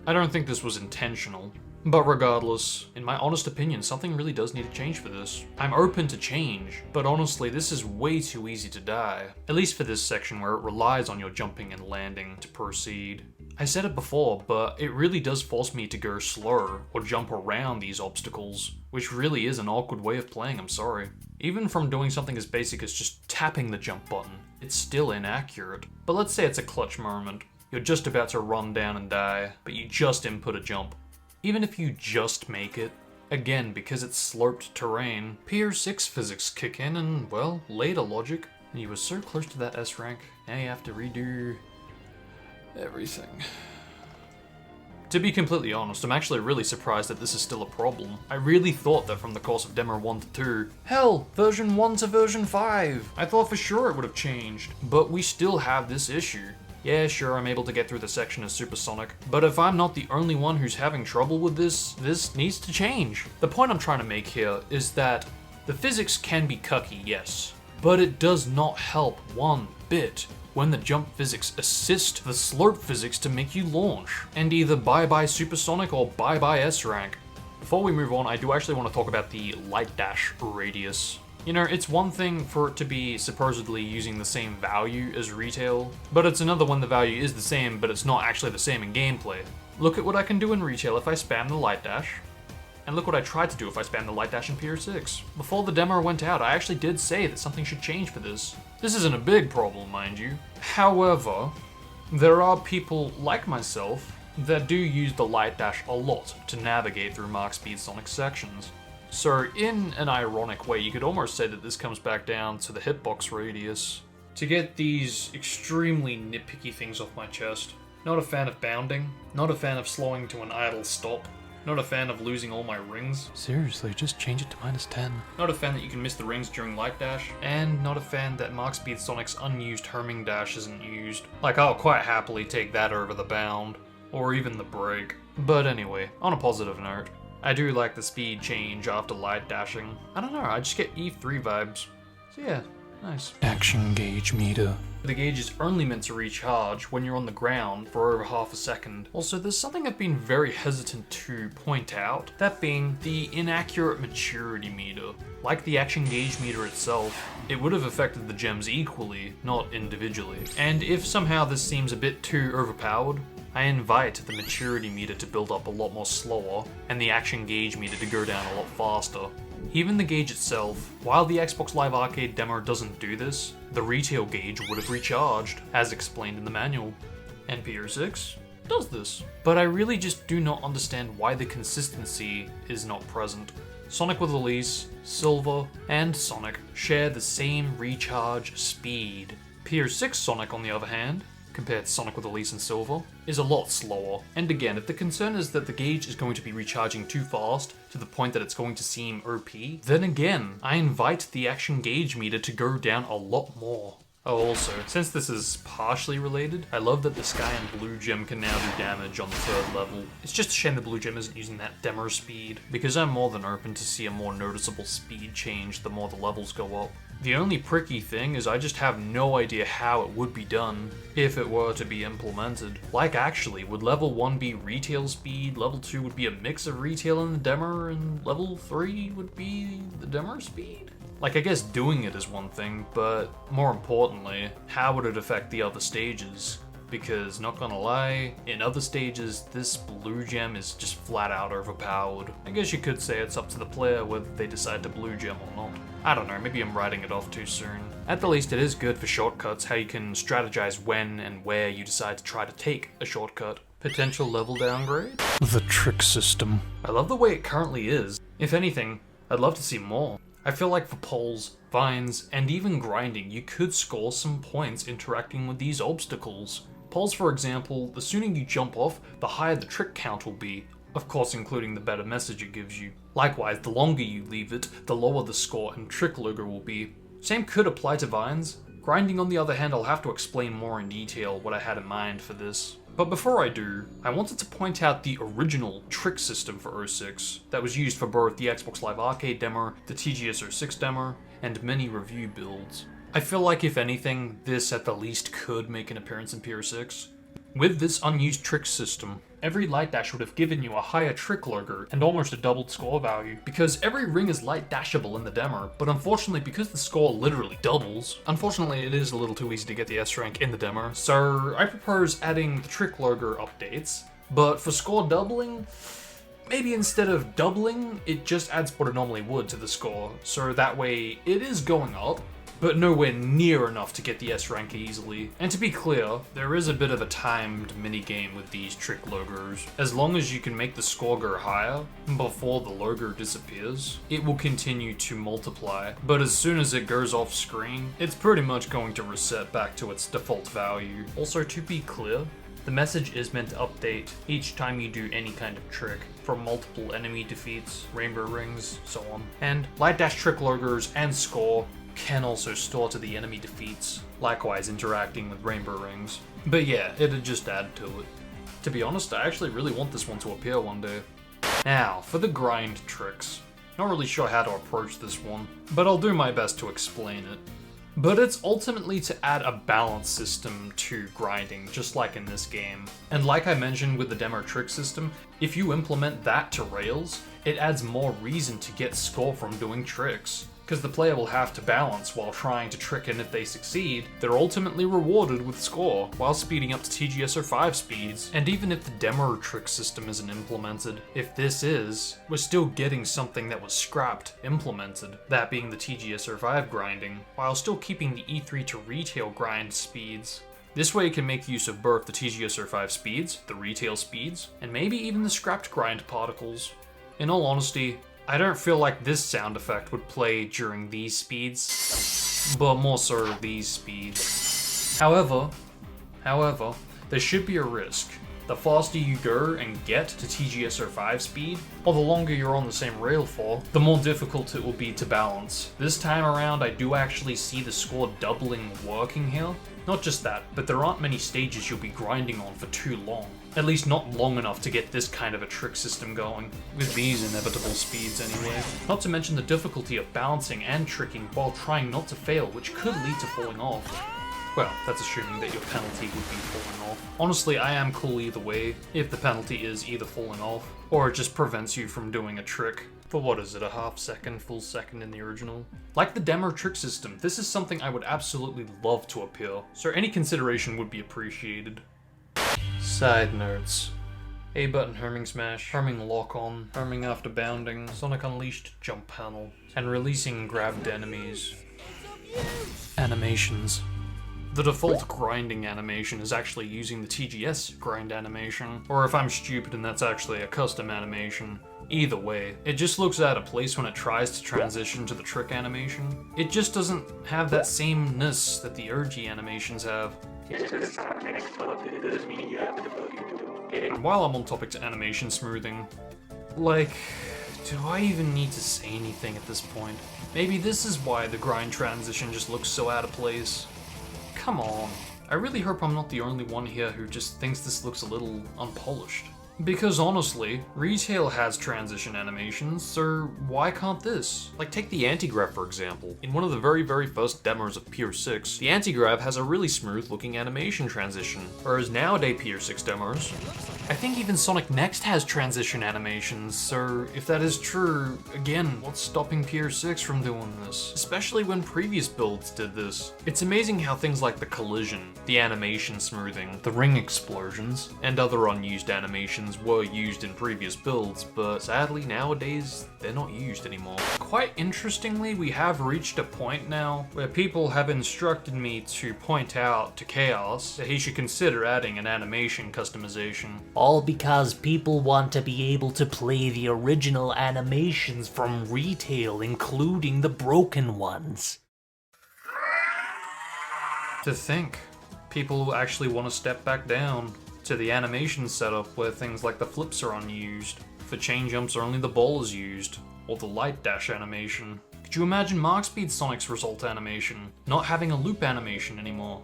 I don't think this was intentional, but regardless, in my honest opinion, something really does need to change for this. I'm open to change, but honestly, this is way too easy to die. At least for this section where it relies on your jumping and landing to proceed. I said it before, but it really does force me to go slow or jump around these obstacles, which really is an awkward way of playing, I'm sorry. Even from doing something as basic as just tapping the jump button, it's still inaccurate. But let's say it's a clutch moment. You're just about to run down and die, but you just input a jump. Even if you just make it, again, because it's sloped terrain, PR6 physics kick in and, well, later logic. And you were so close to that S rank, now you have to redo everything. To be completely honest, I'm actually really surprised that this is still a problem. I really thought that from the course of Demo 1 to 2, hell, version 1 to version 5, I thought for sure it would have changed. But we still have this issue. Yeah, sure, I'm able to get through the section as Supersonic, but if I'm not the only one who's having trouble with this needs to change. The point I'm trying to make here is that the physics can be cucky, yes, but it does not help one bit when the jump physics assist the slope physics to make you launch, and either bye-bye Supersonic or bye-bye S-Rank. Before we move on, I do actually want to talk about the light dash radius. You know, it's one thing for it to be supposedly using the same value as retail, but it's another when the value is the same, but it's not actually the same in gameplay. Look at what I can do in retail if I spam the light dash, and look what I tried to do if I spam the light dash in PR6. Before the demo went out, I actually did say that something should change for this. This isn't a big problem, mind you. However, there are people like myself that do use the light dash a lot to navigate through Mark Speed Sonic sections. So in an ironic way, you could almost say that this comes back down to the hitbox radius. To get these extremely nitpicky things off my chest, not a fan of bounding, not a fan of slowing to an idle stop, not a fan of losing all my rings. Seriously, just change it to -10. Not a fan that you can miss the rings during light dash, and not a fan that Mark Speed Sonic's unused homing dash isn't used. Like, I'll quite happily take that over the bound, or even the break. But anyway, on a positive note, I do like the speed change after light dashing. I don't know, I just get E3 vibes. So yeah, nice. Action gauge meter. The gauge is only meant to recharge when you're on the ground for over half a second. Also, there's something I've been very hesitant to point out, that being the inaccurate maturity meter. Like the action gauge meter itself, it would have affected the gems equally, not individually. And if somehow this seems a bit too overpowered, I invite the maturity meter to build up a lot more slower, and the action gauge meter to go down a lot faster. Even the gauge itself, while the Xbox Live Arcade demo doesn't do this, the retail gauge would have recharged, as explained in the manual. And PR6 does this. But I really just do not understand why the consistency is not present. Sonic with Elise, Silver, and Sonic share the same recharge speed. PR6 Sonic, on the other hand, compared to Sonic with Elise and Silver, is a lot slower. And again, if the concern is that the gauge is going to be recharging too fast to the point that it's going to seem OP, then again, I invite the action gauge meter to go down a lot more. Oh, also, since this is partially related, I love that the Sky and Blue Gem can now do damage on the 3rd level. It's just a shame the Blue Gem isn't using that demo speed, because I'm more than open to see a more noticeable speed change the more the levels go up. The only pricky thing is I just have no idea how it would be done if it were to be implemented. Like actually, would level 1 be retail speed, level 2 would be a mix of retail and the demo, and level 3 would be the demo speed? Like, I guess doing it is one thing, but more importantly, how would it affect the other stages? Because, not gonna lie, in other stages, this Blue Gem is just flat out overpowered. I guess you could say it's up to the player whether they decide to Blue Gem or not. I don't know, maybe I'm writing it off too soon. At the least, it is good for shortcuts, how you can strategize when and where you decide to try to take a shortcut. Potential level downgrade? The trick system. I love the way it currently is. If anything, I'd love to see more. I feel like for poles, vines, and even grinding, you could score some points interacting with these obstacles. Poles, for example, the sooner you jump off, the higher the trick count will be, of course including the better message it gives you. Likewise, the longer you leave it, the lower the score and trick logger will be. Same could apply to vines. Grinding, on the other hand, I'll have to explain more in detail what I had in mind for this. But before I do, I wanted to point out the original trick system for 06 that was used for both the Xbox Live Arcade demo, the TGS 06 demo, and many review builds. I feel like if anything, this at the least could make an appearance in PR6. With this unused trick system, every light dash would have given you a higher trick logger and almost a doubled score value, because every ring is light dashable in the demo, but unfortunately because the score literally doubles, unfortunately it is a little too easy to get the S rank in the demo, so I propose adding the trick logger updates, but for score doubling, maybe instead of doubling, it just adds what it normally would to the score, so that way it is going up, but nowhere near enough to get the S rank easily. And to be clear, there is a bit of a timed minigame with these trick loggers. As long as you can make the score go higher before the logger disappears, it will continue to multiply. But as soon as it goes off screen, it's pretty much going to reset back to its default value. Also, to be clear, The message is meant to update each time you do any kind of trick, from multiple enemy defeats, rainbow rings, so on. And light dash trick logos and score can also store to the enemy defeats, likewise interacting with rainbow rings. But yeah, it'd just add to it. To be honest, I actually really want this one to appear one day. Now, for the grind tricks. Not really sure how to approach this one, but I'll do my best to explain it. But it's ultimately to add a balance system to grinding, just like in this game. And like I mentioned with the demo trick system, if you implement that to Rails, it adds more reason to get score from doing tricks. Because the player will have to balance while trying to trick, and if they succeed, they're ultimately rewarded with score, while speeding up to TGS-05 speeds. And even if the demo trick system isn't implemented, if this is, we're still getting something that was scrapped implemented, that being the TGS-05 grinding, while still keeping the E3 to retail grind speeds. This way it can make use of both the TGS-05 speeds, the retail speeds, and maybe even the scrapped grind particles. In all honesty, I don't feel like this sound effect would play during these speeds, but more so these speeds. However, there should be a risk. The faster you go and get to TGS-05 speed, or the longer you're on the same rail for, the more difficult it will be to balance. This time around, I do actually see the score doubling working here. Not just that, but there aren't many stages you'll be grinding on for too long. At least not long enough to get this kind of a trick system going, with these inevitable speeds anyway. Not to mention the difficulty of balancing and tricking while trying not to fail, which could lead to falling off. Well, that's assuming that your penalty would be falling off. Honestly, I am cool either way, if the penalty is either falling off, or it just prevents you from doing a trick. For what is it, a half second, full second in the original? Like the demo trick system, this is something I would absolutely love to appear, so any consideration would be appreciated. Side notes. A button homing smash, homing lock on, homing after bounding, Sonic Unleashed jump panel, and releasing grabbed enemies. Animations. The default grinding animation is actually using the TGS grind animation, or if I'm stupid and that's actually a custom animation. Either way, it just looks out of place when it tries to transition to the trick animation. It just doesn't have that sameness that the OG animations have. And while I'm on topic to animation smoothing, like, do I even need to say anything at this point? Maybe this is why the grind transition just looks so out of place. Come on. I really hope I'm not the only one here who just thinks this looks a little unpolished. Because honestly, retail has transition animations, so why can't this? Like take the anti-grav for example. In one of the very first demos of Pier 6, the anti-grav has a really smooth looking animation transition, whereas nowadays Pier 6 demos, I think even Sonic Next has transition animations, so if that is true, again, what's stopping Pier 6 from doing this? Especially when previous builds did this. It's amazing how things like the collision, the animation smoothing, the ring explosions, and other unused animations were used in previous builds, but sadly nowadays they're not used anymore. Quite interestingly, we have reached a point now where people have instructed me to point out to Chaos that he should consider adding an animation customization. All because people want to be able to play the original animations from retail, including the broken ones. To think, people actually want to step back down to the animation setup where things like the flips are unused. For chain jumps only the ball is used, or the light dash animation. Could you imagine Mark Speed Sonic's result animation not having a loop animation anymore?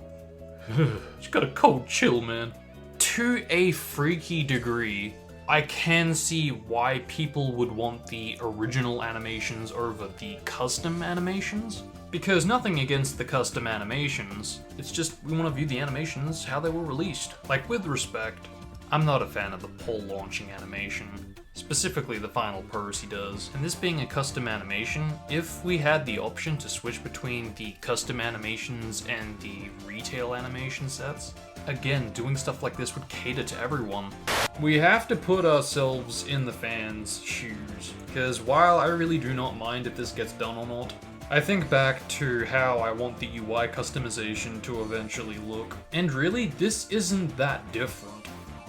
Just got a cold chill, man. To a freaky degree, I can see why people would want the original animations over the custom animations. Because nothing against the custom animations, it's just we want to view the animations how they were released. Like with respect, I'm not a fan of the pole launching animation, specifically the final pose he does. And this being a custom animation, if we had the option to switch between the custom animations and the retail animation sets, again, doing stuff like this would cater to everyone. We have to put ourselves in the fans' shoes, because while I really do not mind if this gets done or not, I think back to how I want the UI customization to eventually look, and really, this isn't that different.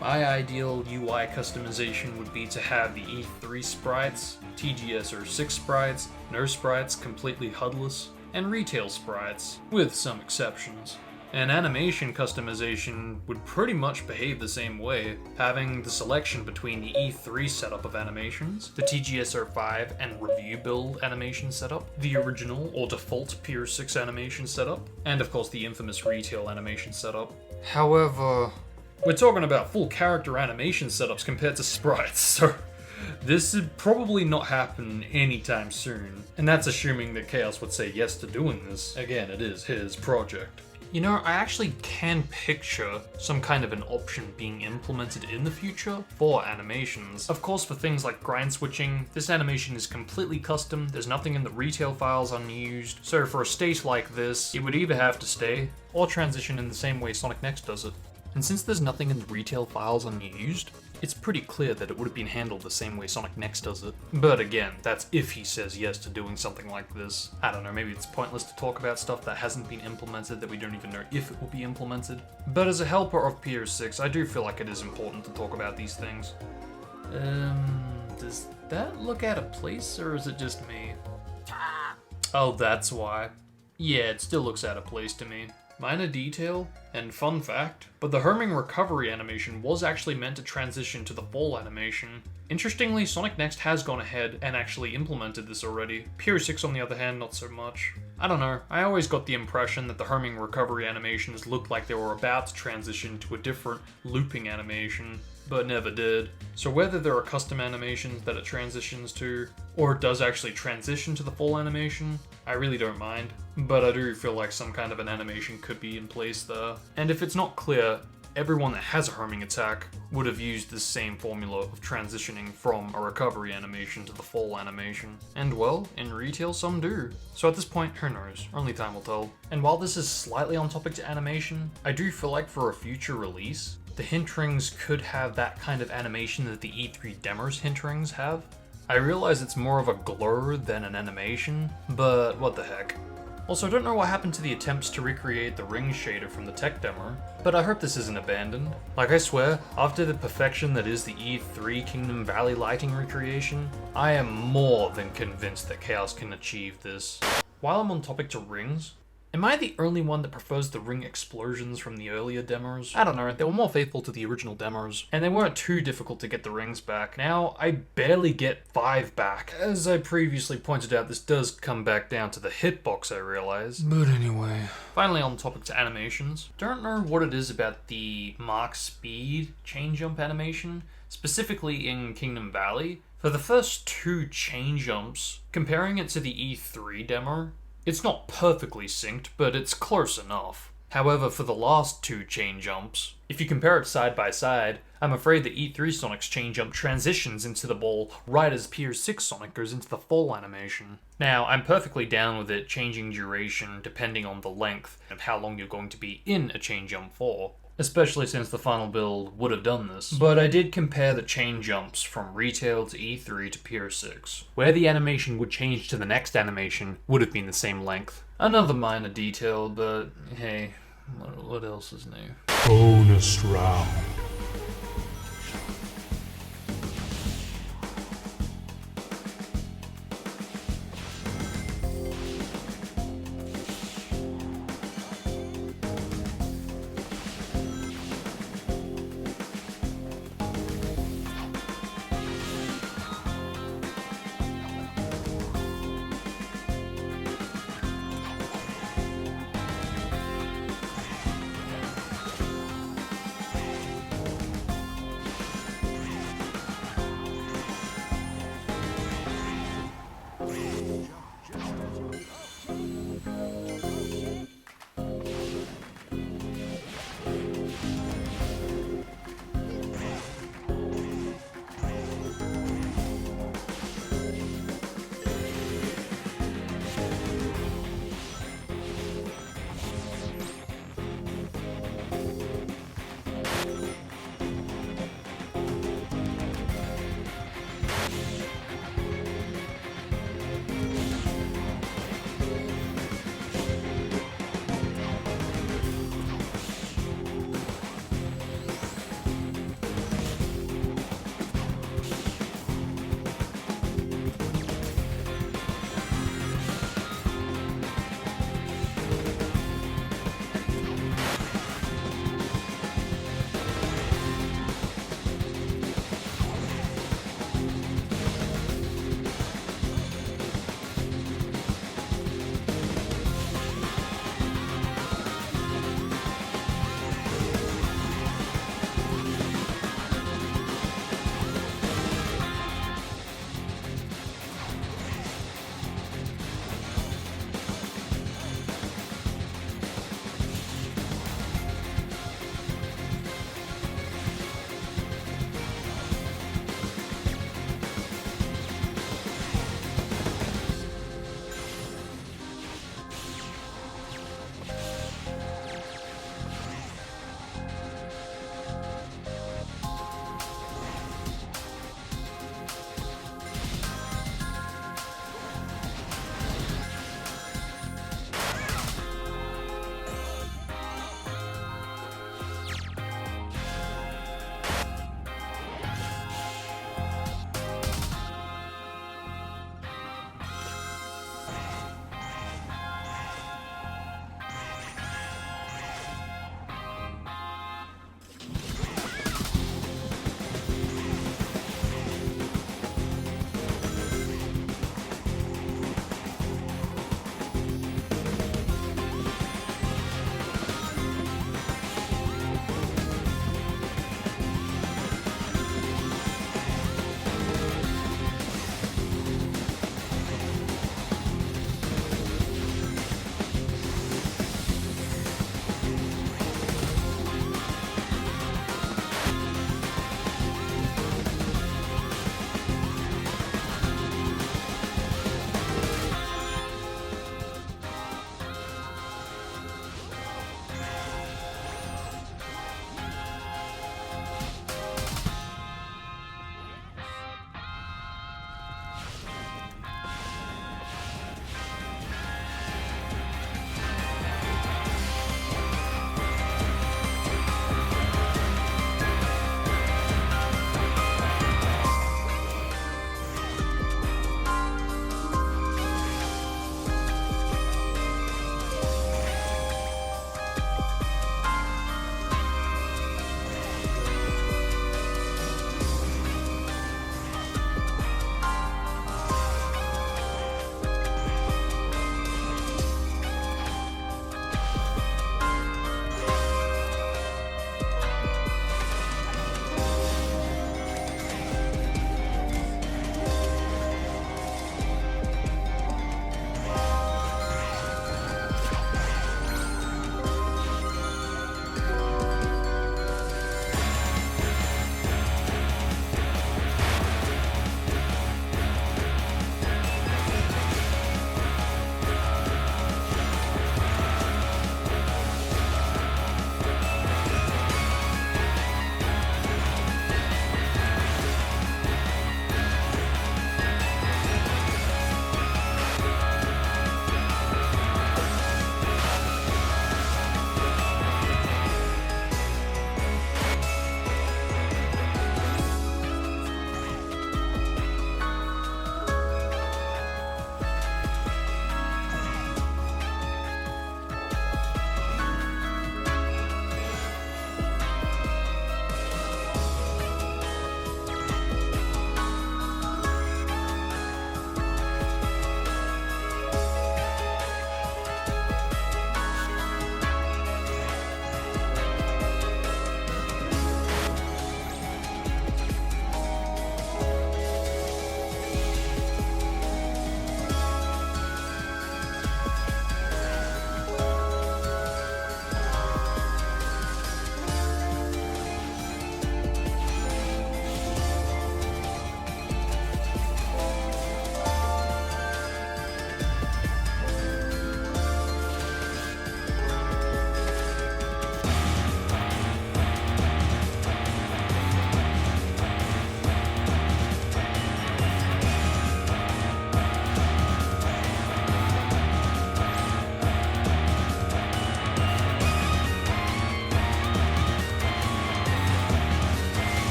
My ideal UI customization would be to have the E3 sprites, TGS-06 sprites, no sprites completely HUDless, and retail sprites, with some exceptions. And animation customization would pretty much behave the same way, having the selection between the E3 setup of animations, the TGS 5 and review build animation setup, the original or default Pier 6 animation setup, and of course the infamous retail animation setup. However, we're talking about full character animation setups compared to sprites, so this would probably not happen anytime soon, and that's assuming that Chaos would say yes to doing this. Again, it is his project. You know, I actually can picture some kind of an option being implemented in the future for animations. Of course, for things like grind switching, this animation is completely custom, there's nothing in the retail files unused, so for a state like this, it would either have to stay, or transition in the same way Sonic Next does it. And since there's nothing in the retail files unused, it's pretty clear that it would have been handled the same way Sonic Next does it. But again, that's if he says yes to doing something like this. I don't know, maybe it's pointless to talk about stuff that hasn't been implemented, that we don't even know if it will be implemented. But as a helper of Pier 6, I do feel like it is important to talk about these things. Does that look out of place, or is it just me? Oh, that's why. Yeah, it still looks out of place to me. Minor detail, and fun fact, but the homing recovery animation was actually meant to transition to the fall animation. Interestingly, Sonic Next has gone ahead and actually implemented this already. Pier 6 on the other hand, not so much. I don't know, I always got the impression that the homing recovery animations looked like they were about to transition to a different looping animation, but never did. So whether there are custom animations that it transitions to, or it does actually transition to the full animation, I really don't mind. But I do feel like some kind of an animation could be in place there. And if it's not clear, everyone that has a homing attack would have used this same formula of transitioning from a recovery animation to the full animation. And well, in retail some do. So at this point, who knows? Only time will tell. And while this is slightly on topic to animation, I do feel like for a future release, the hint rings could have that kind of animation that the E3 Demo's hint rings have. I realize it's more of a glur than an animation, but what the heck. Also, I don't know what happened to the attempts to recreate the ring shader from the tech demo, but I hope this isn't abandoned. Like, I swear, after the perfection that is the E3 Kingdom Valley lighting recreation, I am more than convinced that Chaos can achieve this. While I'm on topic to rings, am I the only one that prefers the ring explosions from the earlier demos? I don't know, they were more faithful to the original demos, and they weren't too difficult to get the rings back. Now, I barely get 5 back. As I previously pointed out, this does come back down to the hitbox, I realize. But anyway. Finally on topic to animations. Don't know what it is about the Mach Speed chain jump animation, specifically in Kingdom Valley. For the first 2 chain jumps, comparing it to the E3 demo, it's not perfectly synced, but it's close enough. However, for the last 2 chain jumps, if you compare it side by side, I'm afraid the E3 Sonic's chain jump transitions into the ball right as Pier 6 Sonic goes into the fall animation. Now, I'm perfectly down with it changing duration depending on the length of how long you're going to be in a chain jump for, especially since the final build would have done this. But I did compare the chain jumps from retail to E3 to Pier 6, where the animation would change to the next animation would have been the same length. Another minor detail, but hey, what else is new? Bonus round.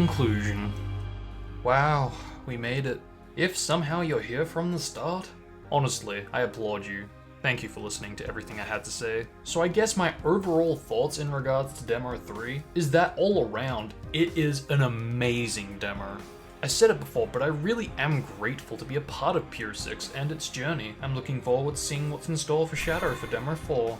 conclusion. Wow, we made it. If somehow you're here from the start, honestly, I applaud you. Thank you for listening to everything I had to say. So I guess my overall thoughts in regards to Demo 3 is that all around, it is an amazing demo. I said it before, but I really am grateful to be a part of Pure 6 and its journey. I'm looking forward to seeing what's in store for Shadow for Demo 4.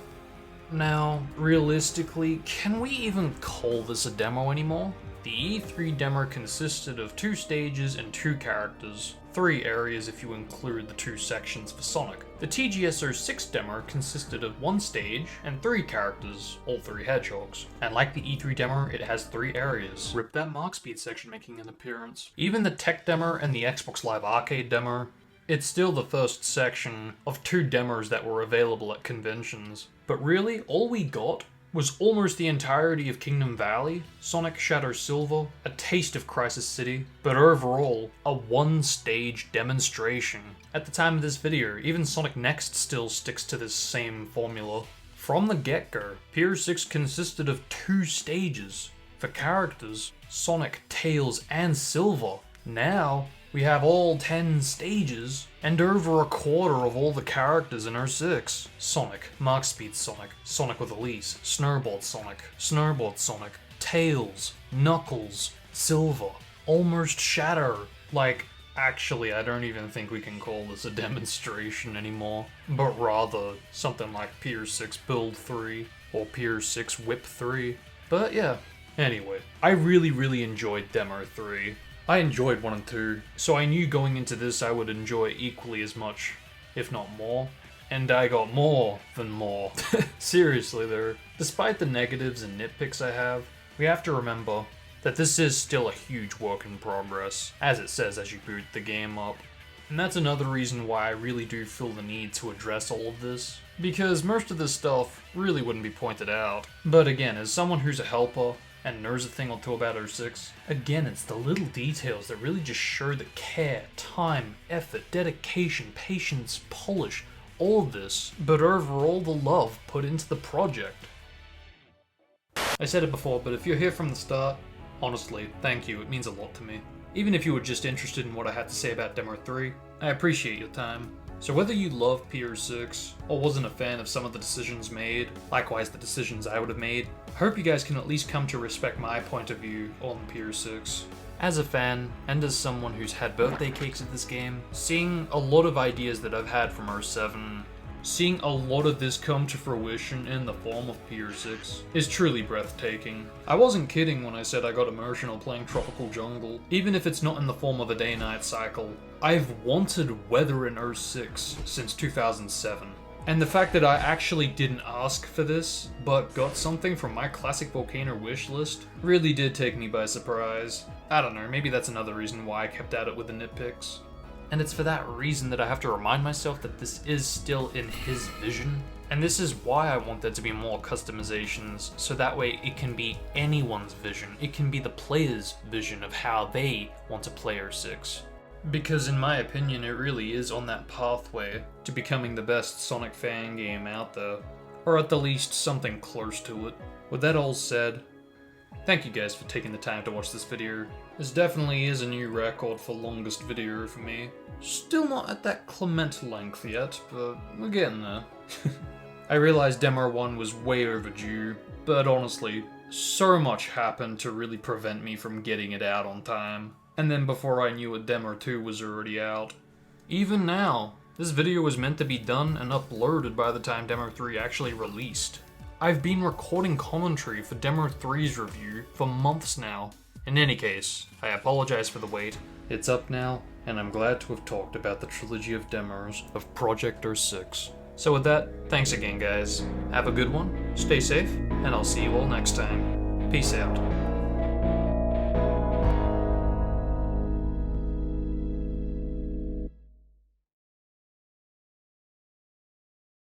Now, realistically, can we even call this a demo anymore? The E3 demo consisted of 2 stages and 2 characters, 3 areas if you include the 2 sections for Sonic. The TGS 06 demo consisted of 1 stage and 3 characters, all 3 hedgehogs. And like the E3 demo, it has 3 areas. Rip that Mark Speed section making an appearance. Even the Tech demo and the Xbox Live Arcade demo, it's still the first section of 2 demos that were available at conventions. But really, all we got was almost the entirety of Kingdom Valley, Sonic Shadow Silver, a taste of Crisis City, but overall, a 1-stage demonstration. At the time of this video, even Sonic Next still sticks to this same formula. From the get-go, Pure 6 consisted of 2 stages. For characters, Sonic, Tails, and Silver. Now, we have all 10 stages, and over a quarter of all the characters in 06. Sonic, Mark Speed Sonic, Sonic with Elise, Snowboard Sonic, Tails, Knuckles, Silver, almost Shadow. Like, actually, I don't even think we can call this a demonstration anymore, but rather something like Pure 6 Build 3, or Pure 6 Whip 3. But yeah, anyway, I really enjoyed Demo 3. I enjoyed 1 and 2, so I knew going into this I would enjoy equally as much, if not more. And I got more than more. Seriously though, despite the negatives and nitpicks I have, we have to remember that this is still a huge work in progress, as it says as you boot the game up. And that's another reason why I really do feel the need to address all of this, because most of this stuff really wouldn't be pointed out. But again, as someone who's a helper, and knows a thing or two about 06. Again, it's the little details that really just show the care, time, effort, dedication, patience, polish, all of this, but overall the love put into the project. I said it before, but if you're here from the start, honestly, thank you, it means a lot to me. Even if you were just interested in what I had to say about Demo 3, I appreciate your time. So whether you love Pure 6, or wasn't a fan of some of the decisions made, likewise the decisions I would have made, I hope you guys can at least come to respect my point of view on Pure 6. As a fan, and as someone who's had birthday cakes at this game, seeing a lot of ideas that I've had from 07, seeing a lot of this come to fruition in the form of Pure 6 is truly breathtaking. I wasn't kidding when I said I got emotional playing Tropical Jungle, even if it's not in the form of a day-night cycle. I've wanted weather in 06 since 2007. And the fact that I actually didn't ask for this, but got something from my classic Volcano wish list, really did take me by surprise. I don't know, maybe that's another reason why I kept at it with the nitpicks. And it's for that reason that I have to remind myself that this is still in his vision. And this is why I want there to be more customizations, so that way it can be anyone's vision. It can be the player's vision of how they want to play 06. Because in my opinion, it really is on that pathway to becoming the best Sonic fan game out there. Or at the least, something close to it. With that all said, thank you guys for taking the time to watch this video. This definitely is a new record for longest video for me. Still not at that Clement length yet, but we're getting there. I realized Demo 1 was way overdue, but honestly, so much happened to really prevent me from getting it out on time. And then before I knew it, Demo 2 was already out. Even now, this video was meant to be done and uploaded by the time Demo 3 actually released. I've been recording commentary for Demo 3's review for months now. In any case, I apologize for the wait. It's up now, and I'm glad to have talked about the trilogy of demos of Project 06. So with that, thanks again guys. Have a good one, stay safe, and I'll see you all next time. Peace out.